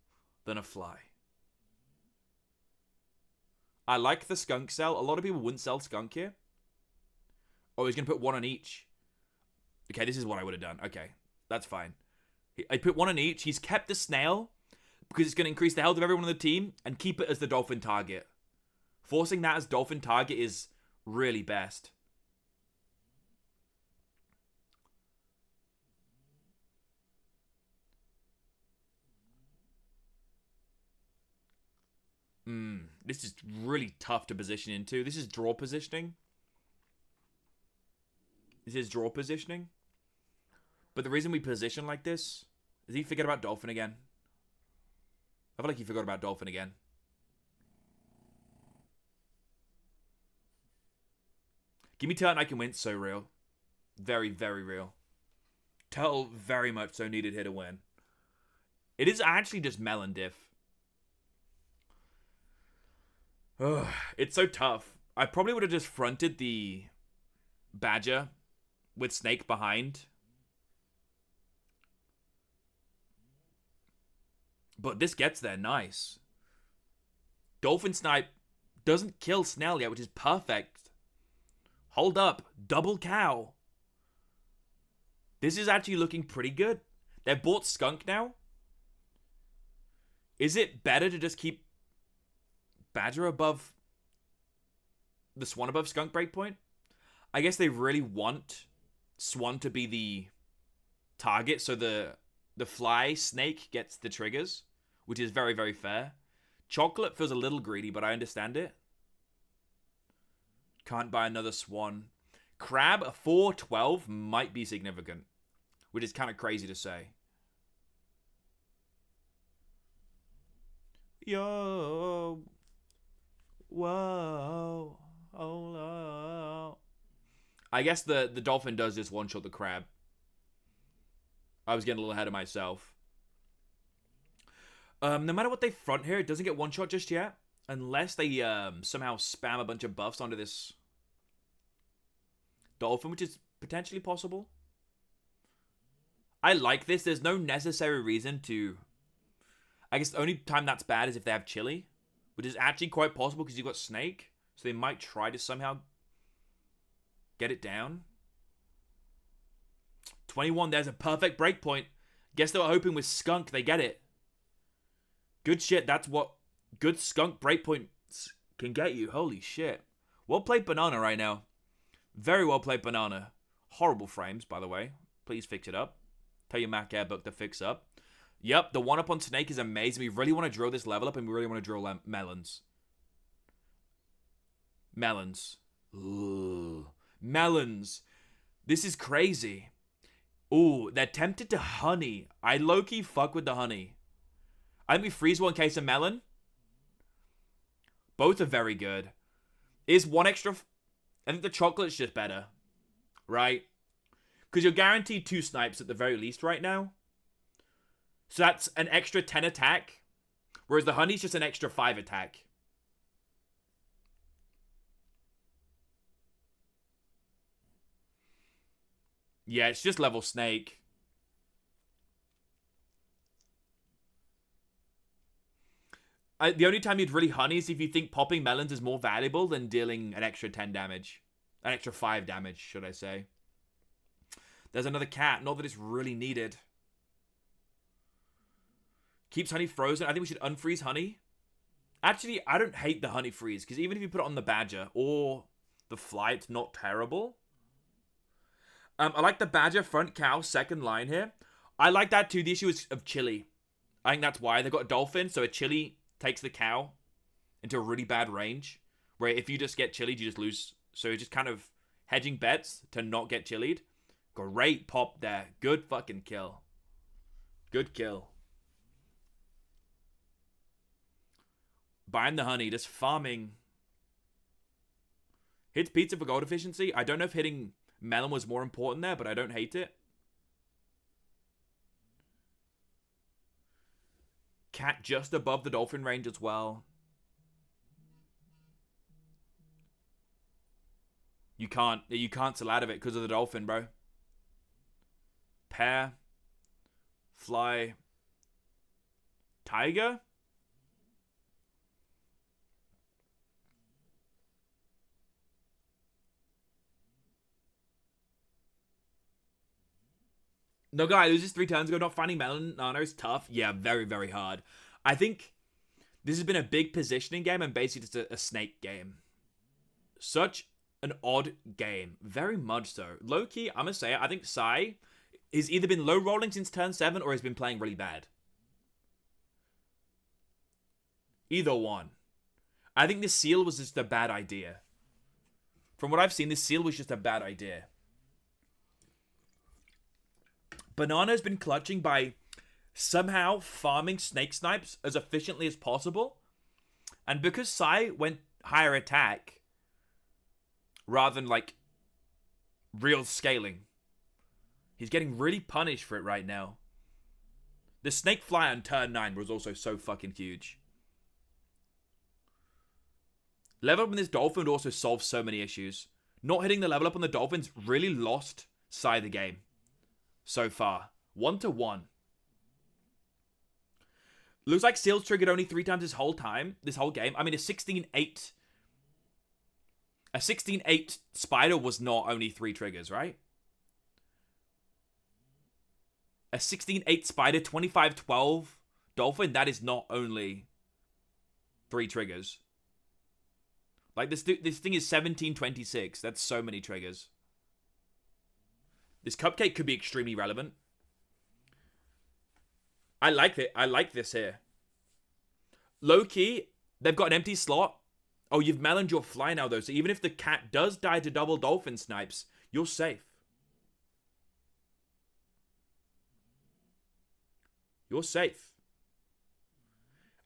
S3: than a fly? I like the Skunk sell. A lot of people wouldn't sell Skunk here. Oh, he's going to put one on each. Okay, this is what I would have done. Okay, that's fine. I put one on each. He's kept the snail because it's going to increase the health of everyone on the team and keep it as the dolphin target. Forcing that as dolphin target is really best. This is really tough to position into. This is draw positioning. This is draw positioning. But the reason we position like this is he forget about dolphin again. I feel like he forgot about dolphin again. Give me turn, I can win. So real. Very, very real. Turtle very much so needed here to win. It is actually just melon diff. Ugh, it's so tough. I probably would have just fronted the badger with snake behind. But this gets there. Nice. Dolphin snipe doesn't kill snail yet, which is perfect. Hold up. Double cow. This is actually looking pretty good. They've bought skunk now. Is it better to just keep badger above the swan above skunk breakpoint? I guess they really want swan to be the target, so the fly snake gets the triggers, which is very, very fair. Chocolate feels a little greedy, but I understand it. Can't buy another swan. Crab, a 4-12 might be significant, which is kind of crazy to say. Yo. Whoa. Oh no. I guess the dolphin does just one-shot the crab. I was getting a little ahead of myself. No matter what they front here, it doesn't get one-shot just yet. Unless they somehow spam a bunch of buffs onto this dolphin, which is potentially possible. I like this. There's no necessary reason to... I guess the only time that's bad is if they have chili, which is actually quite possible because you've got snake. So they might try to somehow get it down. 21, there's a perfect breakpoint. Guess they were hoping with skunk they get it. Good shit, that's what good skunk breakpoints can get you. Holy shit. Well played banana right now. Very well played banana. Horrible frames, by the way. Please fix it up. Tell your Mac Airbook to fix up. Yep, the one up on snake is amazing. We really want to drill this level up and we really want to drill melons. Melons. Ooh. Melons. This is crazy. Ooh, they're tempted to honey. I low-key fuck with the honey. I think we freeze one case of melon. Both are very good. Is one extra... I think the chocolate's just better. Right? Because you're guaranteed 2 snipes at the very least right now. So that's an extra 10 attack. Whereas the honey's just an extra 5 attack. Yeah, it's just level snake. The only time you'd really honey is if you think popping melons is more valuable than dealing an extra 10 damage. An extra 5 damage, should I say. There's another cat. Not that it's really needed. Keeps honey frozen. I think we should unfreeze honey. Actually, I don't hate the honey freeze. Because even if you put it on the badger or the fly, it's not terrible. I like the badger front cow second line here. I like that too. The issue is of chili. I think that's why. They've got a dolphin. So a chili takes the cow into a really bad range. Where if you just get chilied, you just lose. So you're just kind of hedging bets to not get chilied. Great pop there. Good fucking kill. Good kill. Buying the honey. Just farming. Hits pizza for gold efficiency. I don't know if hitting melon was more important there, but I don't hate it. Cat just above the dolphin range as well. You can't sell out of it because of the dolphin, bro. Pear. Fly. Tiger? No guy loses 3 turns ago. Not finding Melon Nano is tough. Yeah, very, very hard. I think this has been a big positioning game and basically just a snake game. Such an odd game. Very much so. Low-key, I'm gonna say it, I think Sai has either been low rolling since turn 7 or has been playing really bad. Either one. I think this seal was just a bad idea. From what I've seen, this seal was just a bad idea. Banana's been clutching by somehow farming snake snipes as efficiently as possible. And because Sai went higher attack rather than like real scaling, he's getting really punished for it right now. The snake fly on turn 9 was also so fucking huge. Level up on this dolphin would also solve so many issues. Not hitting the level up on the dolphins really lost Sai the game so far. 1-1. Looks like Seals triggered only 3 times this whole game. I mean, a 16-8 spider was not only 3 triggers, right? A 16-8 spider, 25-12 dolphin, that is not only 3 triggers. Like, this thing is 17-26. That's so many triggers. This cupcake could be extremely relevant. I like it. I like this here. Low-key, they've got an empty slot. Oh, you've meloned your fly now, though. So even if the cat does die to double dolphin snipes, you're safe. You're safe.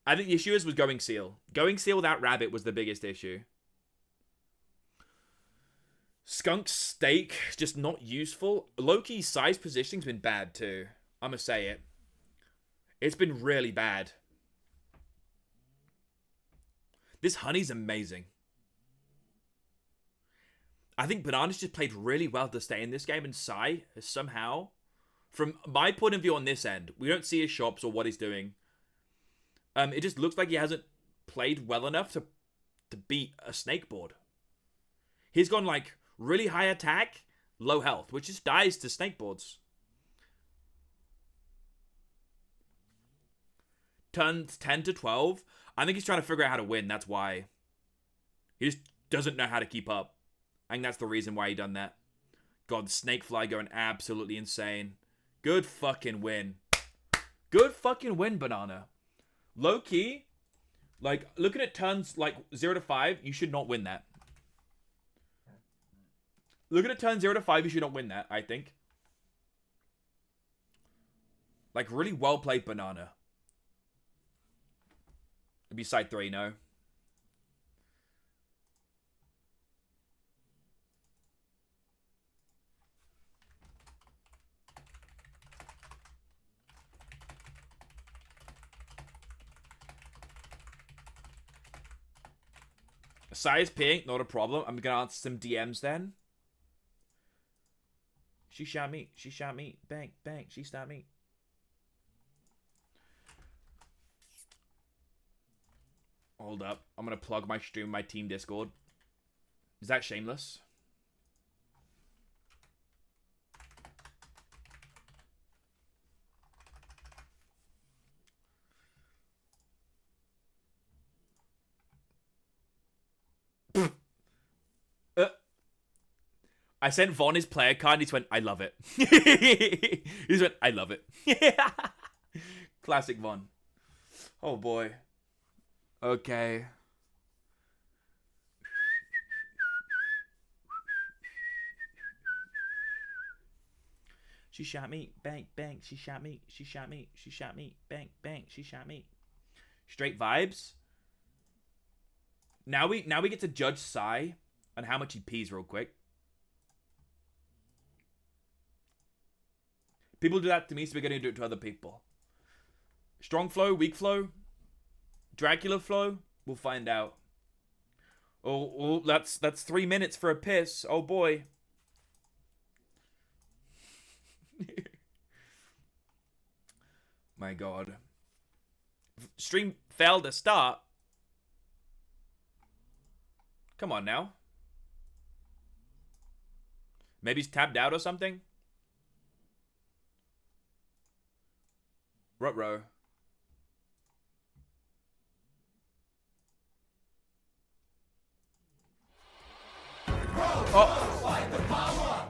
S3: I think the issue was going seal. Going seal without rabbit was the biggest issue. Skunk steak, just not useful. Low-key size positioning's been bad too. I'm gonna say it. It's been really bad. This honey's amazing. I think Banana's just played really well to stay in this game, and Sai has somehow, from my point of view on this end, we don't see his shops or what he's doing. It just looks like he hasn't played well enough to beat a snake board. He's gone like really high attack, low health, which just dies to snake boards. Turns 10-12. I think he's trying to figure out how to win. That's why. He just doesn't know how to keep up. I think that's the reason why he done that. God, Snakefly going absolutely insane. Good fucking win. Good fucking win, Banana. Low key, like, looking at turns like 0-5, you should not win that. Looking at turn 0-5, you should not win that, I think. Like, really well played, Banana. It'd be side 3, no? Size pink, not a problem. I'm gonna answer some DMs then. She shot me. She shot me. Bang, bang. She stopped me. Hold up. I'm gonna plug my stream, my team Discord. Is that shameless? I sent Vaughn his player card and he just went, I love it. He just went, I love it. Classic Vaughn. Oh boy. Okay. She shot me. Bang, bang. She shot me. She shot me. She shot me. Bang, bang. She shot me. Straight vibes. Now we get to judge Sai on how much he pees real quick. People do that to me, so we're going to do it to other people. Strong flow, weak flow, Dracula flow. We'll find out. Oh, that's 3 minutes for a piss. Oh boy. My God. Stream failed to start. Come on now. Maybe he's tapped out or something. Ruh-roh. Oh.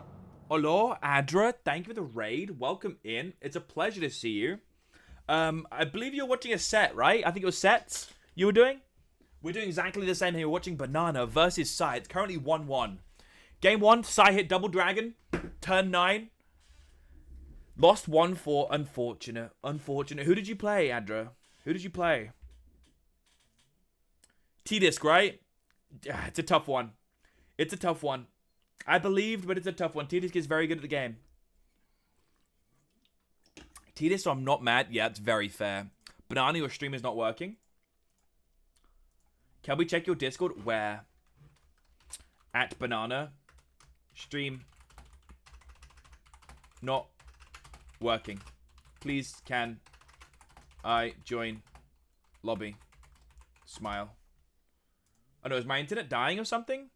S3: Hello, Adra. Thank you for the raid. Welcome in. It's a pleasure to see you. I believe you're watching a set, right? I think it was sets you were doing. We're doing exactly the same here. We're watching Banana versus Sai. It's currently 1-1. Game 1, Sai hit double dragon. Turn 9. Lost 1-4. Unfortunate. Unfortunate. Who did you play, Adra? Who did you play? T-Disc, right? It's a tough one. It's a tough one. I believed, but it's a tough one. T-Disc is very good at the game. T-Disc, so I'm not mad. Yeah, it's very fair. Banana, your stream is not working. Can we check your Discord? Where? At Banana. Stream. Not working. Please, can I join lobby? Smile. Oh no, is my internet dying or something?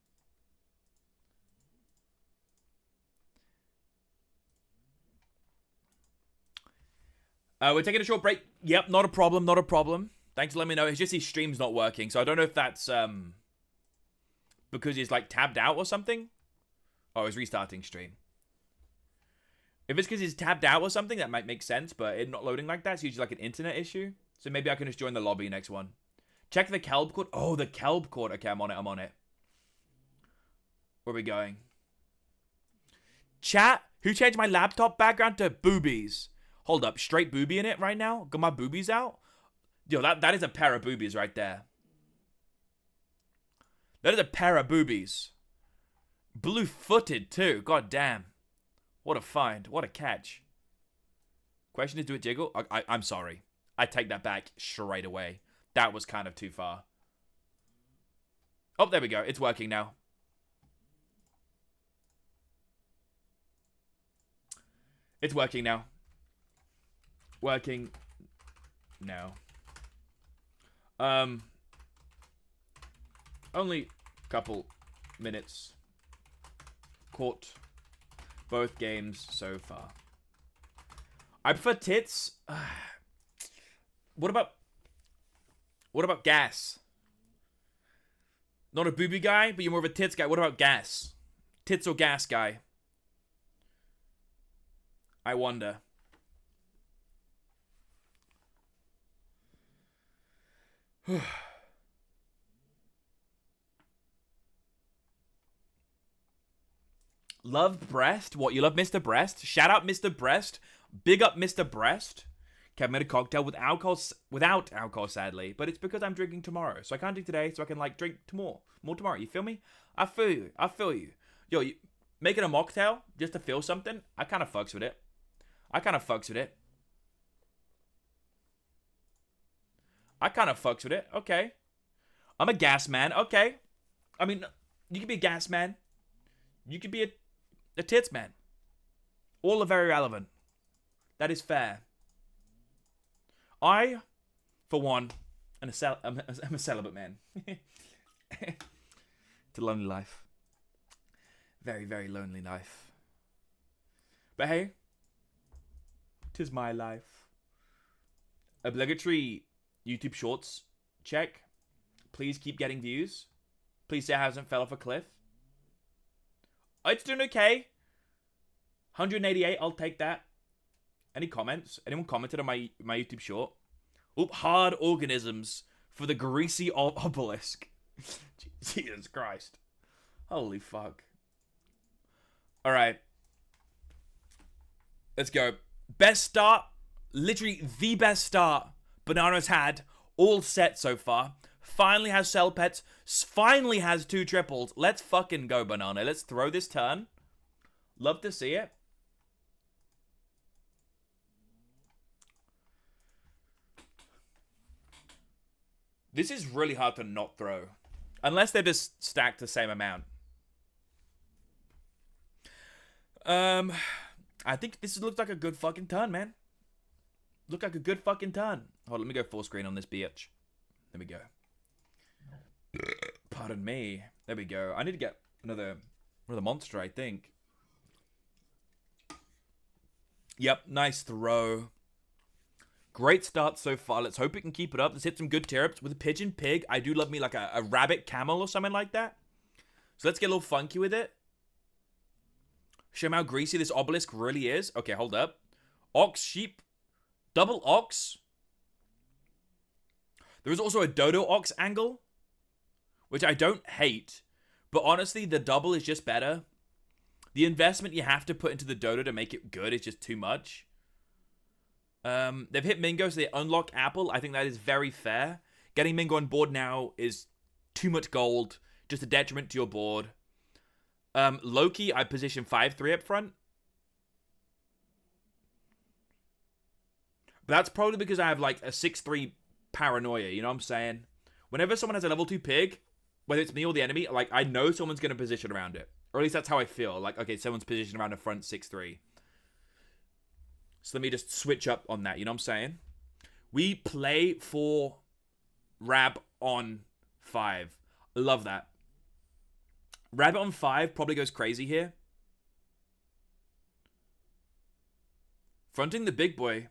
S3: We're taking a short break. Yep, not a problem, not a problem. Thanks for letting me know. It's just his stream's not working, so I don't know if that's because he's like tabbed out or something. Oh, he's restarting stream. If it's because he's tabbed out or something, that might make sense, but it not loading like that's usually like an internet issue. So maybe I can just join the lobby next one. Check the Kelb court. Oh, the Kelb court. Okay, I'm on it, I'm on it. Where are we going? Chat, who changed my laptop background to boobies? Hold up, straight booby in it right now? Got my boobies out? Yo, that is a pair of boobies right there. That is a pair of boobies. Blue-footed too, god damn. What a find, what a catch. Question is, do it jiggle? I'm sorry. I take that back straight away. That was kind of too far. Oh, there we go, it's working now. It's working now. Working now. Only a couple minutes. Caught both games so far. I prefer tits. What about gas? Not a booby guy, but you're more of a tits guy. What about gas? Tits or gas guy? I wonder. Love Breast? What, you love Mr. Breast? Shout out Mr. Breast. Big up Mr. Breast. Okay, I made a cocktail without alcohol, sadly. But it's because I'm drinking tomorrow. So I can't drink today, so I can, like, drink more tomorrow. You feel me? I feel you. I feel you. Yo, making a mocktail just to feel something? I kind of fucks with it. I kind of fucks with it. Okay. I'm a gas man. Okay. I mean, you could be a gas man. You could be a tits man. All are very relevant. That is fair. I, for one, I'm a celibate man. It's a lonely life. Very, very lonely life. But hey, 'tis my life. Obligatory YouTube Shorts check. Please keep getting views. Please say I hasn't fell off a cliff. It's doing okay. 188, I'll take that. Any comments? Anyone commented on my YouTube short? Oop, hard organisms for the greasy obelisk. Jesus Christ. Holy fuck. Alright. Let's go. Best start. Literally the best start Banana's had all set so far. Finally has Cell Pets. Finally has 2 triples. Let's fucking go, Banana. Let's throw this turn. Love to see it. This is really hard to not throw. Unless they're just stacked the same amount. I think this looks like a good fucking turn, man. Look like a good fucking turn. Hold on, let me go full screen on this bitch. There we go. Pardon me. There we go. I need to get another monster, I think. Yep, nice throw. Great start so far. Let's hope it can keep it up. Let's hit some good tier-ups with a pigeon pig. I do love me like a rabbit camel or something like that. So let's get a little funky with it. Show them how greasy this obelisk really is. Okay, hold up. Ox, sheep, double ox. There is also a dodo ox angle, which I don't hate. But honestly, the double is just better. The investment you have to put into the dodo to make it good is just too much. They've hit Mingo, so they unlock Apple. I think that is very fair. Getting Mingo on board now is too much gold. Just a detriment to your board. Loki, I position 5-3 up front. But that's probably because I have like a 6-3 paranoia, you know what I'm saying? Whenever someone has a level 2 pig, whether it's me or the enemy, like I know someone's going to position around it. Or at least that's how I feel. Like, okay, someone's positioned around a front 6-3. So let me just switch up on that, you know what I'm saying? We play for Rab on 5. Love that. Rabbit on 5 probably goes crazy here. Fronting the big boy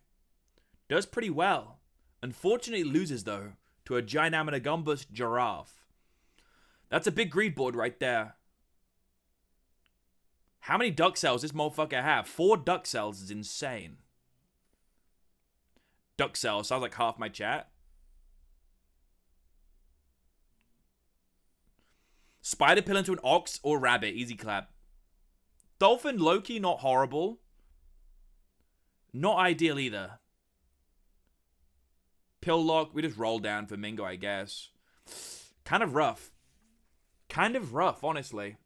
S3: does pretty well. Unfortunately loses, though, to a Gynamanagumbus giraffe. That's a big greed board right there. How many duck cells does this motherfucker have? 4 duck cells is insane. Duck cells sounds like half my chat. Spider pill into an ox or rabbit. Easy clap. Dolphin, Loki, not horrible. Not ideal either. Pill lock. We just roll down for Mingo, I guess. Kind of rough. Kind of rough, honestly.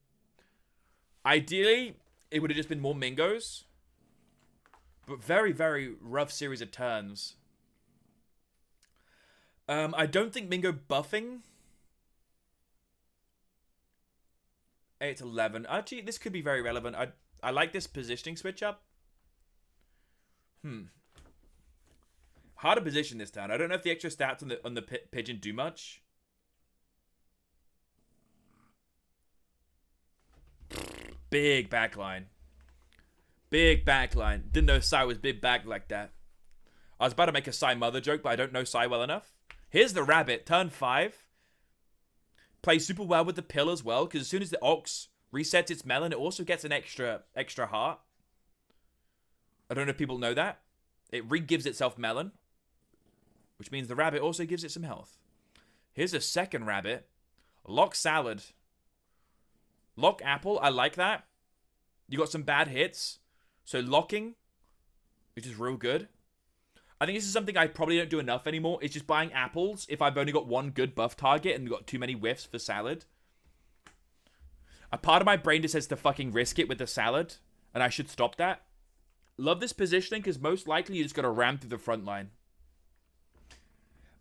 S3: Ideally, it would have just been more Mingos. But very, very rough series of turns. I don't think Mingo buffing. 8-11. Actually, this could be very relevant. I like this positioning switch up. Hard to position this turn. I don't know if the extra stats on the pigeon do much. Big backline. Big backline. Didn't know Sai was big back like that. I was about to make a Sai mother joke, but I don't know Sai well enough. Here's the rabbit. Turn 5. Plays super well with the pill as well, because as soon as the ox resets its melon, it also gets an extra heart. I don't know if people know that. It re-gives itself melon, which means the rabbit also gives it some health. Here's a second rabbit. Lock salad. Lock apple. I like that. You got some bad hits. So locking, which is real good. I think this is something I probably don't do enough anymore. It's just buying apples if I've only got one good buff target and got too many whiffs for salad. A part of my brain just says to fucking risk it with the salad, and I should stop that. Love this positioning because most likely you just got to ram through the front line.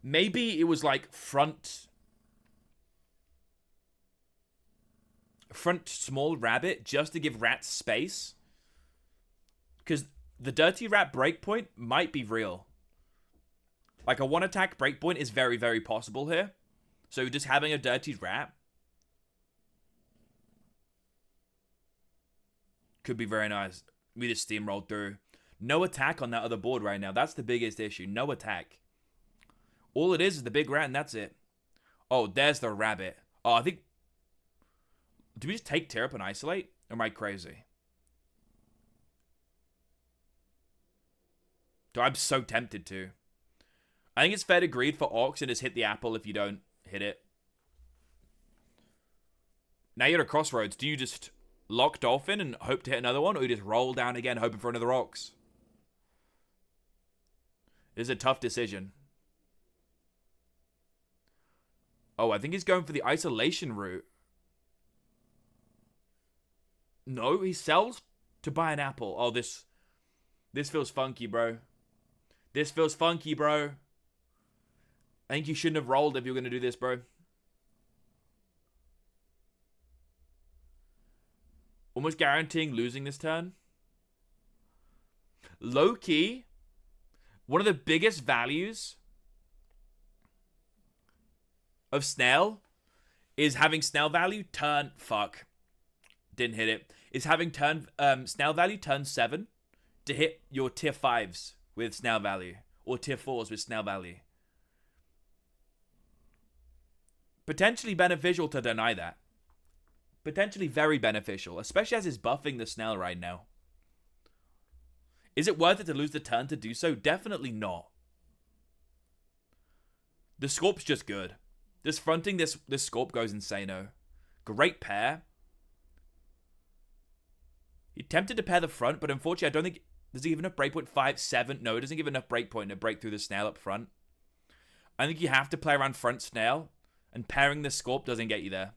S3: Maybe it was like front small rabbit just to give rats space. Because the dirty rat breakpoint might be real. Like a 1-attack breakpoint is very, very possible here. So just having a dirty rat could be very nice. We just steamrolled through. No attack on that other board right now. That's the biggest issue. No attack. All it is the big rat and that's it. Oh, there's the rabbit. Oh, I think... Do we just take tear up and isolate? Or am I crazy? Dude, I'm so tempted to. I think it's fair to greed for Ox and just hit the apple if you don't hit it. Now you're at a crossroads. Do you just lock Dolphin and hope to hit another one? Or you just roll down again hoping for another Ox? This is a tough decision. Oh, I think he's going for the isolation route. No, he sells to buy an apple. Oh, this feels funky, bro. This feels funky, bro. I think you shouldn't have rolled if you were going to do this, bro. Almost guaranteeing losing this turn. Low-key, one of the biggest values of Snail is having Snail value turn... Fuck. Didn't hit it. Is having Snail value turn 7 to hit your tier 5s with Snail value. or tier 4s with snail value. Potentially beneficial to deny that. Potentially very beneficial, especially as he's buffing the snail right now. Is it worth it to lose the turn to do so? Definitely not. The Scorp's just good. This fronting this Scorp goes insano. Great pair. He attempted to pair the front, but unfortunately I don't think... Does he give enough breakpoint? 5, 7? No, it doesn't give enough breakpoint to break through the snail up front. I think you have to play around front snail, and pairing the Scorp doesn't get you there.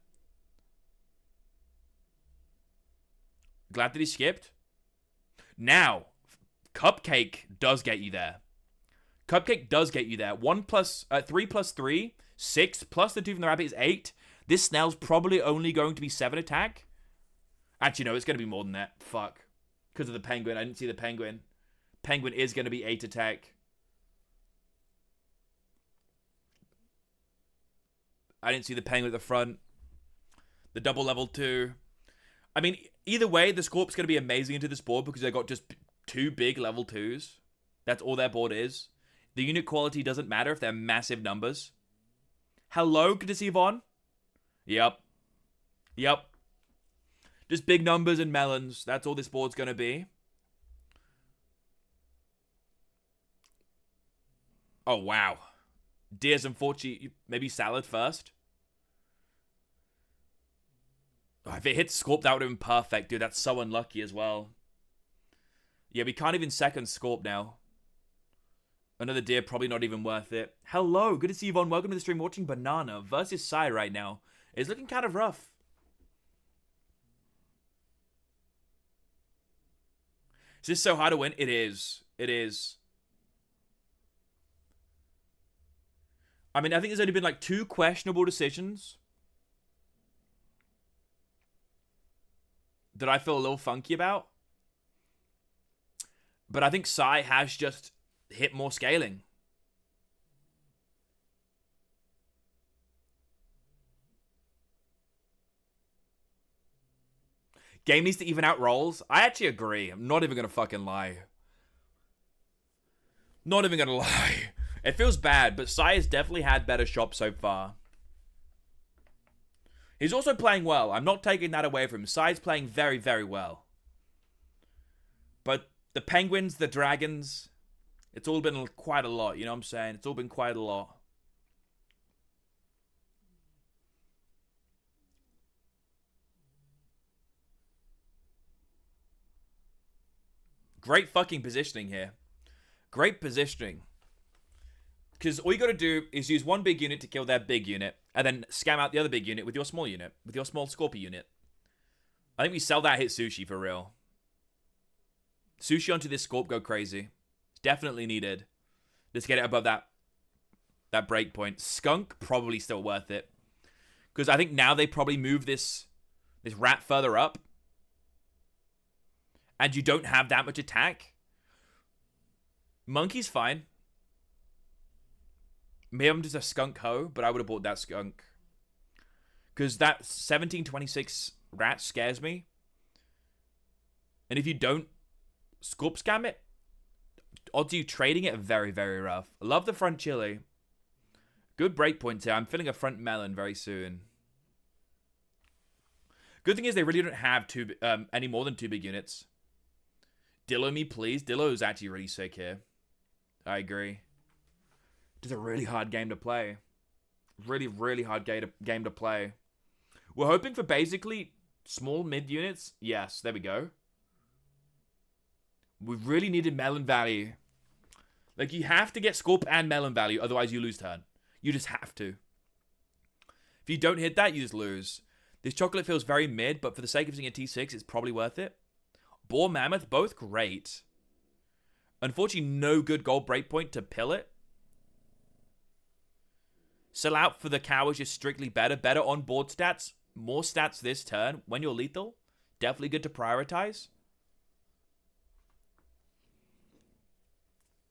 S3: Glad that he skipped. Now, Cupcake does get you there. Cupcake does get you there. 3 plus 3, 6, plus the 2 from the rabbit is 8. This snail's probably only going to be 7 attack. Actually, no, it's going to be more than that. Fuck. Because of the penguin. I didn't see the penguin. Penguin is going to be 8 attack. I didn't see the penguin at the front. The double level 2. I mean, either way, the Scorp's going to be amazing into this board because they got just 2 big level 2s. That's all their board is. The unit quality doesn't matter if they're massive numbers. Hello, good to see Yvonne. Yep. Just big numbers and melons. That's all this board's going to be. Oh, wow. Deers, unfortunately, maybe salad first. Oh, if it hits Scorp, that would have been perfect, dude. That's so unlucky as well. Yeah, we can't even second Scorp now. Another deer, probably not even worth it. Hello, good to see you, Yvonne. Welcome to the stream. Watching Banana versus Sai right now. It's looking kind of rough. Is this so hard to win? It is. It is. I mean, I think there's only been like 2 questionable decisions that I feel a little funky about. But I think Sai has just hit more scaling. Game needs to even out rolls. I actually agree. I'm not even going to fucking lie. Not even going to lie. It feels bad, but Sai has definitely had better shops so far. He's also playing well. I'm not taking that away from him. Sai's playing very, very well. But the Penguins, the Dragons, it's all been quite a lot. You know what I'm saying? It's all been quite a lot. Great fucking positioning here. Great positioning. Because all you got to do is use one big unit to kill their big unit, and then scam out the other big unit with your small unit, with your small Scorpio unit. I think we sell that hit Sushi for real. Sushi onto this Scorp, go crazy. Definitely needed. Let's get it above that break point. Skunk, probably still worth it. Because I think now they probably move this rat further up. And you don't have that much attack. Monkey's fine. Maybe I'm just a skunk hoe, but I would have bought that skunk. Because that 1726 rat scares me. And if you don't Scorp scam it, odds of you trading it are very, very rough. I love the front chili. Good breakpoints here. I'm filling a front melon very soon. Good thing is they really don't have any more than 2 big units. Dillo me, please. Dillo is actually really sick here. I agree. It's a really hard game to play. Really, really hard game to play. We're hoping for basically small mid units. Yes, there we go. We really needed melon value. Like, you have to get Scorp and melon value, otherwise you lose turn. You just have to. If you don't hit that, you just lose. This chocolate feels very mid, but for the sake of seeing a T6, it's probably worth it. Boar Mammoth, both great. Unfortunately, no good gold breakpoint to pill it. Sell out for the cow is just strictly better. Better on board stats. More stats this turn when you're lethal. Definitely good to prioritize.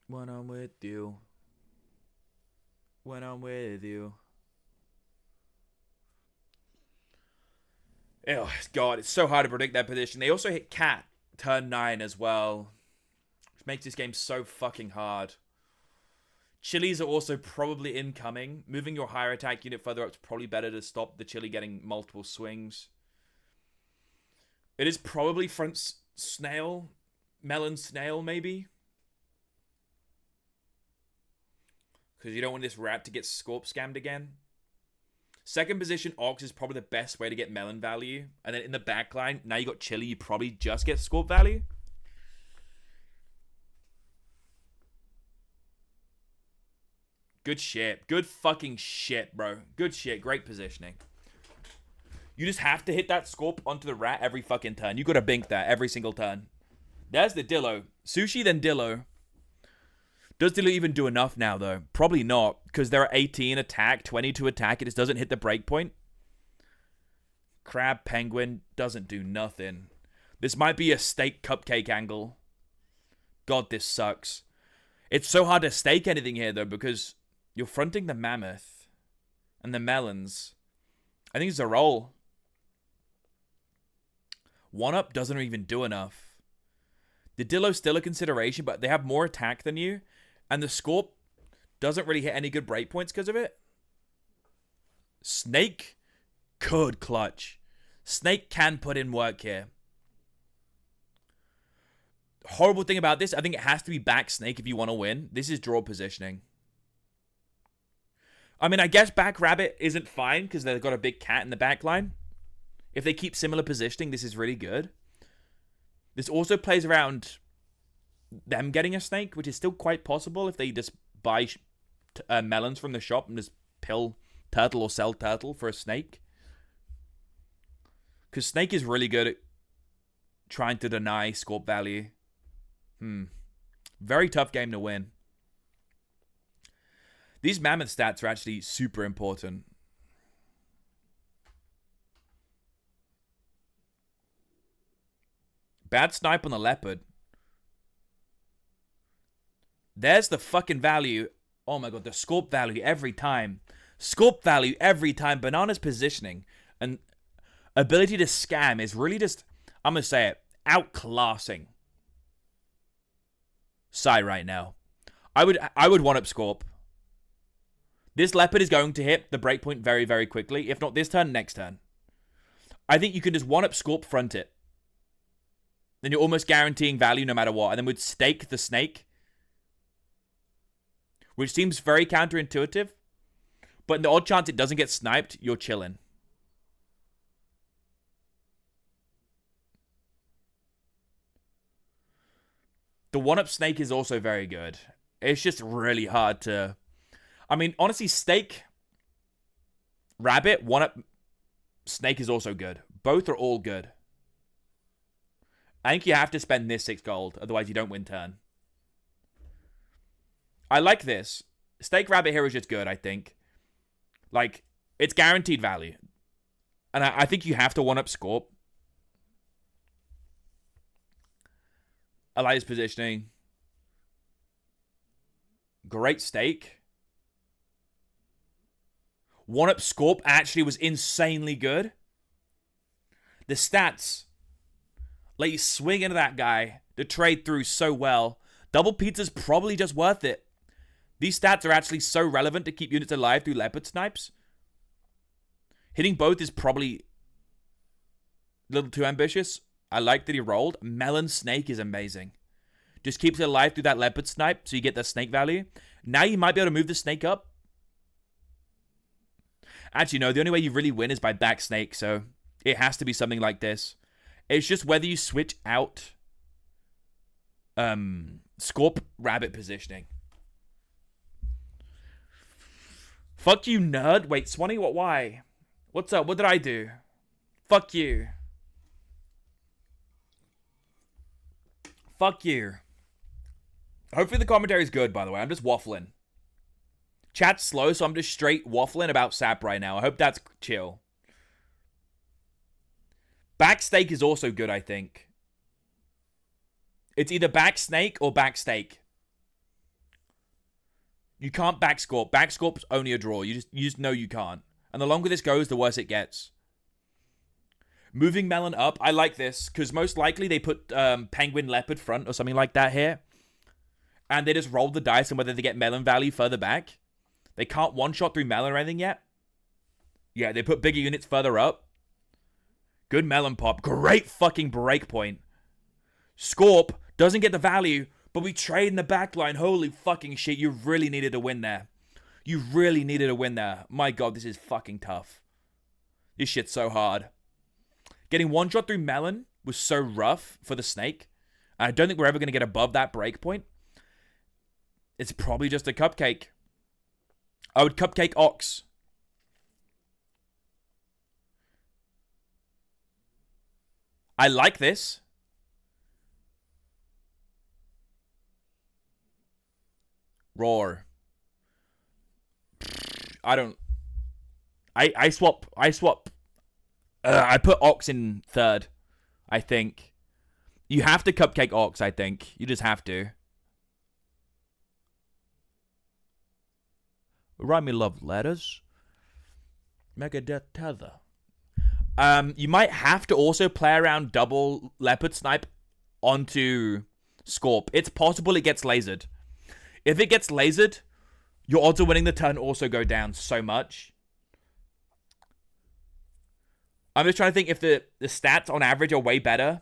S3: When I'm with you. When I'm with you. Oh, God, it's so hard to predict that position. They also hit Cat turn 9 as well. Which makes this game so fucking hard. Chilies are also probably incoming. Moving your higher attack unit further up is probably better to stop the chili getting multiple swings. It is probably front snail. Melon snail, maybe. Because you don't want this rat to get scorp scammed again. Second position, Ox is probably the best way to get melon value. And then in the back line, now you got chili, you probably just get scorp value. Good shit. Good fucking shit, bro. Good shit. Great positioning. You just have to hit that scorp onto the rat every fucking turn. You gotta bink that every single turn. There's the Dillo. Sushi, then Dillo. Does Dillo even do enough now, though? Probably not, because there are 18 attack, 22 attack. It just doesn't hit the breakpoint. Crab Penguin doesn't do nothing. This might be a steak cupcake angle. God, this sucks. It's so hard to stake anything here, though, because you're fronting the mammoth and the melons. I think it's a roll. 1-up doesn't even do enough. The Dillo's still a consideration, but they have more attack than you. And the Scorp doesn't really hit any good breakpoints because of it. Snake could clutch. Snake can put in work here. Horrible thing about this, I think it has to be back Snake if you want to win. This is draw positioning. I mean, I guess back Rabbit isn't fine because they've got a big cat in the back line. If they keep similar positioning, this is really good. This also plays around them getting a snake, which is still quite possible if they just buy melons from the shop and just pill turtle or sell turtle for a snake. Because snake is really good at trying to deny scorp value. Very tough game to win. These mammoth stats are actually super important. Bad snipe on the leopard. There's the fucking value. Oh my god, the scorp value every time. Scorp value every time. Banana's positioning and ability to scam is really just, I'm going to say it, outclassing Sai right now. I would 1-up Scorp. This leopard is going to hit the breakpoint very, very quickly. If not this turn, next turn. I think you can just 1-up Scorp, front it. Then you're almost guaranteeing value no matter what. And then would stake the snake. Which seems very counterintuitive. But in the odd chance it doesn't get sniped, you're chilling. The 1-up snake is also very good. It's just really hard to... I mean, honestly, stake, rabbit, 1-up snake is also good. Both are all good. I think you have to spend this 6 gold, otherwise you don't win turn. I like this. Stake rabbit here is just good, I think. Like, it's guaranteed value. And I think you have to 1-up Scorp. I like his positioning. Great stake. 1-up Scorp actually was insanely good. The stats let you swing into that guy to trade through so well. Double pizza's probably just worth it. These stats are actually so relevant to keep units alive through leopard snipes. Hitting both is probably a little too ambitious. I like that he rolled. Melon snake is amazing. Just keeps it alive through that leopard snipe so you get the snake value. Now you might be able to move the snake up. Actually, no, the only way you really win is by back snake, so it has to be something like this. It's just whether you switch out Scorp rabbit positioning. Fuck you, nerd. Wait, Swanee, what? Why? What's up? What did I do? Fuck you. Fuck you. Hopefully the commentary is good, by the way. I'm just waffling. Chat's slow, so I'm just straight waffling about SAP right now. I hope that's chill. Back stake is also good, I think. It's either back snake or back stake. You can't back Scorp. Back Scorp's only a draw. You just know you can't. And the longer this goes, the worse it gets. Moving Melon up, I like this, because most likely they put Penguin Leopard front or something like that here. and they just roll the dice on whether they get melon value further back. They can't one-shot through melon or anything yet. Yeah, they put bigger units further up. Good melon pop. Great fucking breakpoint. Scorp doesn't get the value, but we trade in the backline. Holy fucking shit, you really needed to win there. You really needed a win there. My god, this is fucking tough. This shit's so hard. Getting one shot through melon was so rough for the snake. I don't think we're ever going to get above that breakpoint. It's probably just a cupcake. I would cupcake Ox. I like this. Roar. I don't. I swap. I put Ox in third. I think. You have to cupcake Ox, I think. You just have to. Write me love letters. Megadeth tether. You might have to also play around double leopard snipe onto Scorp. It's possible it gets lasered. If it gets lasered, your odds of winning the turn also go down so much. I'm just trying to think if the stats on average are way better.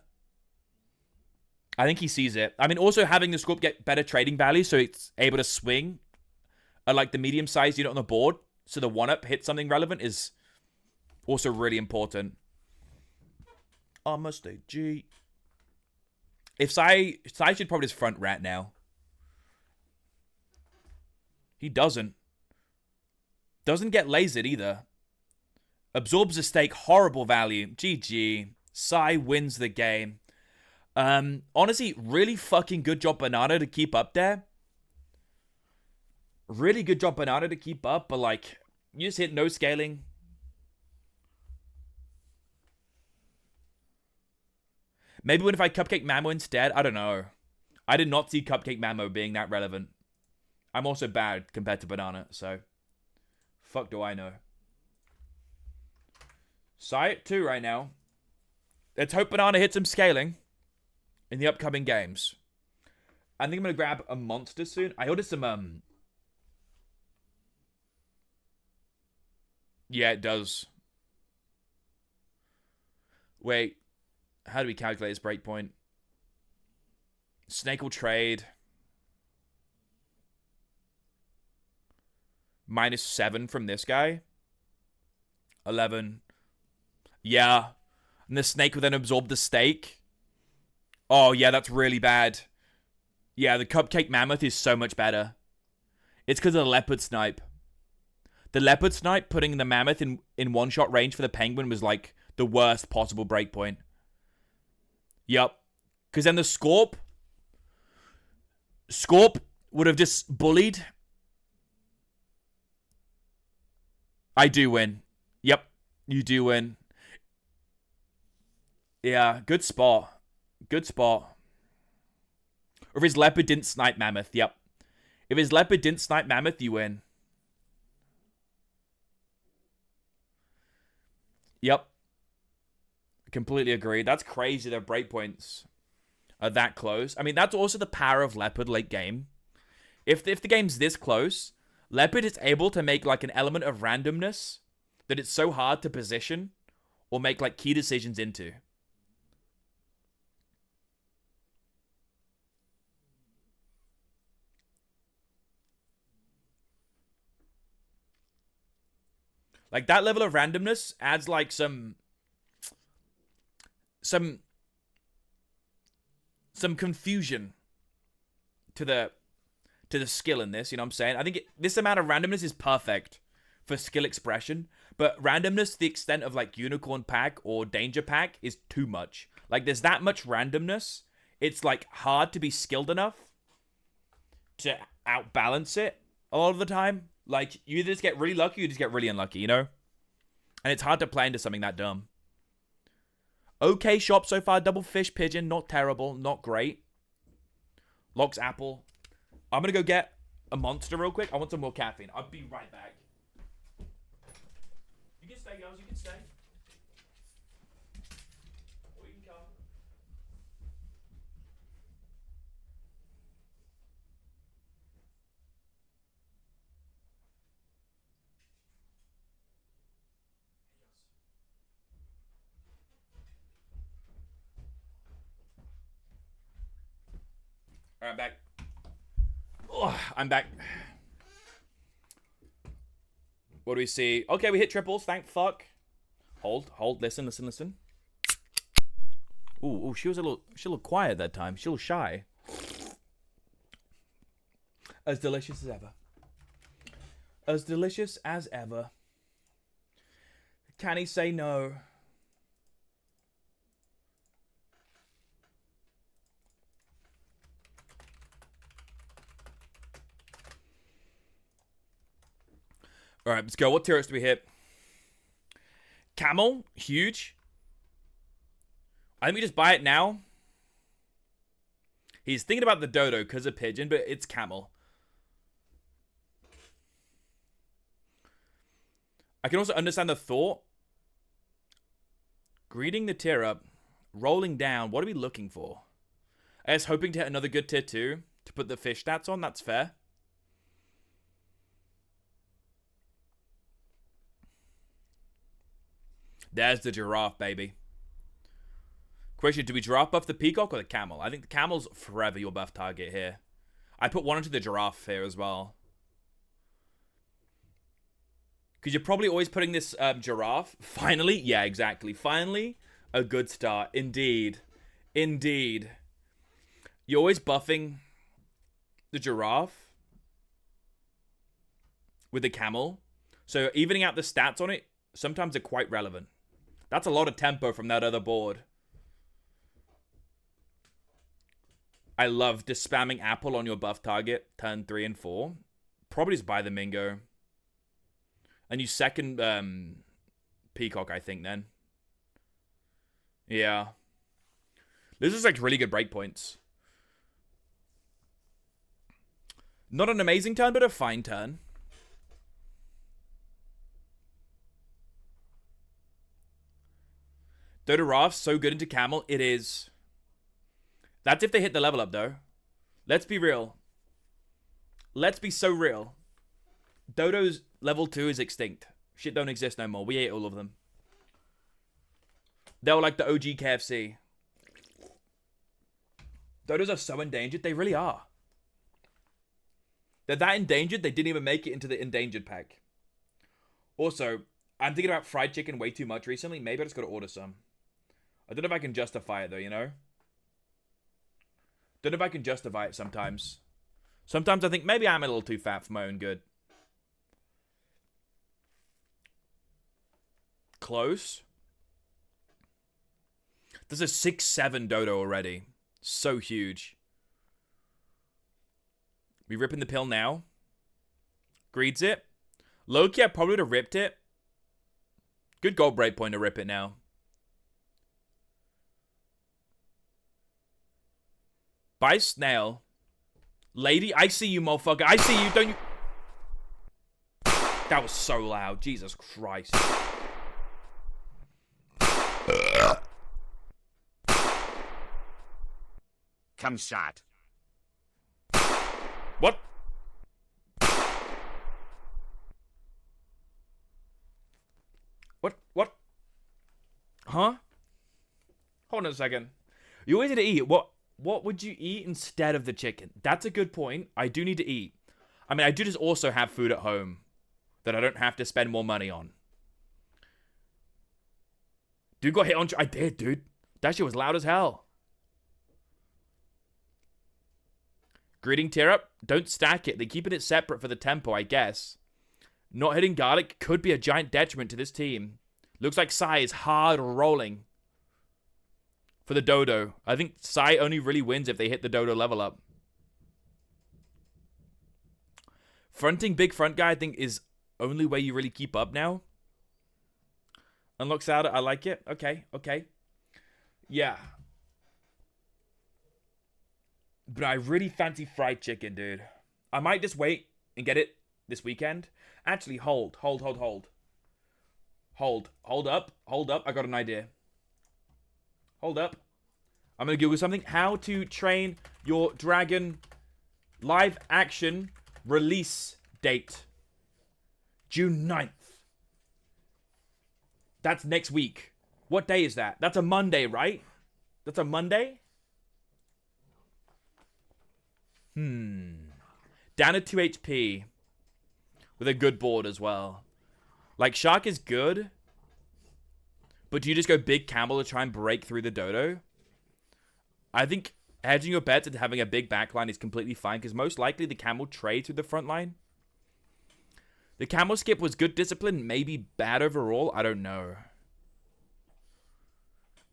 S3: I think he sees it. I mean, also having the Scorp get better trading value so it's able to swing at like the medium-sized unit on the board so the 1-up hits something relevant is also really important. I must stay G. If Sai should probably just front rat now. He doesn't. Doesn't get lasered either. Absorbs a stake. Horrible value. GG. Sai wins the game. Honestly, really fucking good job, Banana, to keep up there. Really good job, Banana, to keep up, but like, you just hit no scaling. Maybe what if I Cupcake Mamo instead? I don't know. I did not see Cupcake Mamo being that relevant. I'm also bad compared to Banana, so fuck do I know. Sai at 2 right now. Let's hope Banana hits some scaling in the upcoming games. I think I'm going to grab a monster soon. I ordered some, Yeah, it does. Wait. How do we calculate this breakpoint? Snake will trade. -7 from this guy. 11. Yeah. And the snake will then absorb the stake. Oh, yeah, that's really bad. Yeah, the Cupcake Mammoth is so much better. It's because of the Leopard Snipe. The Leopard Snipe putting the Mammoth in one-shot range for the Penguin was like the worst possible breakpoint. Yep. Because then the Scorp would have just bullied. I do win. Yep. You do win. Yeah, good spot. Good spot. Or if his Leopard didn't snipe Mammoth. Yep. If his Leopard didn't snipe Mammoth, you win. Yep. Completely agree. That's crazy that breakpoints are that close. I mean, that's also the power of Leopard late game. If the game's this close, Leopard is able to make like an element of randomness that it's so hard to position or make like key decisions into. Like that level of randomness adds like some confusion to the skill in this, you know what I'm saying? I think this amount of randomness is perfect for skill expression, but randomness to the extent of like Unicorn Pack or Danger Pack is too much. Like there's that much randomness, it's like hard to be skilled enough to outbalance it a lot of the time. Like you either just get really lucky or you just get really unlucky, you know? And it's hard to play into something that dumb. Okay shop so far. Double fish pigeon. Not terrible. Not great. Locks apple. I'm going to go get a monster real quick. I want some more caffeine. I'll be right back. You can stay, girls. You can stay. Or you can come. Alright, I'm back. Oh, I'm back. What do we see? Okay, we hit triples. Thank fuck. Hold. Listen. Ooh, she was a little quiet that time. She was shy. As delicious as ever. As delicious as ever. Can he say no? Alright, let's go. What tier ups do we hit? Camel, huge. I think we just buy it now. He's thinking about the dodo because of pigeon, but it's camel. I can also understand the thought. Greeting the tier up. Rolling down. What are we looking for? I guess hoping to hit another good tier 2 to put the fish stats on. That's fair. There's the giraffe, baby. Question, do we giraffe buff the peacock or the camel? I think the camel's forever your buff target here. I put one into the giraffe here as well. Because you're probably always putting this giraffe. Finally. Yeah, exactly. Finally, a good start. Indeed. Indeed. You're always buffing the giraffe with the camel. So evening out the stats on it, sometimes are quite relevant. That's a lot of tempo from that other board. I love just spamming apple on your buff target, turn 3 and 4. Probably just buy the Mingo. And you second Peacock, I think, then. Yeah. This is like really good breakpoints. Not an amazing turn, but a fine turn. Dodo Raft, so good into Camel. It is. That's if they hit the level up, though. Let's be real. Let's be so real. Dodo's level 2 is extinct. Shit don't exist no more. We ate all of them. They were like the OG KFC. Dodos are so endangered. They really are. They're that endangered, they didn't even make it into the endangered pack. Also, I'm thinking about fried chicken way too much recently. Maybe I just gotta order some. I don't know if I can justify it, though, you know? Don't know if I can justify it sometimes. Sometimes I think maybe I'm a little too fat for my own good. Close. There's a 6-7 dodo already. So huge. We ripping the pill now. Greeds it. Loki, I probably would have ripped it. Good gold breakpoint to rip it now. Buy snail. Lady, I see you, motherfucker. I see you. Don't you... That was so loud. Jesus Christ.
S1: Come shot.
S3: What? What? Huh? Hold on a second. You always need to eat. What would you eat instead of the chicken? That's a good point. I do need to eat. I mean, I do just also have food at home that I don't have to spend more money on. Dude got hit on... I did, dude. That shit was loud as hell. Greeting tier up. Don't stack it. They're keeping it separate for the tempo, I guess. Not hitting garlic could be a giant detriment to this team. Looks like Sai is hard rolling for the dodo. I think Sai only really wins if they hit the dodo level up. Fronting big front guy, I think, is only way you really keep up now. Unlock Sauder, I like it. Okay. Yeah. But I really fancy fried chicken, dude. I might just wait and get it this weekend. Actually, hold up. I got an idea. Hold up. I'm going to Google something. How to train your dragon live action release date. June 9th. That's next week. What day is that? That's a Monday, right? That's a Monday? Down to 2 HP. With a good board as well. Like, Shark is good. But do you just go big camel to try and break through the dodo? I think hedging your bets and having a big backline is completely fine. Because most likely the camel trades through the front line. The camel skip was good discipline. Maybe bad overall. I don't know.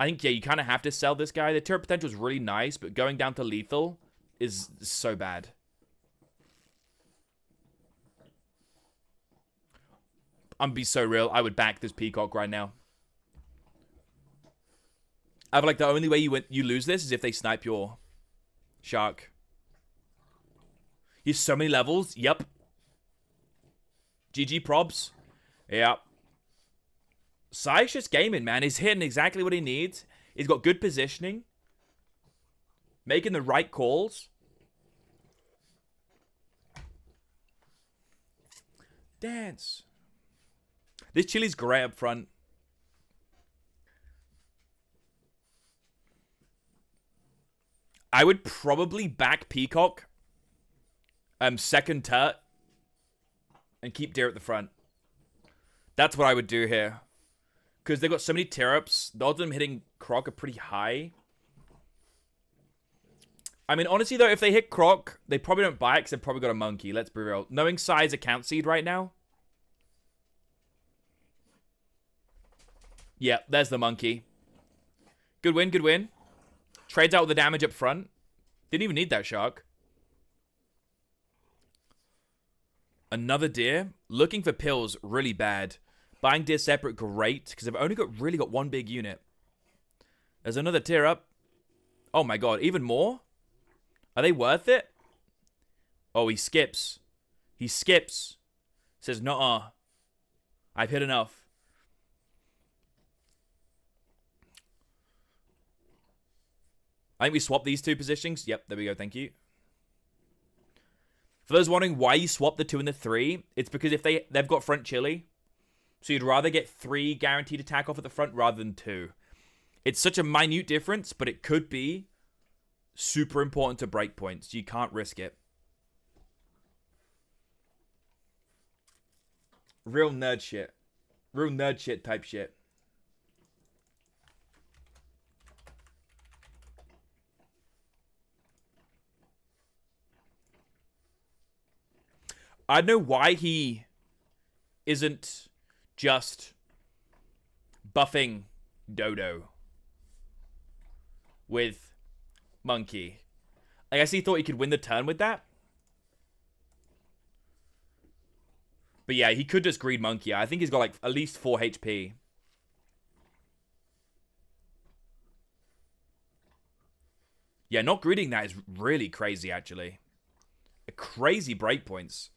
S3: I think, yeah, you kind of have to sell this guy. The turret potential is really nice. But going down to lethal is so bad. I'm be so real. I would back this Peacock right now. I feel like the only way you lose this is if they snipe your Shark. He's so many levels. Yep. GG probs. Yep. Sai's just gaming, man. He's hitting exactly what he needs. He's got good positioning. Making the right calls. Dance. This chili's great up front. I would probably back Peacock. Second turret. And keep Deer at the front. That's what I would do here. Because they've got so many tear-ups. The odds of them hitting Croc are pretty high. I mean, honestly, though, if they hit Croc, they probably don't buy it because they've probably got a monkey. Let's be real. Knowing Sai's account seed right now. Yeah, there's the monkey. Good win, good win. Trades out with the damage up front. Didn't even need that Shark. Another deer. Looking for pills, really bad. Buying deer separate, great. Because I've only really got one big unit. There's another tier up. Oh my god, even more? Are they worth it? Oh, he skips. He skips. Says, nuh-uh. I've hit enough. I think we swap these two positions. Yep, there we go. Thank you. For those wondering why you swap the 2 and the 3, it's because if they've got front chili, so you'd rather get 3 guaranteed attack off at the front rather than 2. It's such a minute difference, but it could be super important to breakpoints. You can't risk it. Real nerd shit. Real nerd shit type shit. I don't know why he isn't just buffing Dodo with Monkey. I guess he thought he could win the turn with that. But yeah, he could just greed Monkey. I think he's got like at least 4 HP. Yeah, not greeting that is really crazy, actually. Crazy breakpoints.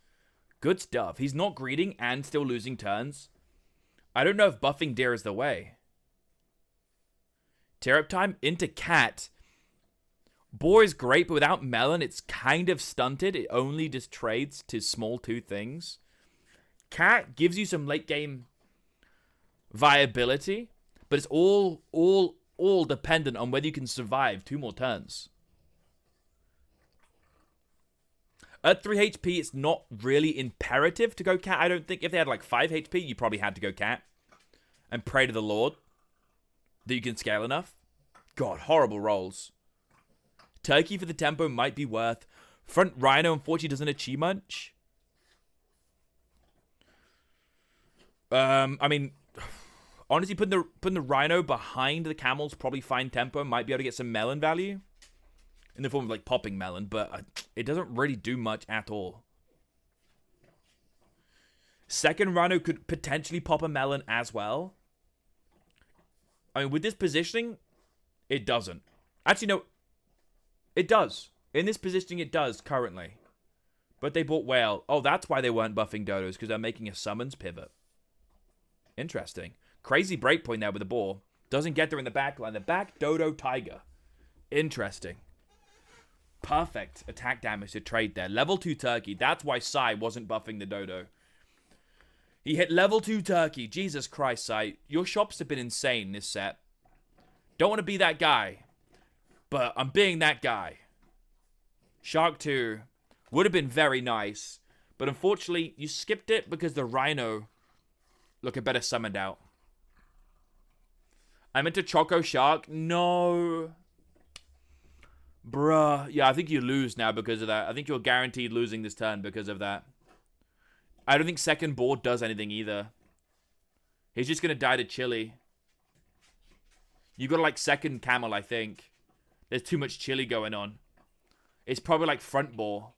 S3: Good stuff. He's not greeting and still losing turns. I don't know if buffing deer is the way. Tear up time into cat. Boar is great, but without melon, it's kind of stunted. It only just trades to small 2 things. Cat gives you some late game viability, but it's all dependent on whether you can survive 2 more turns. At 3 HP, it's not really imperative to go cat. I don't think if they had like 5 HP, you probably had to go cat. And pray to the Lord that you can scale enough. God, horrible rolls. Turkey for the tempo might be worth. Front Rhino, unfortunately, doesn't achieve much. I mean, honestly, putting the Rhino behind the Camel's probably fine tempo. Might be able to get some melon value. In the form of, like, popping melon, but it doesn't really do much at all. Second Rhino could potentially pop a melon as well. I mean, with this positioning, it doesn't. Actually, no. It does. In this positioning, it does, currently. But they bought Whale. Oh, that's why they weren't buffing Dodos, because they're making a summons pivot. Interesting. Crazy breakpoint there with the boar. Doesn't get there in the back line. The back Dodo Tiger. Interesting. Perfect attack damage to trade there. Level 2 Turkey. That's why Sai wasn't buffing the Dodo. He hit level 2 Turkey. Jesus Christ, Sai. Your shops have been insane this set. Don't want to be that guy. But I'm being that guy. Shark 2 would have been very nice. But unfortunately, you skipped it because the Rhino looked better summoned out. I'm into Choco Shark. No. Bruh. Yeah, I think you lose now because of that. I think you're guaranteed losing this turn because of that. I don't think second board does anything either. He's just going to die to Chili. You got like second Camel, I think. There's too much Chili going on. It's probably like front ball.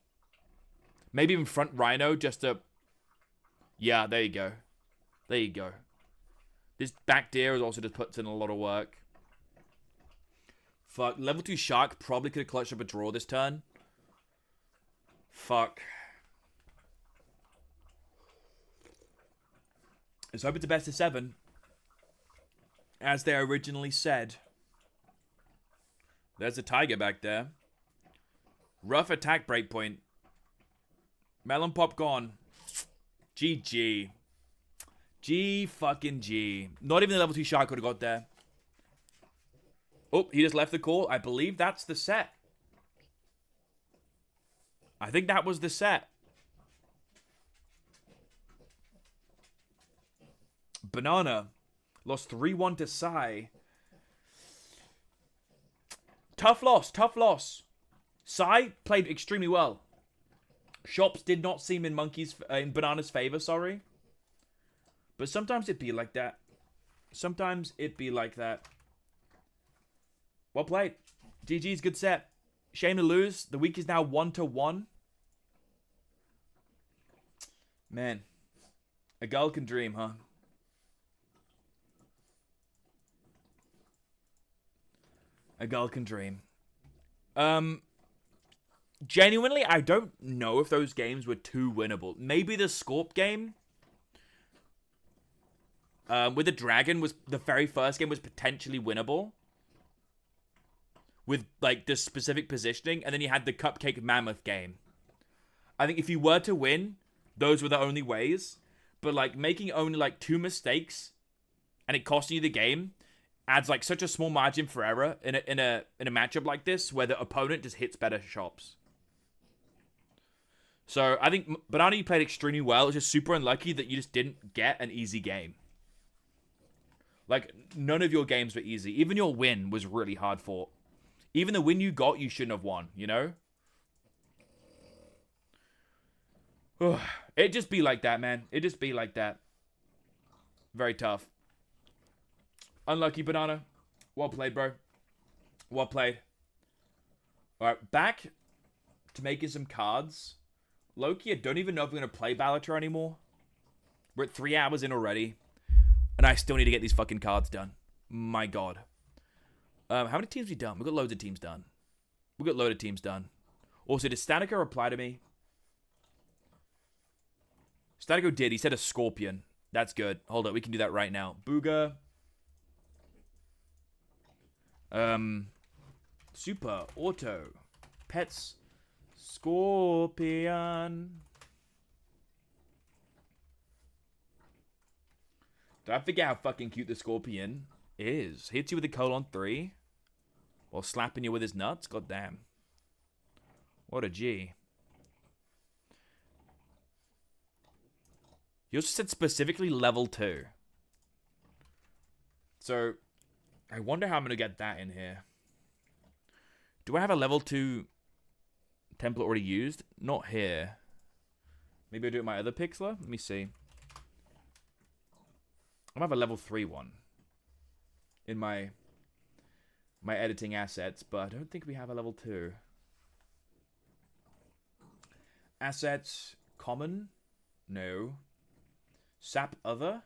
S3: Maybe even front Rhino just to... Yeah, there you go. There you go. This back deer is also just puts in a lot of work. Fuck. Level 2 Shark probably could have clutched up a draw this turn. Fuck. Let's hope it's a best of 7. As they originally said. There's a tiger back there. Rough attack breakpoint. Melon Pop gone. GG. G fucking G. Not even the level 2 Shark could have got there. Oh, he just left the call. I believe that's the set. I think that was the set. Banana lost 3-1 to Sai. Tough loss, tough loss. Sai played extremely well. Shops did not seem in Banana's favor, sorry. But sometimes it be like that. Sometimes it be like that. Well played. GG's, good set. Shame to lose. The week is now 1-1. Man. A girl can dream, huh? A girl can dream. Genuinely, I don't know if those games were too winnable. Maybe the Scorp game with the Dragon was the very first game was potentially winnable. With like the specific positioning, and then you had the Cupcake Mammoth game. I think if you were to win, those were the only ways. But like making only like 2 mistakes and it costing you the game adds like such a small margin for error in a matchup like this where the opponent just hits better shops. So I think Banana, you played extremely well. It was just super unlucky that you just didn't get an easy game. Like none of your games were easy. Even your win was really hard fought. Even the win you got, you shouldn't have won, you know? It just be like that, man. It just be like that. Very tough. Unlucky, Banana. Well played, bro. Well played. Alright, back to making some cards. Loki, I don't even know if we're going to play Ballater anymore. We're at 3 hours in already. And I still need to get these fucking cards done. My god. How many teams have we done? We've got loads of teams done. We've got loads of teams done. Also, did Statico reply to me? Statico did. He said a Scorpion. That's good. Hold up. We can do that right now. Booga. Super. Auto. Pets. Scorpion. Did I forget how fucking cute the Scorpion is? Hits you with a colon 3 while slapping you with his nuts? God damn. What a G. You also said specifically level 2. So, I wonder how I'm going to get that in here. Do I have a level 2 template already used? Not here. Maybe I'll do it in my other Pixlr? Let me see. I have a level 3 one in my editing assets, but I don't think we have a level 2. Assets, common? No. Sap other?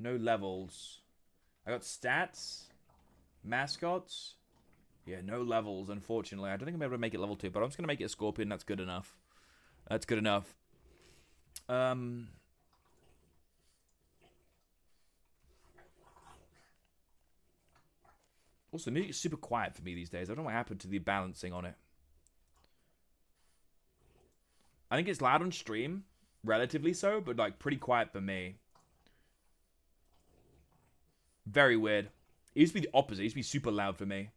S3: No levels. I got stats, mascots. Yeah, no levels, unfortunately. I don't think I'm able to make it level 2, but I'm just going to make it a Scorpion. That's good enough. That's good enough. Also, the music's super quiet for me these days. I don't know what happened to the balancing on it. I think it's loud on stream, relatively so, but like pretty quiet for me. Very weird. It used to be the opposite. It used to be super loud for me.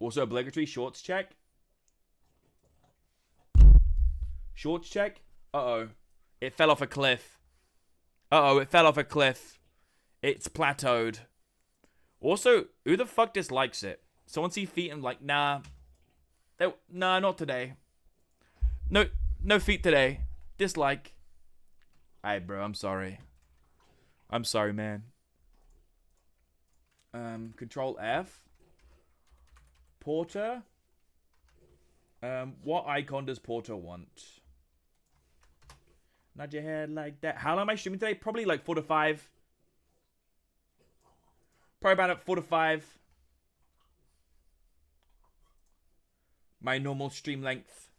S3: Also obligatory shorts check. Shorts check. Uh-oh. It fell off a cliff. Uh-oh, it fell off a cliff. It's plateaued. Also, who the fuck dislikes it? Someone see feet and like, nah. Nah, not today. No feet today. Dislike. Alright, bro, I'm sorry. I'm sorry, man. Control F. Porter. What icon does Porter want? Nod your head like that. How long am I streaming today? Probably like 4 to 5. Probably about at 4 to 5. My normal stream length.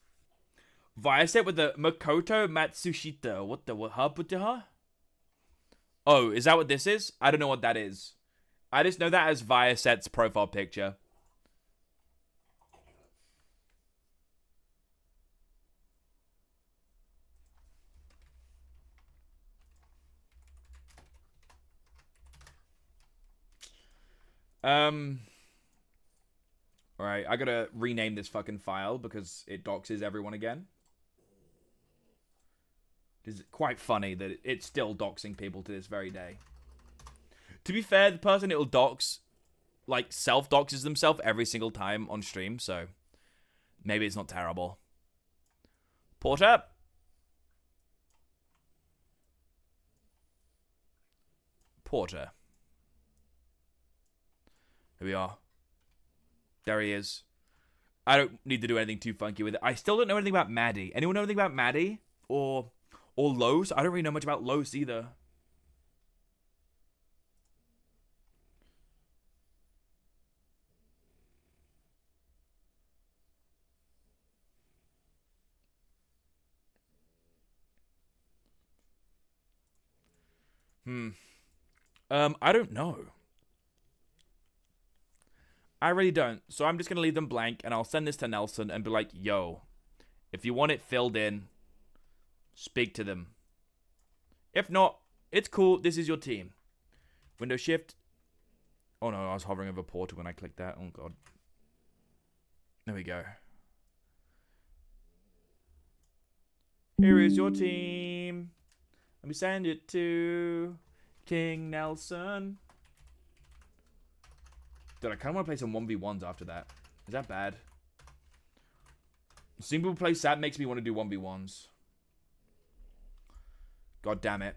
S3: Viaset with the Makoto Matsushita. What the happened? Oh, is that what this is? I don't know what that is. I just know that as Viaset's profile picture. Alright, I gotta rename this fucking file because it doxes everyone again. It's quite funny that it's still doxing people to this very day. To be fair, the person it'll dox, like, self-doxes themselves every single time on stream, so maybe it's not terrible. Porter. Porter. Here we are. There he is. I don't need to do anything too funky with it. I still don't know anything about Maddie. Anyone know anything about Maddie? Or Los? I don't really know much about Los either. I don't know. I really don't. So I'm just going to leave them blank, and I'll send this to Nelson and be like, yo, if you want it filled in, speak to them. If not, it's cool. This is your team. Window shift. Oh, no, I was hovering over Porter when I clicked that. Oh, God. There we go. Here is your team. Let me send it to King Nelson. Dude, I kind of want to play some 1v1s after that. Is that bad? Seeing people play SAP makes me want to do 1v1s. God damn it.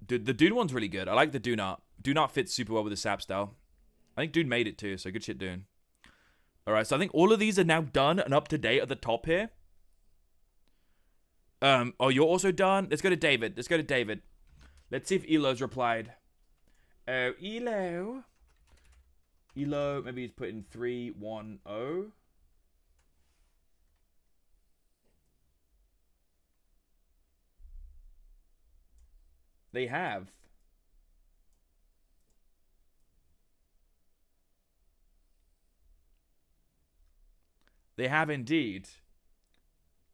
S3: Dude, the Dune one's really good. I like the Dune art. Dune art fits super well with the SAP style. I think Dune made it too, so good shit, Dune. Alright, so I think all of these are now done and up to date at the top here. Oh, you're also done? Let's go to David. Let's go to David. Let's see if Elo's replied. Oh, Elo. Elo, maybe he's put in 310. They have. They have indeed.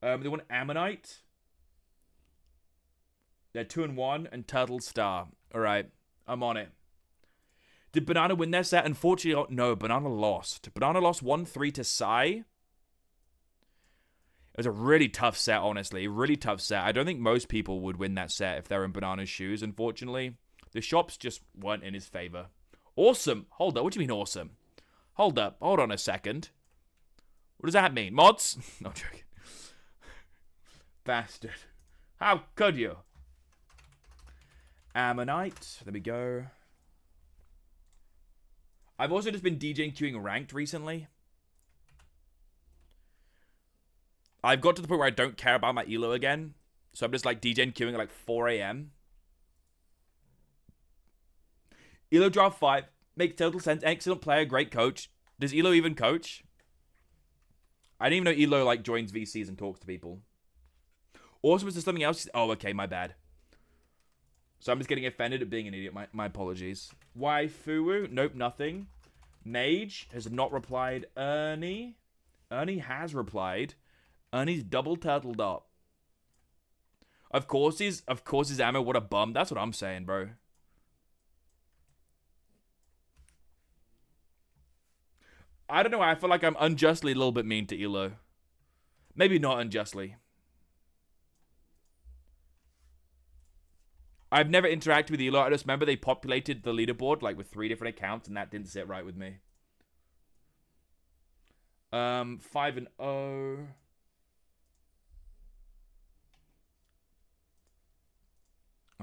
S3: They want Ammonite. They're 2-1 and Turtle Star. Alright, I'm on it. Did Banana win their set? Unfortunately, no. Banana lost. Banana lost 1-3 to Sai. It was a really tough set, honestly. Really tough set. I don't think most people would win that set if they're in Banana's shoes, unfortunately. The shops just weren't in his favor. Awesome. Hold up. What do you mean awesome? Hold up. Hold on a second. What does that mean? Mods? No, I'm joking. Bastard. How could you? Ammonite. There we go. I've also just been DJing queuing ranked recently. I've got to the point where I don't care about my elo again. So I'm just like DJing queuing at like 4 a.m. Elo draft 5. Makes total sense. Excellent player. Great coach. Does Elo even coach? I didn't even know Elo like joins VCs and talks to people. Also, was there something else? Oh, okay. My bad. So I'm just getting offended at being an idiot. My apologies. Waifu? Nope, nothing. Mage has not replied. Ernie has replied. Ernie's double turtled up. Of course he's ammo. What a bum. That's what I'm saying, bro. I don't know. I feel like I'm unjustly a little bit mean to Elo. Maybe not unjustly. I've never interacted with Elo. I just remember they populated the leaderboard like with 3 different accounts, and that didn't sit right with me. 5-0. All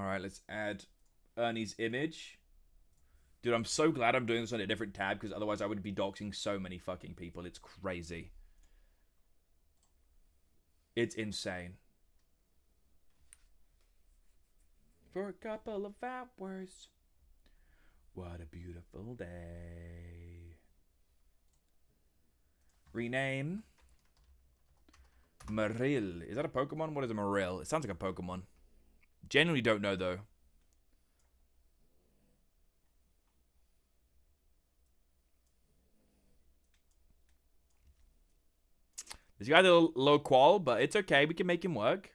S3: right, let's add Ernie's image. Dude, I'm so glad I'm doing this on a different tab, because otherwise I would be doxing so many fucking people. It's crazy. It's insane. For a couple of hours. What a beautiful day. Rename. Marill. Is that a Pokemon? What is a Marill? It sounds like a Pokemon. Genuinely don't know, though. This guy's a little low qual, but it's okay. We can make him work.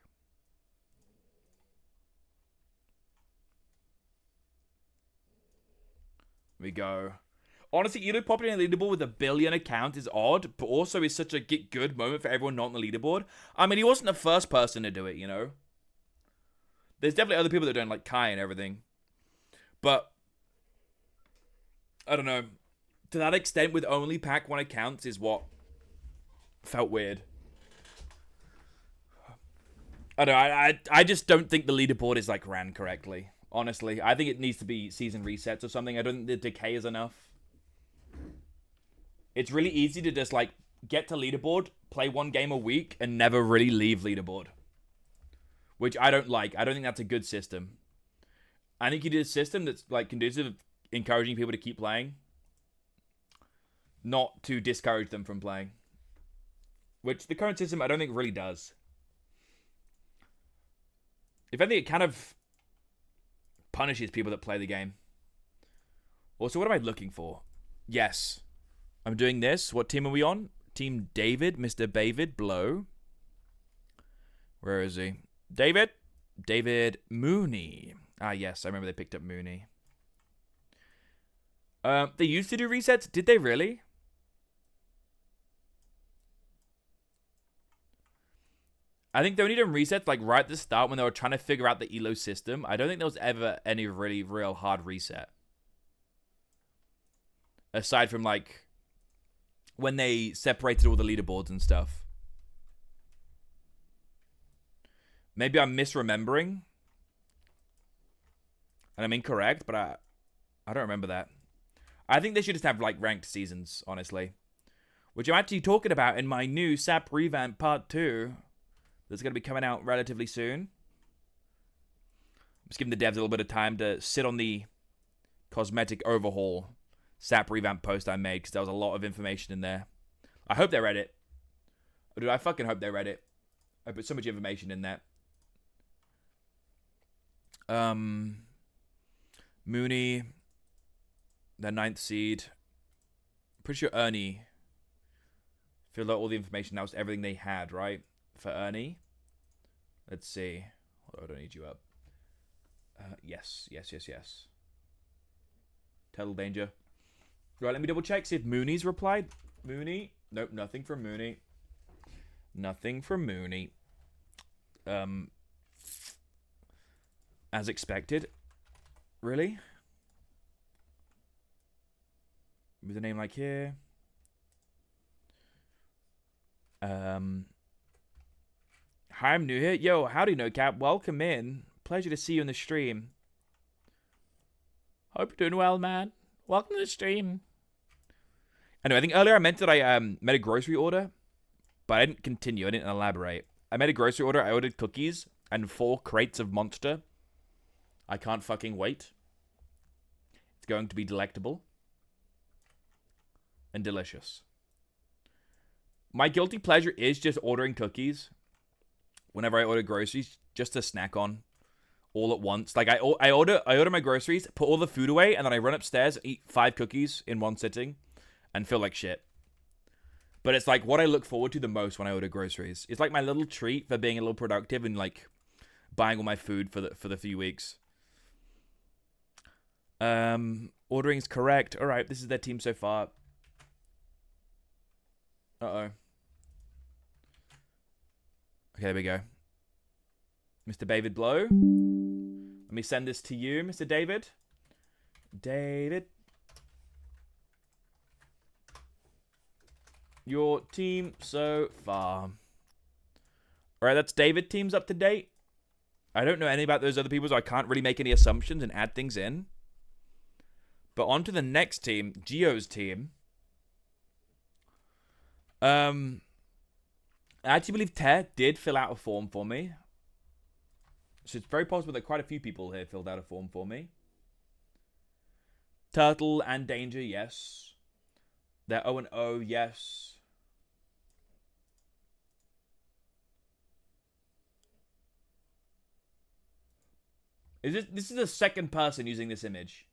S3: Here we go. Honestly, Elo popping in the leaderboard with 1 billion accounts is odd, but also is such a get good moment for everyone not on the leaderboard. I mean, he wasn't the first person to do it, you know? There's definitely other people that are doing, like Kai and everything. But, I don't know. To that extent, with only pack 1 accounts is what felt weird. I don't know, I just don't think the leaderboard is, like, ran correctly. Honestly, I think it needs to be season resets or something. I don't think the decay is enough. It's really easy to just, like, get to leaderboard, play 1 game a week, and never really leave leaderboard. Which I don't like. I don't think that's a good system. I think you need a system that's, like, conducive of encouraging people to keep playing. Not to discourage them from playing. Which the current system, I don't think really does. If anything, it kind of punishes people that play the game. Also, what am I looking for? Yes. I'm doing this. What team are we on? Team David, Mr. David Blow. Where is he? David? David Mooney. Ah, yes. I remember they picked up Mooney. They used to do resets. Did they really? I think they only did resets like right at the start when they were trying to figure out the Elo system. I don't think there was ever any really real hard reset. Aside from like when they separated all the leaderboards and stuff. Maybe I'm misremembering. And I'm incorrect, but I don't remember that. I think they should just have like ranked seasons, honestly. Which I'm actually talking about in my new SAP Revamp Part 2. That's going to be coming out relatively soon. I'm just giving the devs a little bit of time to sit on the cosmetic overhaul SAP Revamp post I made, because there was a lot of information in there. I hope they read it. Dude, I fucking hope they read it. I put so much information in there. Mooney, the 9th seed. Pretty sure Ernie filled out all the information. That was everything they had, right? For Ernie. Let's see. Hold on, I don't need you up. Yes. Total danger. Right, let me double check, see if Mooney's replied. Mooney? Nope, nothing from Mooney. Nothing from Mooney. As expected. Really? With a name like here. Hi, I'm new here. Yo, howdy, No Cap. Welcome in. Pleasure to see you in the stream. Hope you're doing well, man. Welcome to the stream. Anyway, I think earlier I meant that I made a grocery order, but I didn't continue. I didn't elaborate. I made a grocery order. I ordered cookies and 4 crates of Monster. I can't fucking wait. It's going to be delectable and delicious. My guilty pleasure is just ordering cookies whenever I order groceries, just to snack on all at once. Like I order my groceries, put all the food away, and then I run upstairs, eat 5 cookies in one sitting, and feel like shit. But it's like what I look forward to the most when I order groceries. It's like my little treat for being a little productive and like buying all my food for the few weeks. Ordering is correct. All right, this is their team so far. Uh-oh. Okay, there we go. Mr. David Blow. Let me send this to you, Mr. David. David. Your team so far. Alright, that's David. Team's up to date. I don't know any about those other people, so I can't really make any assumptions and add things in. But on to the next team, Gio's team. I actually believe Ter did fill out a form for me. So it's very possible that quite a few people here filled out a form for me. Turtle and Danger, yes. They're 0-0, yes. This is the second person using this image?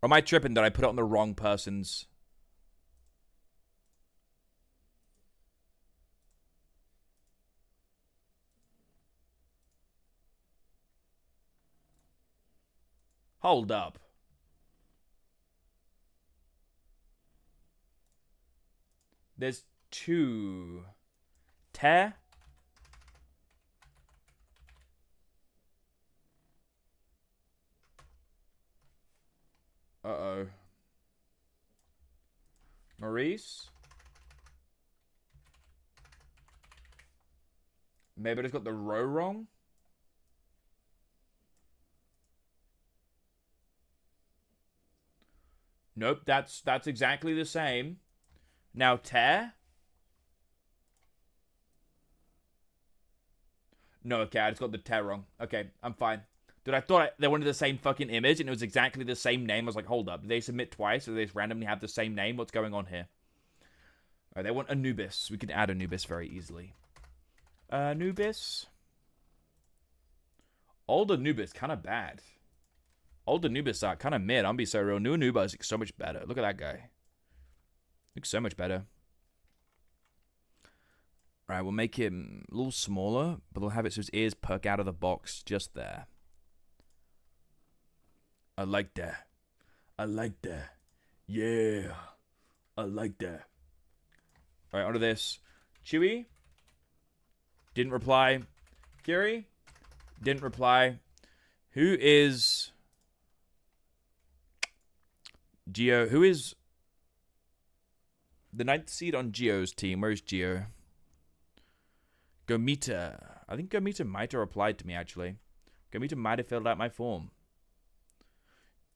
S3: Or am I tripping that I put it on the wrong person's? Hold up. There's two. Tear. Uh-oh. Maurice. Maybe I just got the row wrong. Nope, that's exactly the same. Now Tear. No, okay, I just got the Tear wrong. Okay, I'm fine. Dude, I thought they wanted the same fucking image and it was exactly the same name. I was like, hold up. Did they submit twice or do they just randomly have the same name? What's going on here? Alright, they want Anubis. We can add Anubis very easily. Anubis. Old Anubis, kind of bad. Old Anubis are kind of mid. I'm be so real. New Anubis is so much better. Look at that guy. Looks so much better. Alright, we'll make him a little smaller, but we'll have it so his ears perk out of the box just there. I like that. I like that. Yeah. I like that. Alright, onto this. Chewy. Didn't reply. Kiri. Didn't reply. Who is... Gio. Who is... the 9th seed on Gio's team? Where's Gio? Gomita. I think Gomita might have replied to me, actually. Gomita might have filled out my form.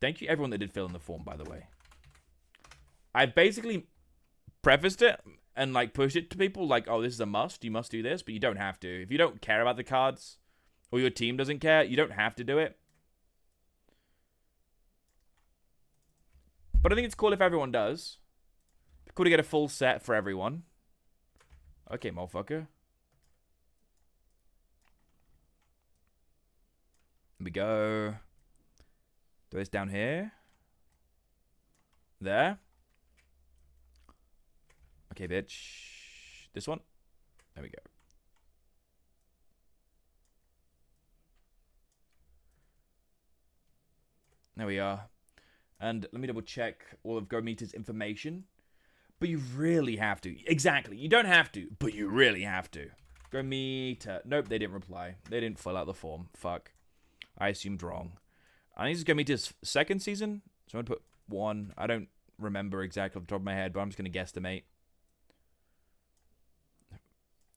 S3: Thank you, everyone that did fill in the form, by the way. I basically prefaced it and, like, pushed it to people, like, oh, this is a must. You must do this, but you don't have to. If you don't care about the cards, or your team doesn't care, you don't have to do it. But I think it's cool if everyone does. Cool to get a full set for everyone. Okay, motherfucker. Here we go. Do this down here. There. Okay, bitch. This one. There we go. There we are. And let me double check all of Gomita's information. But you really have to. Exactly. You don't have to, but you really have to. Gomita. Nope, they didn't reply. They didn't fill out the form. Fuck. I assumed wrong. I think this is Gomita's second season. So I'm going to put 1. I don't remember exactly off the top of my head, but I'm just going to guesstimate.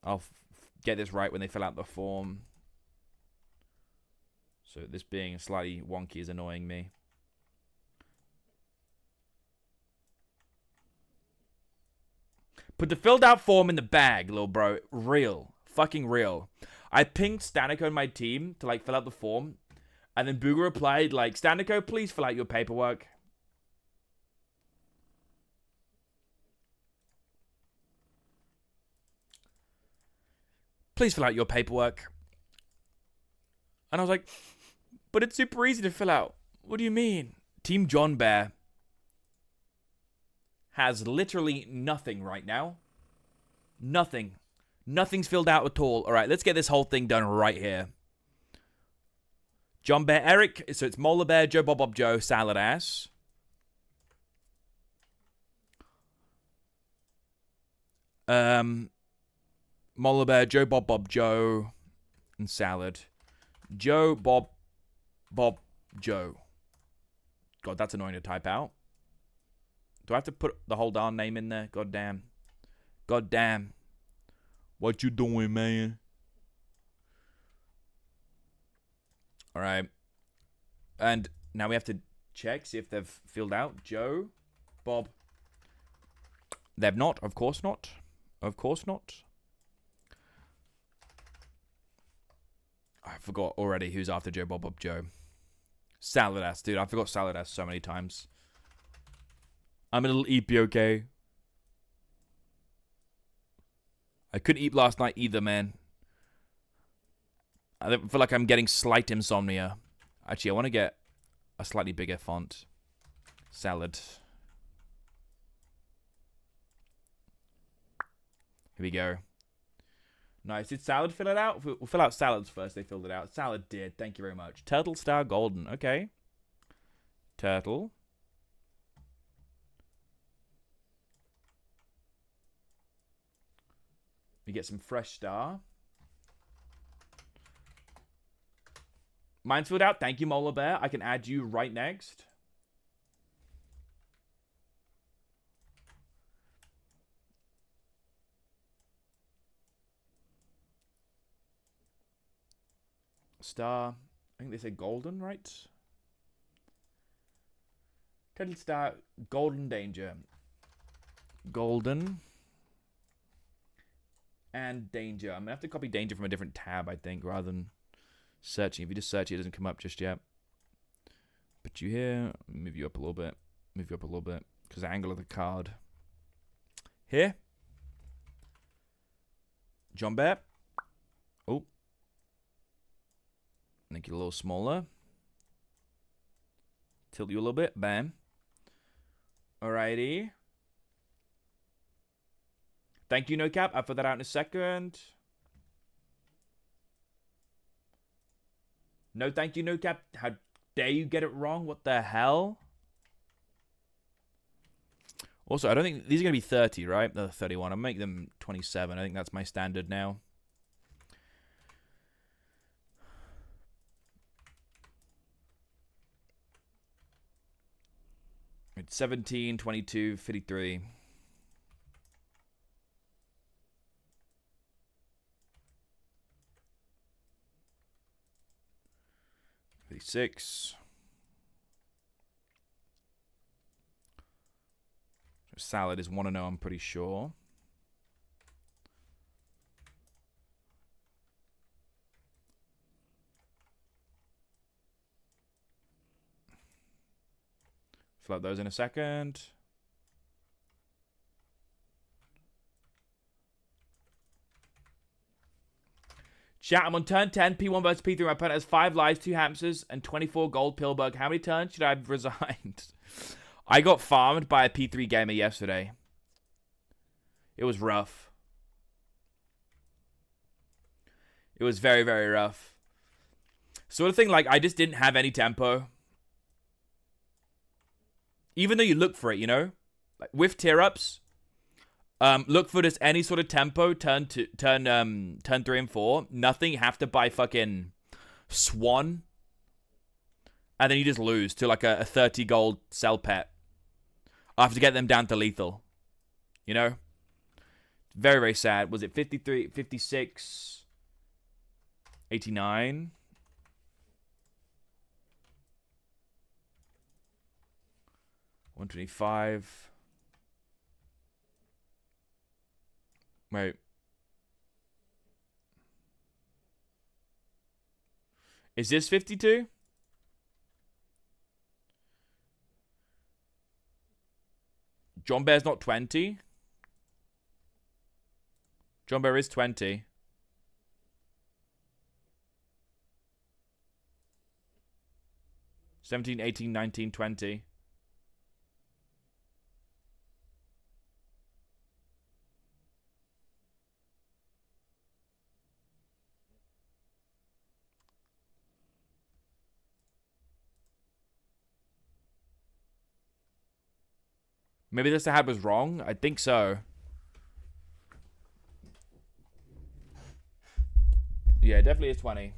S3: I'll get this right when they fill out the form. So this being slightly wonky is annoying me. Put the filled out form in the bag, little bro. Real. Fucking real. I pinged Stanico in my team to, like, fill out the form. And then Booger replied, like, Stanico, please fill out your paperwork. Please fill out your paperwork. And I was like, but it's super easy to fill out. What do you mean? Team John Bear has literally nothing right now. Nothing. Nothing's filled out at all. All right, let's get this whole thing done right here. John Bear, Eric. So it's Molar Bear, Joe Bob Bob Joe, Salad Ass. Molar Bear, Joe, Bob, Bob, Joe, and Salad. Joe, Bob, Bob, Joe. God, that's annoying to type out. Do I have to put the whole darn name in there? God damn. God damn. What you doing, man? Alright. And now we have to check, see if they've filled out. Joe, Bob. They've not. Of course not. Of course not. I forgot already who's after Joe, Bob, Bob, Joe. Salad ass, dude. I forgot salad ass so many times. I'm a little eepy, okay? I couldn't eat last night either, man. I feel like I'm getting slight insomnia. Actually, I want to get a slightly bigger font. Salad. Here we go. Nice. Did Salad fill it out? We'll fill out Salads first. They filled it out. Salad did. Thank you very much. Turtle Star Golden. Okay. Turtle. We get some fresh star. Mine's filled out. Thank you, Molar Bear. I can add you right next. Star. I think they say golden, right? Turtle Star. Golden Danger. Golden. And Danger. I'm going to have to copy Danger from a different tab, I think, rather than searching. If you just search it, doesn't come up just yet. Put you here. Move you up a little bit. Move you up a little bit. Because the angle of the card. Here. John Bear. Oh. Make it a little smaller. Tilt you a little bit. Bam. Alrighty. Thank you, No Cap. I'll put that out in a second. No, thank you, No Cap. How dare you get it wrong? What the hell? Also, I don't think... These are going to be 30, right? 31. I'll make them 27. I think that's my standard now. It's 17, 22, 53. 56. Salad is 1-0, I'm pretty sure. Fill out those in a second. Chat, I'm on turn 10, P1 versus P3. My opponent has 5 lives, 2 hamsters, and 24 gold pillbug. How many turns should I have resigned? I got farmed by a P3 gamer yesterday. It was rough. It was very, very rough. Sort of thing like, I just didn't have any tempo. Even though you look for it, you know? Like, with tier-ups, look for just any sort of tempo, turn 3 and 4. Nothing, have to buy fucking Swan. And then you just lose to like a 30 gold sell pet. I have to get them down to lethal. You know? Very, very sad. Was it 53, 56, 89? $125. Wait. Is this 52? John Bear's not 20. John Bear is 20. $17, $18, $19, $20. Maybe this I had was wrong. I think so. Yeah, definitely is 20.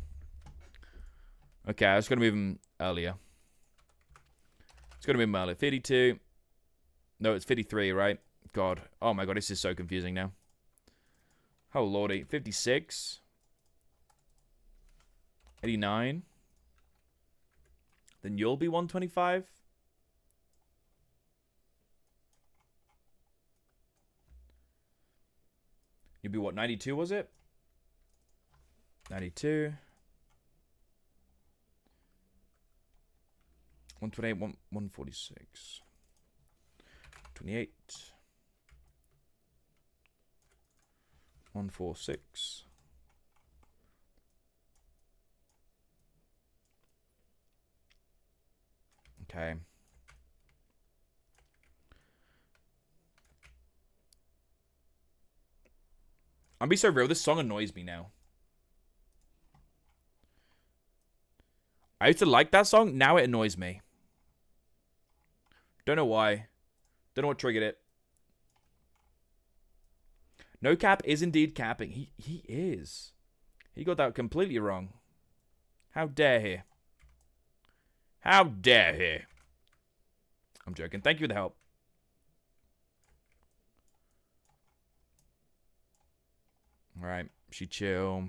S3: Okay, I was going to move him earlier. It's going to move him earlier. 52. No, it's 53, right? God. Oh my god, this is so confusing now. Oh lordy. 56. 89. Then you'll be 125. You'll be what, 92 was it? 92. 128, 146. 28. 146. Okay. I'll be so real, this song annoys me now. I used to like that song, now it annoys me. Don't know why. Don't know what triggered it. No cap is indeed capping. He is. He got that completely wrong. How dare he? How dare he? I'm joking. Thank you for the help. Alright. She chill.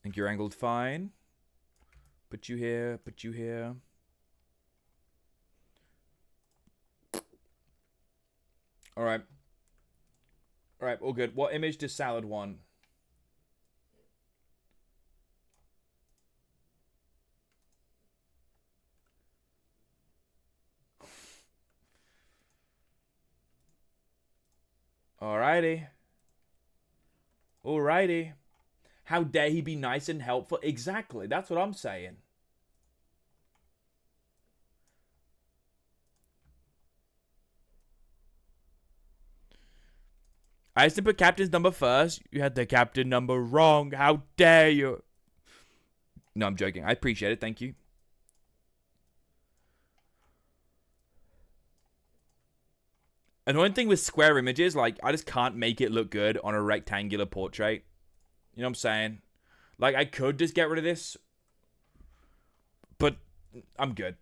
S3: Think you're angled fine. Put you here. Put you here. Alright. Alright, all good. What image does Salad want? Alrighty. Alrighty. How dare he be nice and helpful? Exactly. That's what I'm saying. I used to put captain's number first. You had the captain number wrong. How dare you? No, I'm joking. I appreciate it. Thank you. Annoying thing with square images, like, I just can't make it look good on a rectangular portrait. You know what I'm saying? Like, I could just get rid of this. But I'm good.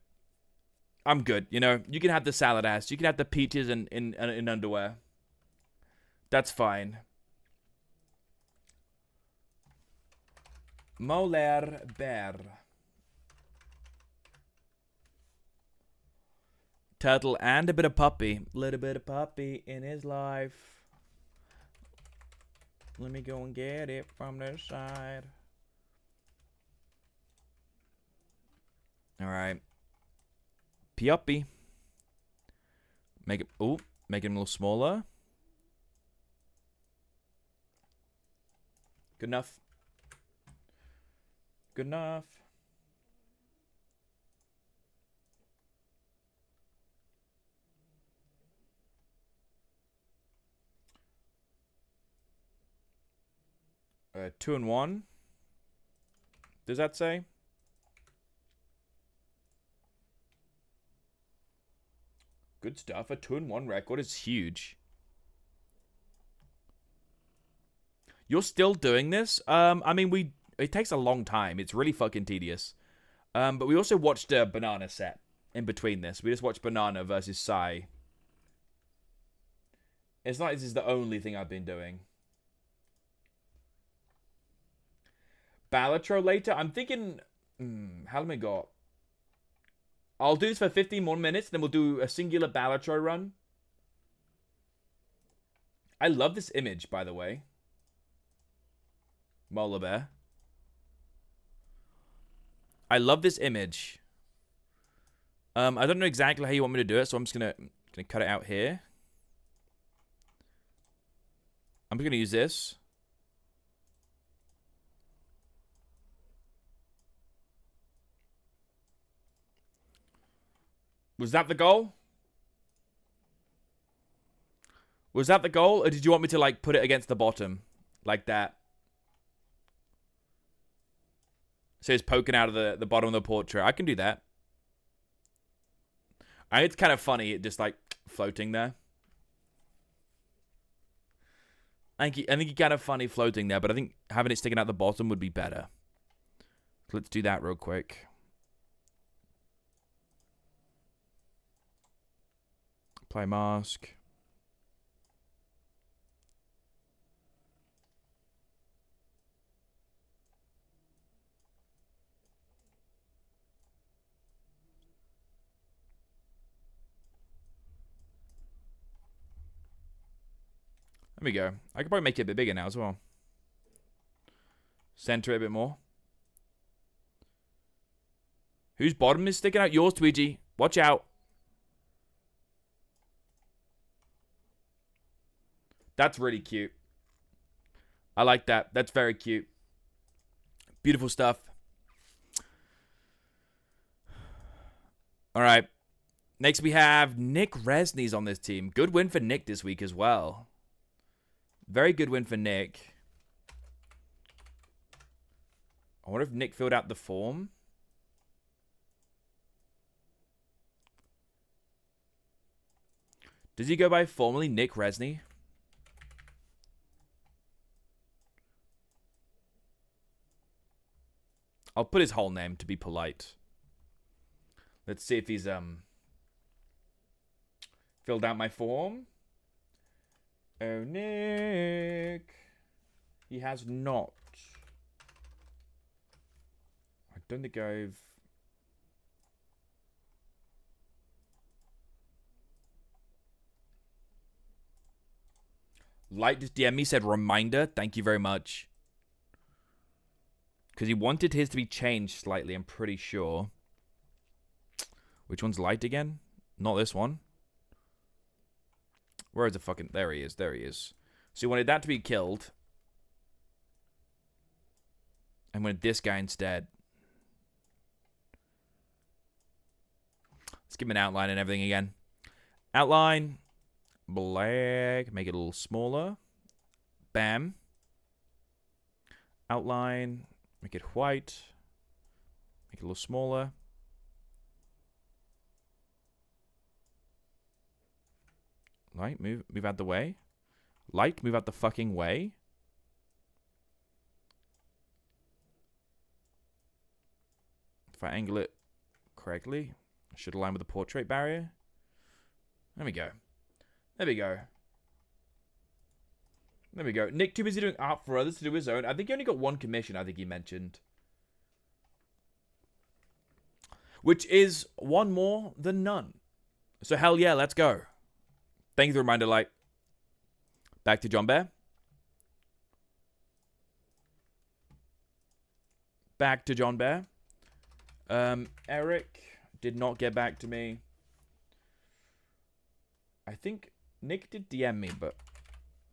S3: I'm good, you know? You can have the salad ass. You can have the peaches in underwear. That's fine. Molar bear. Turtle and a bit of puppy. Little bit of puppy in his life. Let me go and get it from the side. Alright. Puppy. Make it. Oh, make it a little smaller. Good enough. Good enough. Two and one. Does that say? Good stuff. A 2-1 record is huge. You're still doing this? I mean, it takes a long time. It's really fucking tedious. But we also watched a Banana set in between this. We just watched Banana versus Sai. It's not like this is the only thing I've been doing. Balatro later? I'm thinking... how long we got? I'll do this for 15 more minutes, then we'll do a singular Balatro run. I love this image, by the way. Molar bear. I love this image. I don't know exactly how you want me to do it, so I'm just gonna cut it out here. I'm just gonna use this. Was that the goal? Was that the goal? Or did you want me to, like, put it against the bottom? Like that? So it's poking out of the bottom of the portrait. I can do that. It's kind of funny, just, like, floating there. I think he kind of funny floating there, but I think having it sticking out the bottom would be better. Let's do that real quick. Apply mask. There we go. I could probably make it a bit bigger now as well. Center it a bit more. Whose bottom is sticking out? Yours, Tweety. Watch out. That's really cute. I like that. That's very cute. Beautiful stuff. All right. Next we have Nick Resney's on this team. Good win for Nick this week as well. Very good win for Nick. I wonder if Nick filled out the form. Does he go by formally Nick Resney? I'll put his whole name to be polite. Let's see if he's filled out my form. Oh, Nick. He has not. I don't think I've... Light just DM me, said reminder. Thank you very much. Because he wanted his to be changed slightly, I'm pretty sure. Which one's Light again? Not this one. Where is the fucking... There he is. There he is. So he wanted that to be killed. And wanted this guy instead. Let's give him an outline and everything again. Outline. Black. Make it a little smaller. Bam. Outline. Make it white. Make it a little smaller. Light, move out the way. Light, move out the fucking way. If I angle it correctly, I should align with the portrait barrier. There we go. There we go. There we go. Nick too busy doing art for others to do his own. I think he only got one commission, I think he mentioned. Which is one more than none. So hell yeah, let's go. Thank you for the reminder, Light. Back to John Bear. Back to John Bear. Eric did not get back to me. I think Nick did DM me, but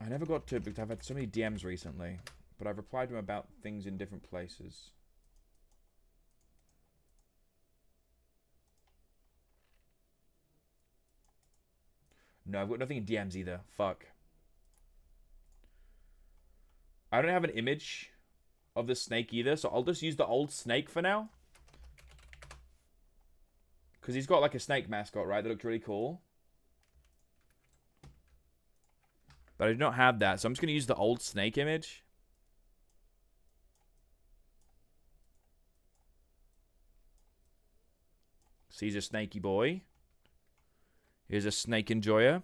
S3: I never got to it because I've had so many DMs recently. But I've replied to him about things in different places. No, I've got nothing in DMs either. Fuck. I don't have an image of the snake either, so I'll just use the old snake for now. Because he's got like a snake mascot, right? That looks really cool. But I do not have that, so I'm just going to use the old snake image. So he's a snaky boy. Here's a snake enjoyer. Let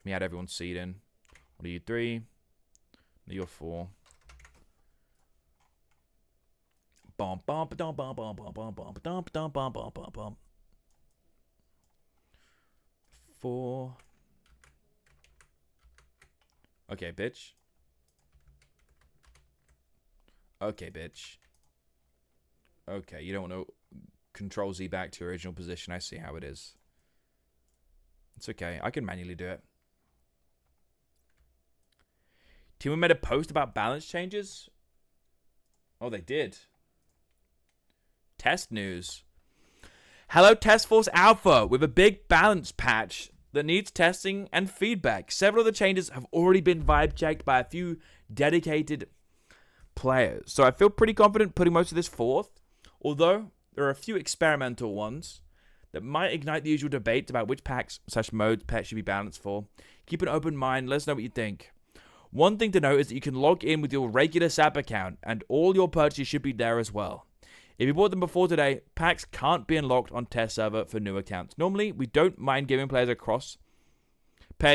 S3: me add everyone's seed in. What are you, 3? You're 4. Bum bum bum bum bum bum bum bum bum bum bum bum bum bum. 4. Okay, bitch. Okay, bitch. Okay, you don't want to Control Z back to your original position. I see how it is. It's okay. I can manually do it. Team made a post about balance changes? Oh, they did. Test news. Hello, Test Force Alpha with a big balance patch that needs testing and feedback. Several of the changes have already been vibe checked by a few dedicated players. So I feel pretty confident putting most of this forth. Although there are a few experimental ones that might ignite the usual debate about which packs/modes pets should be balanced for. Keep an open mind. Let us know what you think. One thing to note is that you can log in with your regular SAP account, and all your purchases should be there as well. If you bought them before today, packs can't be unlocked on test server for new accounts. Normally, we don't mind giving players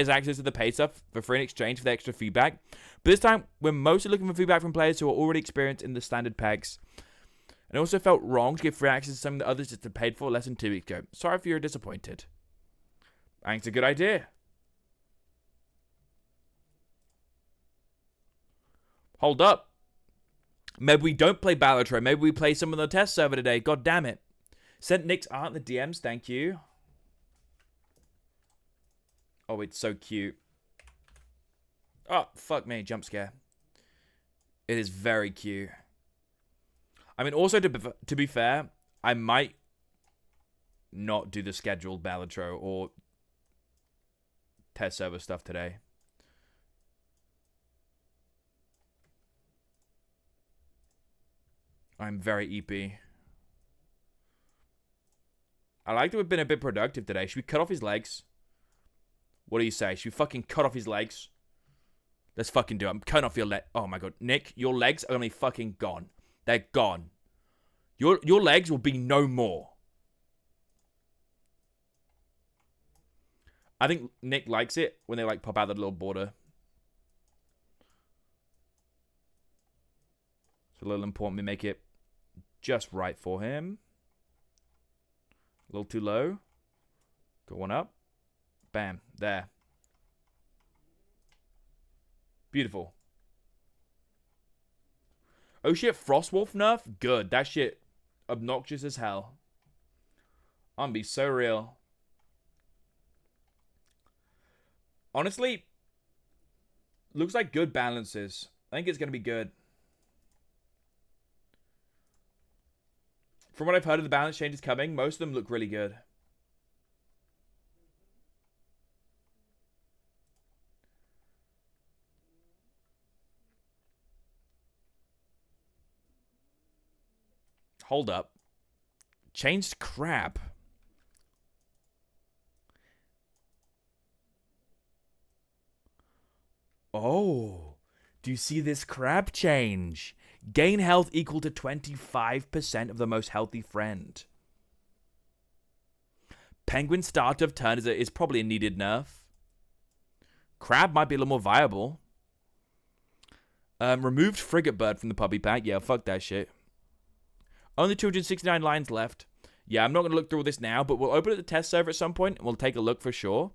S3: access to the pay stuff for free in exchange for the extra feedback. But this time, we're mostly looking for feedback from players who are already experienced in the standard packs. And it also felt wrong to give free access to something that others just had paid for less than 2 weeks ago. Sorry if you're disappointed. I think it's a good idea. Hold up. Maybe we don't play Balatro. Maybe we play some on the test server today. God damn it. Sent Nick's art in the DMs. Thank you. Oh, it's so cute. Oh, fuck me. Jump scare. It is very cute. I mean, also, to be fair, I might not do the scheduled Balatro or test server stuff today. I'm very EP. I like that we've been a bit productive today. Should we cut off his legs? What do you say? Should we fucking cut off his legs? Let's fucking do it. I'm cutting off your leg. Oh my god. Nick, your legs are gonna be fucking gone. They're gone. Your legs will be no more. I think Nick likes it when they like pop out the little border. It's a little important we make it just right for him. A little too low. Go one up. Bam. There. Beautiful. Oh shit, Frostwolf nerf? Good. That shit obnoxious as hell. I'm gonna be so real. Honestly, looks like good balances. I think it's gonna be good. From what I've heard of the balance changes coming, most of them look really good. Hold up. Changed crab. Oh. Do you see this crab change? Gain health equal to 25% of the most healthy friend. Penguin start of turn is probably a needed nerf. Crab might be a little more viable. Removed frigate bird from the puppy pack. Yeah, fuck that shit. Only 269 lines left. Yeah, I'm not going to look through all this now, but we'll open up the test server at some point, and we'll take a look for sure.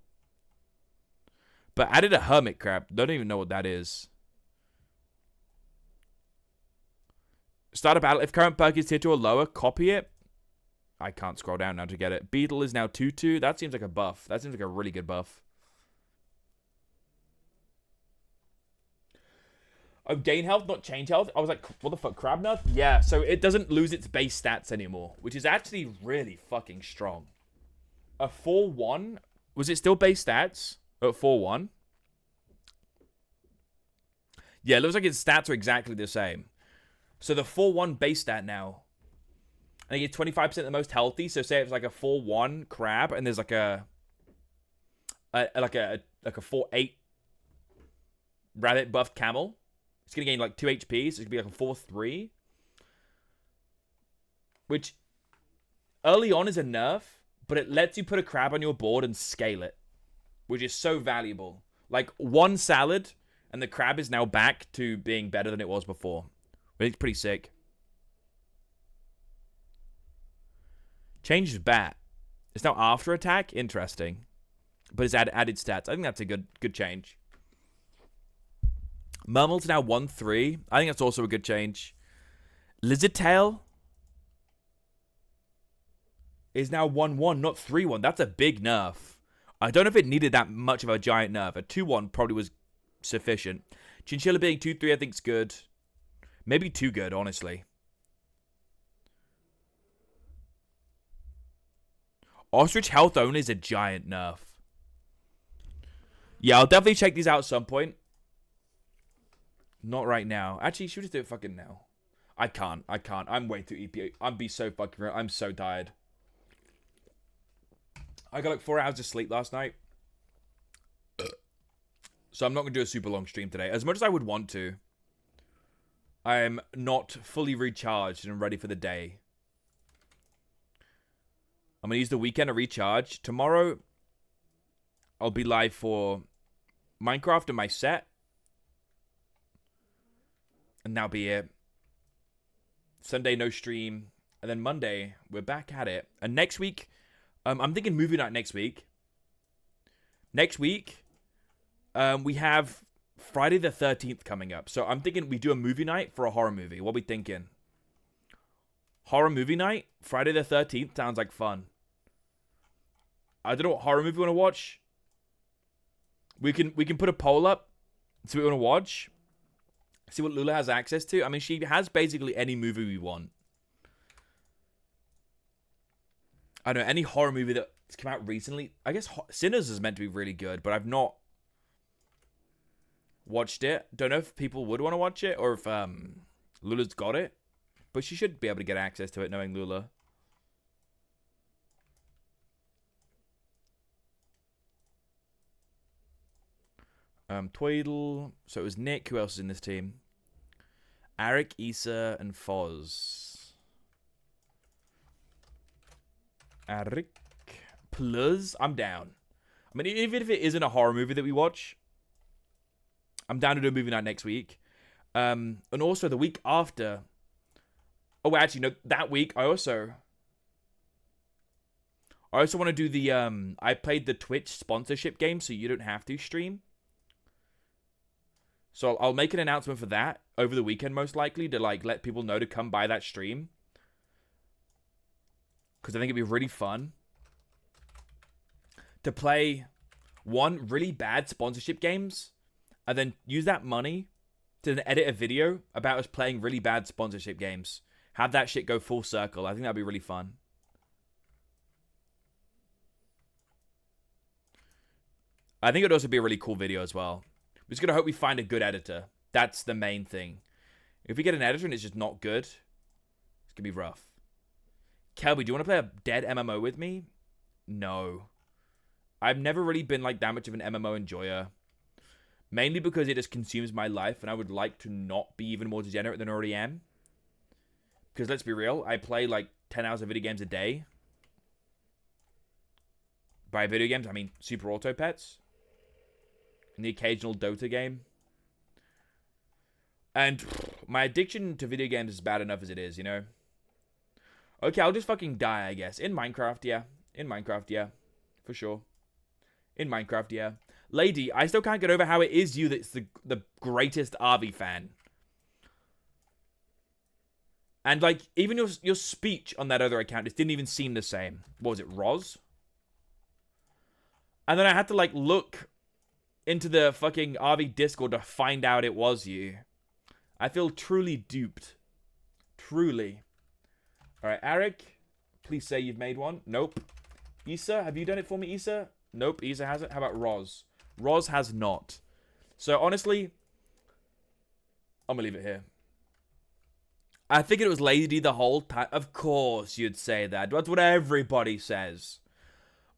S3: But added a hermit crab. Don't even know what that is. Start a battle. If current perk is tier 2 or lower, copy it. I can't scroll down now to get it. Beetle is now 2-2. That seems like a buff. That seems like a really good buff. Oh, gain health, not change health. I was like, what the fuck, crab nerf? Yeah, so it doesn't lose its base stats anymore, which is actually really fucking strong. A 4-1. Was it still base stats at 4-1? Yeah, it looks like its stats are exactly the same. So the 4-1 base stat now, I think it's 25% the most healthy. So say it's like a 4-1 crab, and there's like a 4-8 rabbit buffed camel. It's gonna gain like 2 HP, so it's gonna be like a 4-3. Which early on is a nerf, but it lets you put a crab on your board and scale it, which is so valuable. Like one salad, and the crab is now back to being better than it was before. It's pretty sick. Changed bat. It's now after attack. Interesting. But it's added stats. I think that's a good change. Murmel's now 1-3. I think that's also a good change. Lizard Tail is now 1-1, not 3-1. That's a big nerf. I don't know if it needed that much of a giant nerf. A 2-1 probably was sufficient. Chinchilla being 2-3 I think is good. Maybe too good, honestly. Ostrich health only is a giant nerf. Yeah, I'll definitely check these out at some point. Not right now. Actually, should we just do it fucking now? I can't. I'm way too EP. I'm be so fucking real. I'm so tired. I got like 4 hours of sleep last night. So I'm not going to do a super long stream today. As much as I would want to, I am not fully recharged and ready for the day. I'm going to use the weekend to recharge. Tomorrow, I'll be live for Minecraft and my set. And that'll be it. Sunday, no stream. And then Monday, we're back at it. And next week, I'm thinking movie night next week. Next week, we have Friday the 13th coming up. So I'm thinking we do a movie night for a horror movie. What are we thinking? Horror movie night? Friday the 13th sounds like fun. I don't know what horror movie we want to watch. We can put a poll up. See what we want to watch. See what Lula has access to. I mean, she has basically any movie we want. I don't know, any horror movie that's come out recently. I guess Sinners is meant to be really good, but I've not watched it. Don't know if people would want to watch it or if Lula's got it. But she should be able to get access to it knowing Lula. Tweedle. So it was Nick. Who else is in this team? Arik, Issa, and Foz. Arik. Plus, I'm down. I mean, even if it isn't a horror movie that we watch, I'm down to do a movie night next week. And also the week after. Oh, actually, no, that week I also want to do the I played the Twitch sponsorship game, so you don't have to stream. So I'll make an announcement for that over the weekend, most likely, to like let people know to come by that stream. Because I think it'd be really fun to play one really bad sponsorship games and then use that money to then edit a video about us playing really bad sponsorship games. Have that shit go full circle. I think that'd be really fun. I think it'd also be a really cool video as well. We're just going to hope we find a good editor. That's the main thing. If we get an editor and it's just not good, it's going to be rough. Kelby, do you want to play a dead MMO with me? No. I've never really been like that much of an MMO enjoyer. Mainly because it just consumes my life and I would like to not be even more degenerate than I already am. Because let's be real, I play like 10 hours of video games a day. By video games, I mean Super Auto Pets. And the occasional Dota game. And my addiction to video games is bad enough as it is, you know? Okay, I'll just fucking die, I guess. In Minecraft, yeah. In Minecraft, yeah. For sure. In Minecraft, yeah. Lady, I still can't get over how it is you that's the greatest Arby fan. And, like, even your speech on that other account just didn't even seem the same. What was it, Roz? And then I had to, like, look into the fucking RV Discord to find out it was you. I feel truly duped. Truly. Alright, Arik, please say you've made one. Nope. Issa, have you done it for me, Issa? Nope, Issa hasn't. How about Roz? Roz has not. So, honestly, I'm gonna leave it here. I think it was Lady the whole time. Of course you'd say that. That's what everybody says.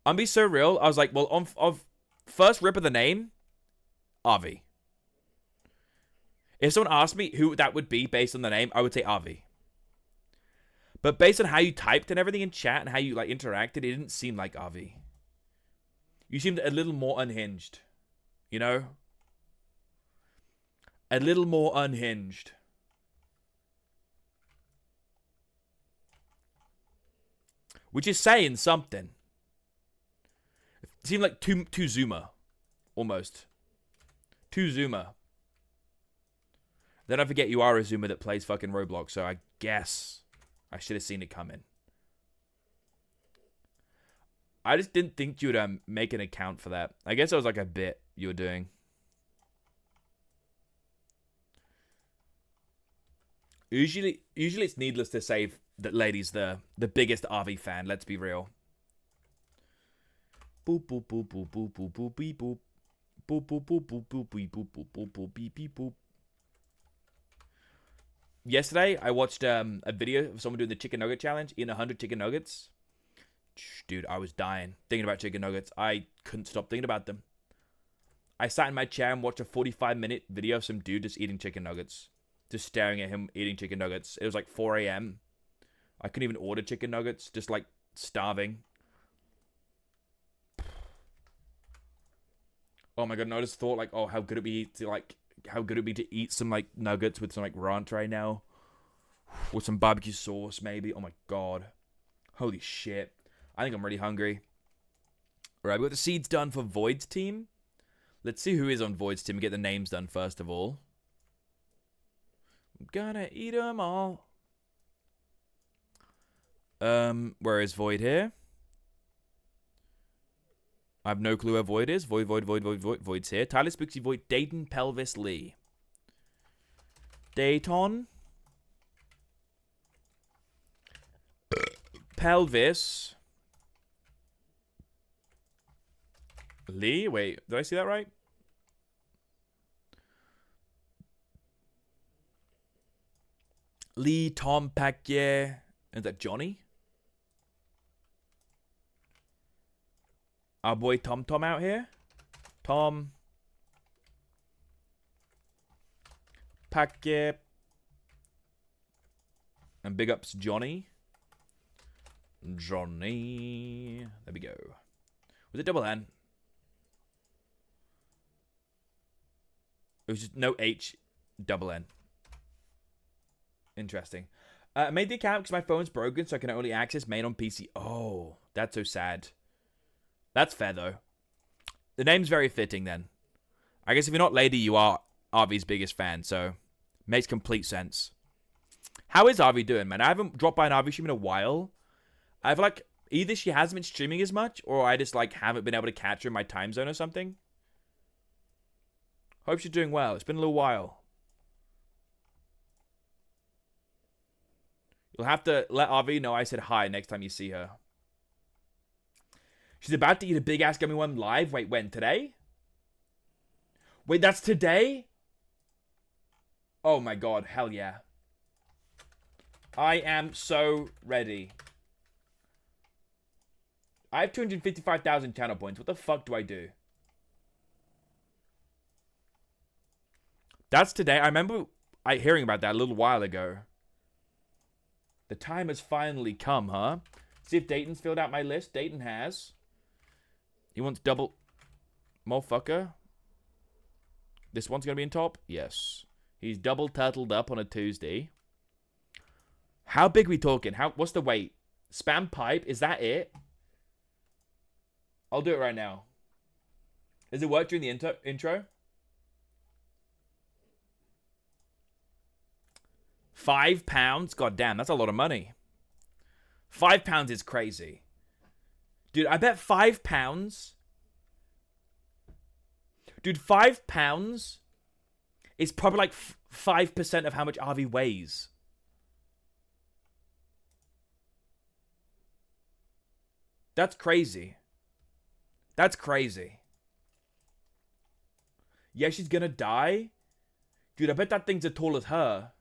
S3: I'm be so real. I was like, well, on first rip of the name, Avi. If someone asked me who that would be based on the name, I would say Avi. But based on how you typed and everything in chat and how you like interacted, it didn't seem like Avi. You seemed a little more unhinged. You know? A little more unhinged. Which is saying something. It seemed like too Zoomer. Almost. Too Zoomer. Then I forget you are a Zoomer that plays fucking Roblox, so I guess I should have seen it coming. I just didn't think you would make an account for that. I guess it was like a bit you were doing. Usually it's needless to say that Lady's the biggest RV fan, let's be real. Boop boop boop boop boop boop boop beep boop. Boop boop boop boop boop beep boop boop boop boop beep beep boop. Yesterday, I watched a video of someone doing the chicken nugget challenge, eating 100 chicken nuggets. Dude, I was dying thinking about chicken nuggets. I couldn't stop thinking about them. I sat in my chair and watched a 45-minute video of some dude just eating chicken nuggets. Just staring at him eating chicken nuggets. It was like 4 a.m. I couldn't even order chicken nuggets. Just like starving. Oh my god, and I just thought like, oh, how good it'd be to eat some like nuggets with some like ranch right now. With some barbecue sauce, maybe. Oh my god. Holy shit. I think I'm really hungry. Alright, we got the seeds done for VODS team. Let's see who is on VODS team and get the names done first of all. I'm gonna eat them all. Where is Void here? I have no clue where Void is. Void's here. Tyler Spooksy Void. Dayton Pelvis Lee. Dayton. Pelvis. Lee? Wait, did I see that right? Lee Tom Pacquiao. Is that Johnny? Our boy Tom out here. Tom. Pacquiao. And big ups Johnny. Johnny. There we go. Was it double N? It was just no H, double N. Interesting. I made the account because my phone's broken, so I can only access main on PC. Oh, that's so sad. That's fair, though. The name's very fitting, then. I guess if you're not Lady, you are Arvy's biggest fan, so makes complete sense. How is Arvy doing, man? I haven't dropped by an Arvy stream in a while. I've, like, either she hasn't been streaming as much, or I just, like, haven't been able to catch her in my time zone or something. Hope she's doing well. It's been a little while. You'll have to let Arvy know I said hi next time you see her. She's about to eat a big-ass gummy worm live. Wait, when? Today? Wait, that's today? Oh my god, hell yeah. I am so ready. I have 255,000 channel points. What the fuck do I do? That's today. I remember hearing about that a little while ago. The time has finally come, huh? See if Dayton's filled out my list. Dayton has. He wants double... Motherfucker. This one's going to be in top? Yes. He's double turtled up on a Tuesday. How big are we talking? What's the weight? Spam pipe? Is that it? I'll do it right now. Does it work during the intro? 5 pounds? God damn, that's a lot of money. 5 pounds is crazy. Dude, I bet 5 pounds... Dude, 5 pounds is probably like 5% of how much RV weighs. That's crazy. That's crazy. Yeah, she's gonna die? Dude, I bet that thing's as tall as her.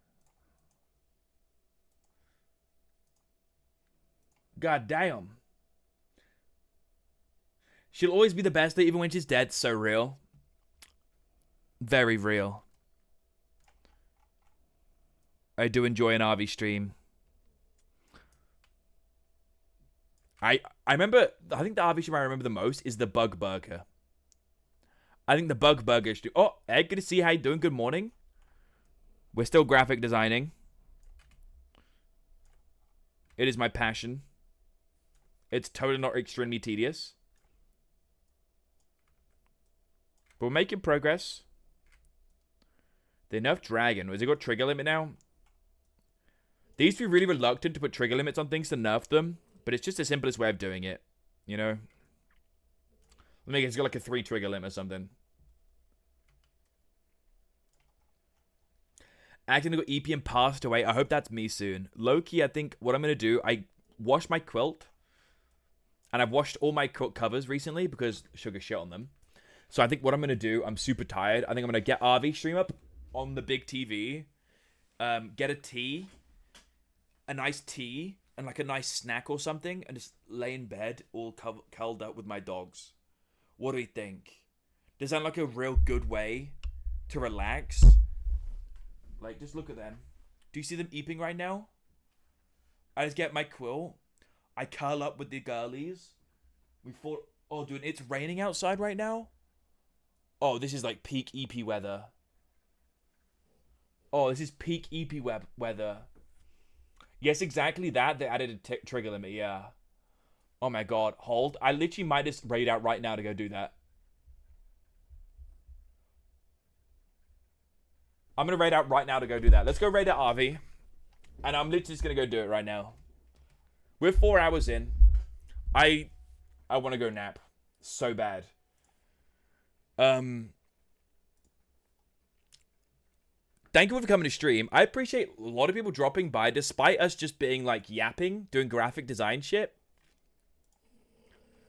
S3: God damn. She'll always be the best, even when she's dead. So real. Very real. I do enjoy an RV stream. I remember, I think the RV stream I remember the most is the Bug Burger. I think the Bug Burger stream. Oh, Ed, good to see you. How you doing? Good morning. We're still graphic designing. It is my passion. It's totally not extremely tedious. But we're making progress. The nerfed dragon. Has it got trigger limit now? They used to be really reluctant to put trigger limits on things to nerf them. But it's just the simplest way of doing it. You know? Let me guess, it's got like a 3 trigger limit or something. Acting got EP and passed away. I hope that's me soon. Low-key, I think what I'm going to do, I washed my quilt. And I've washed all my quilt covers recently because sugar shit on them. So I think what I'm going to do, I'm super tired. I think I'm going to get RV stream up on the big TV. Get a tea. A nice tea. And like a nice snack or something. And just lay in bed all curled up with my dogs. What do we think? Does that like a real good way to relax? Like, just look at them. Do you see them eeping right now? I just get my quill. I curl up with the girlies. We fought. Oh, dude, it's raining outside right now. Oh, this is like peak EP weather. Oh, this is peak EP weather. Yes, exactly that. They added a trigger limit, yeah. Oh my god, hold. I literally might just raid out right now to go do that. I'm going to raid out right now to go do that. Let's go raid out RV. And I'm literally just going to go do it right now. We're 4 hours in. I want to go nap. So bad. Thank you for coming to stream. I appreciate a lot of people dropping by despite us just being like yapping, doing graphic design shit.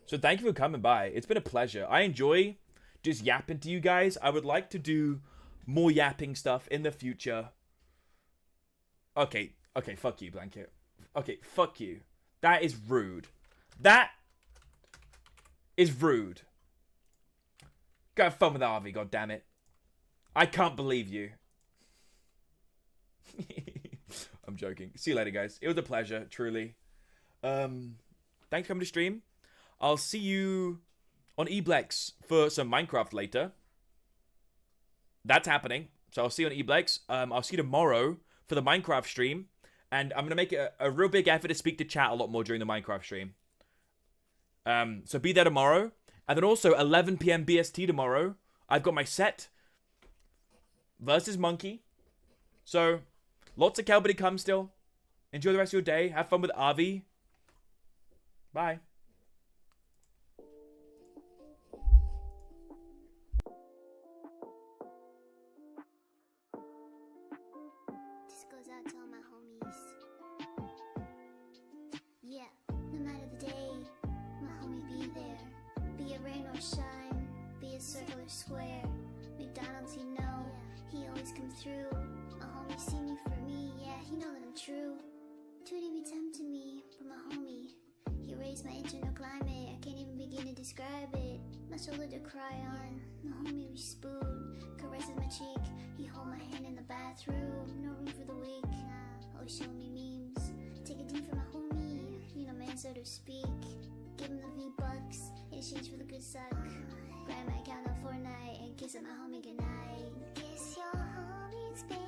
S3: So thank you for coming by. It's been a pleasure. I enjoy just yapping to you guys. I would like to do more yapping stuff in the future. Okay, fuck you, Blanket. Okay, fuck you. That is rude. That is rude. Go have fun with RV, goddammit. I can't believe you. I'm joking. See you later, guys. It was a pleasure, truly. Thanks for coming to stream. I'll see you on Eblex for some Minecraft later. That's happening. So I'll see you on Eblex. I'll see you tomorrow for the Minecraft stream. And I'm going to make a real big effort to speak to chat a lot more during the Minecraft stream. So be there tomorrow. And then also 11 PM BST tomorrow. I've got my set versus Monkey. So lots of Calbity come still. Enjoy the rest of your day. Have fun with RV. Bye.
S5: This goes out to all my homies. Yeah, no matter the day, my homie be there. Be it rain or shine, be it circle or square. McDonald's, he know, he always come through. A homie see me for me, yeah, he know that I'm true. Tootie be tempting me, but my homie, he raised my internal climate. I can't even begin to describe it. My shoulder to cry on, my homie we spoon, caresses my cheek. He hold my hand in the bathroom, no room for the weak. Always show me memes, take a D for my homie. You know, man, so to speak. Give him the V-Bucks in exchange for the good suck. Grind my account on Fortnite and kiss at my homie goodnight. Kiss your homies, babe.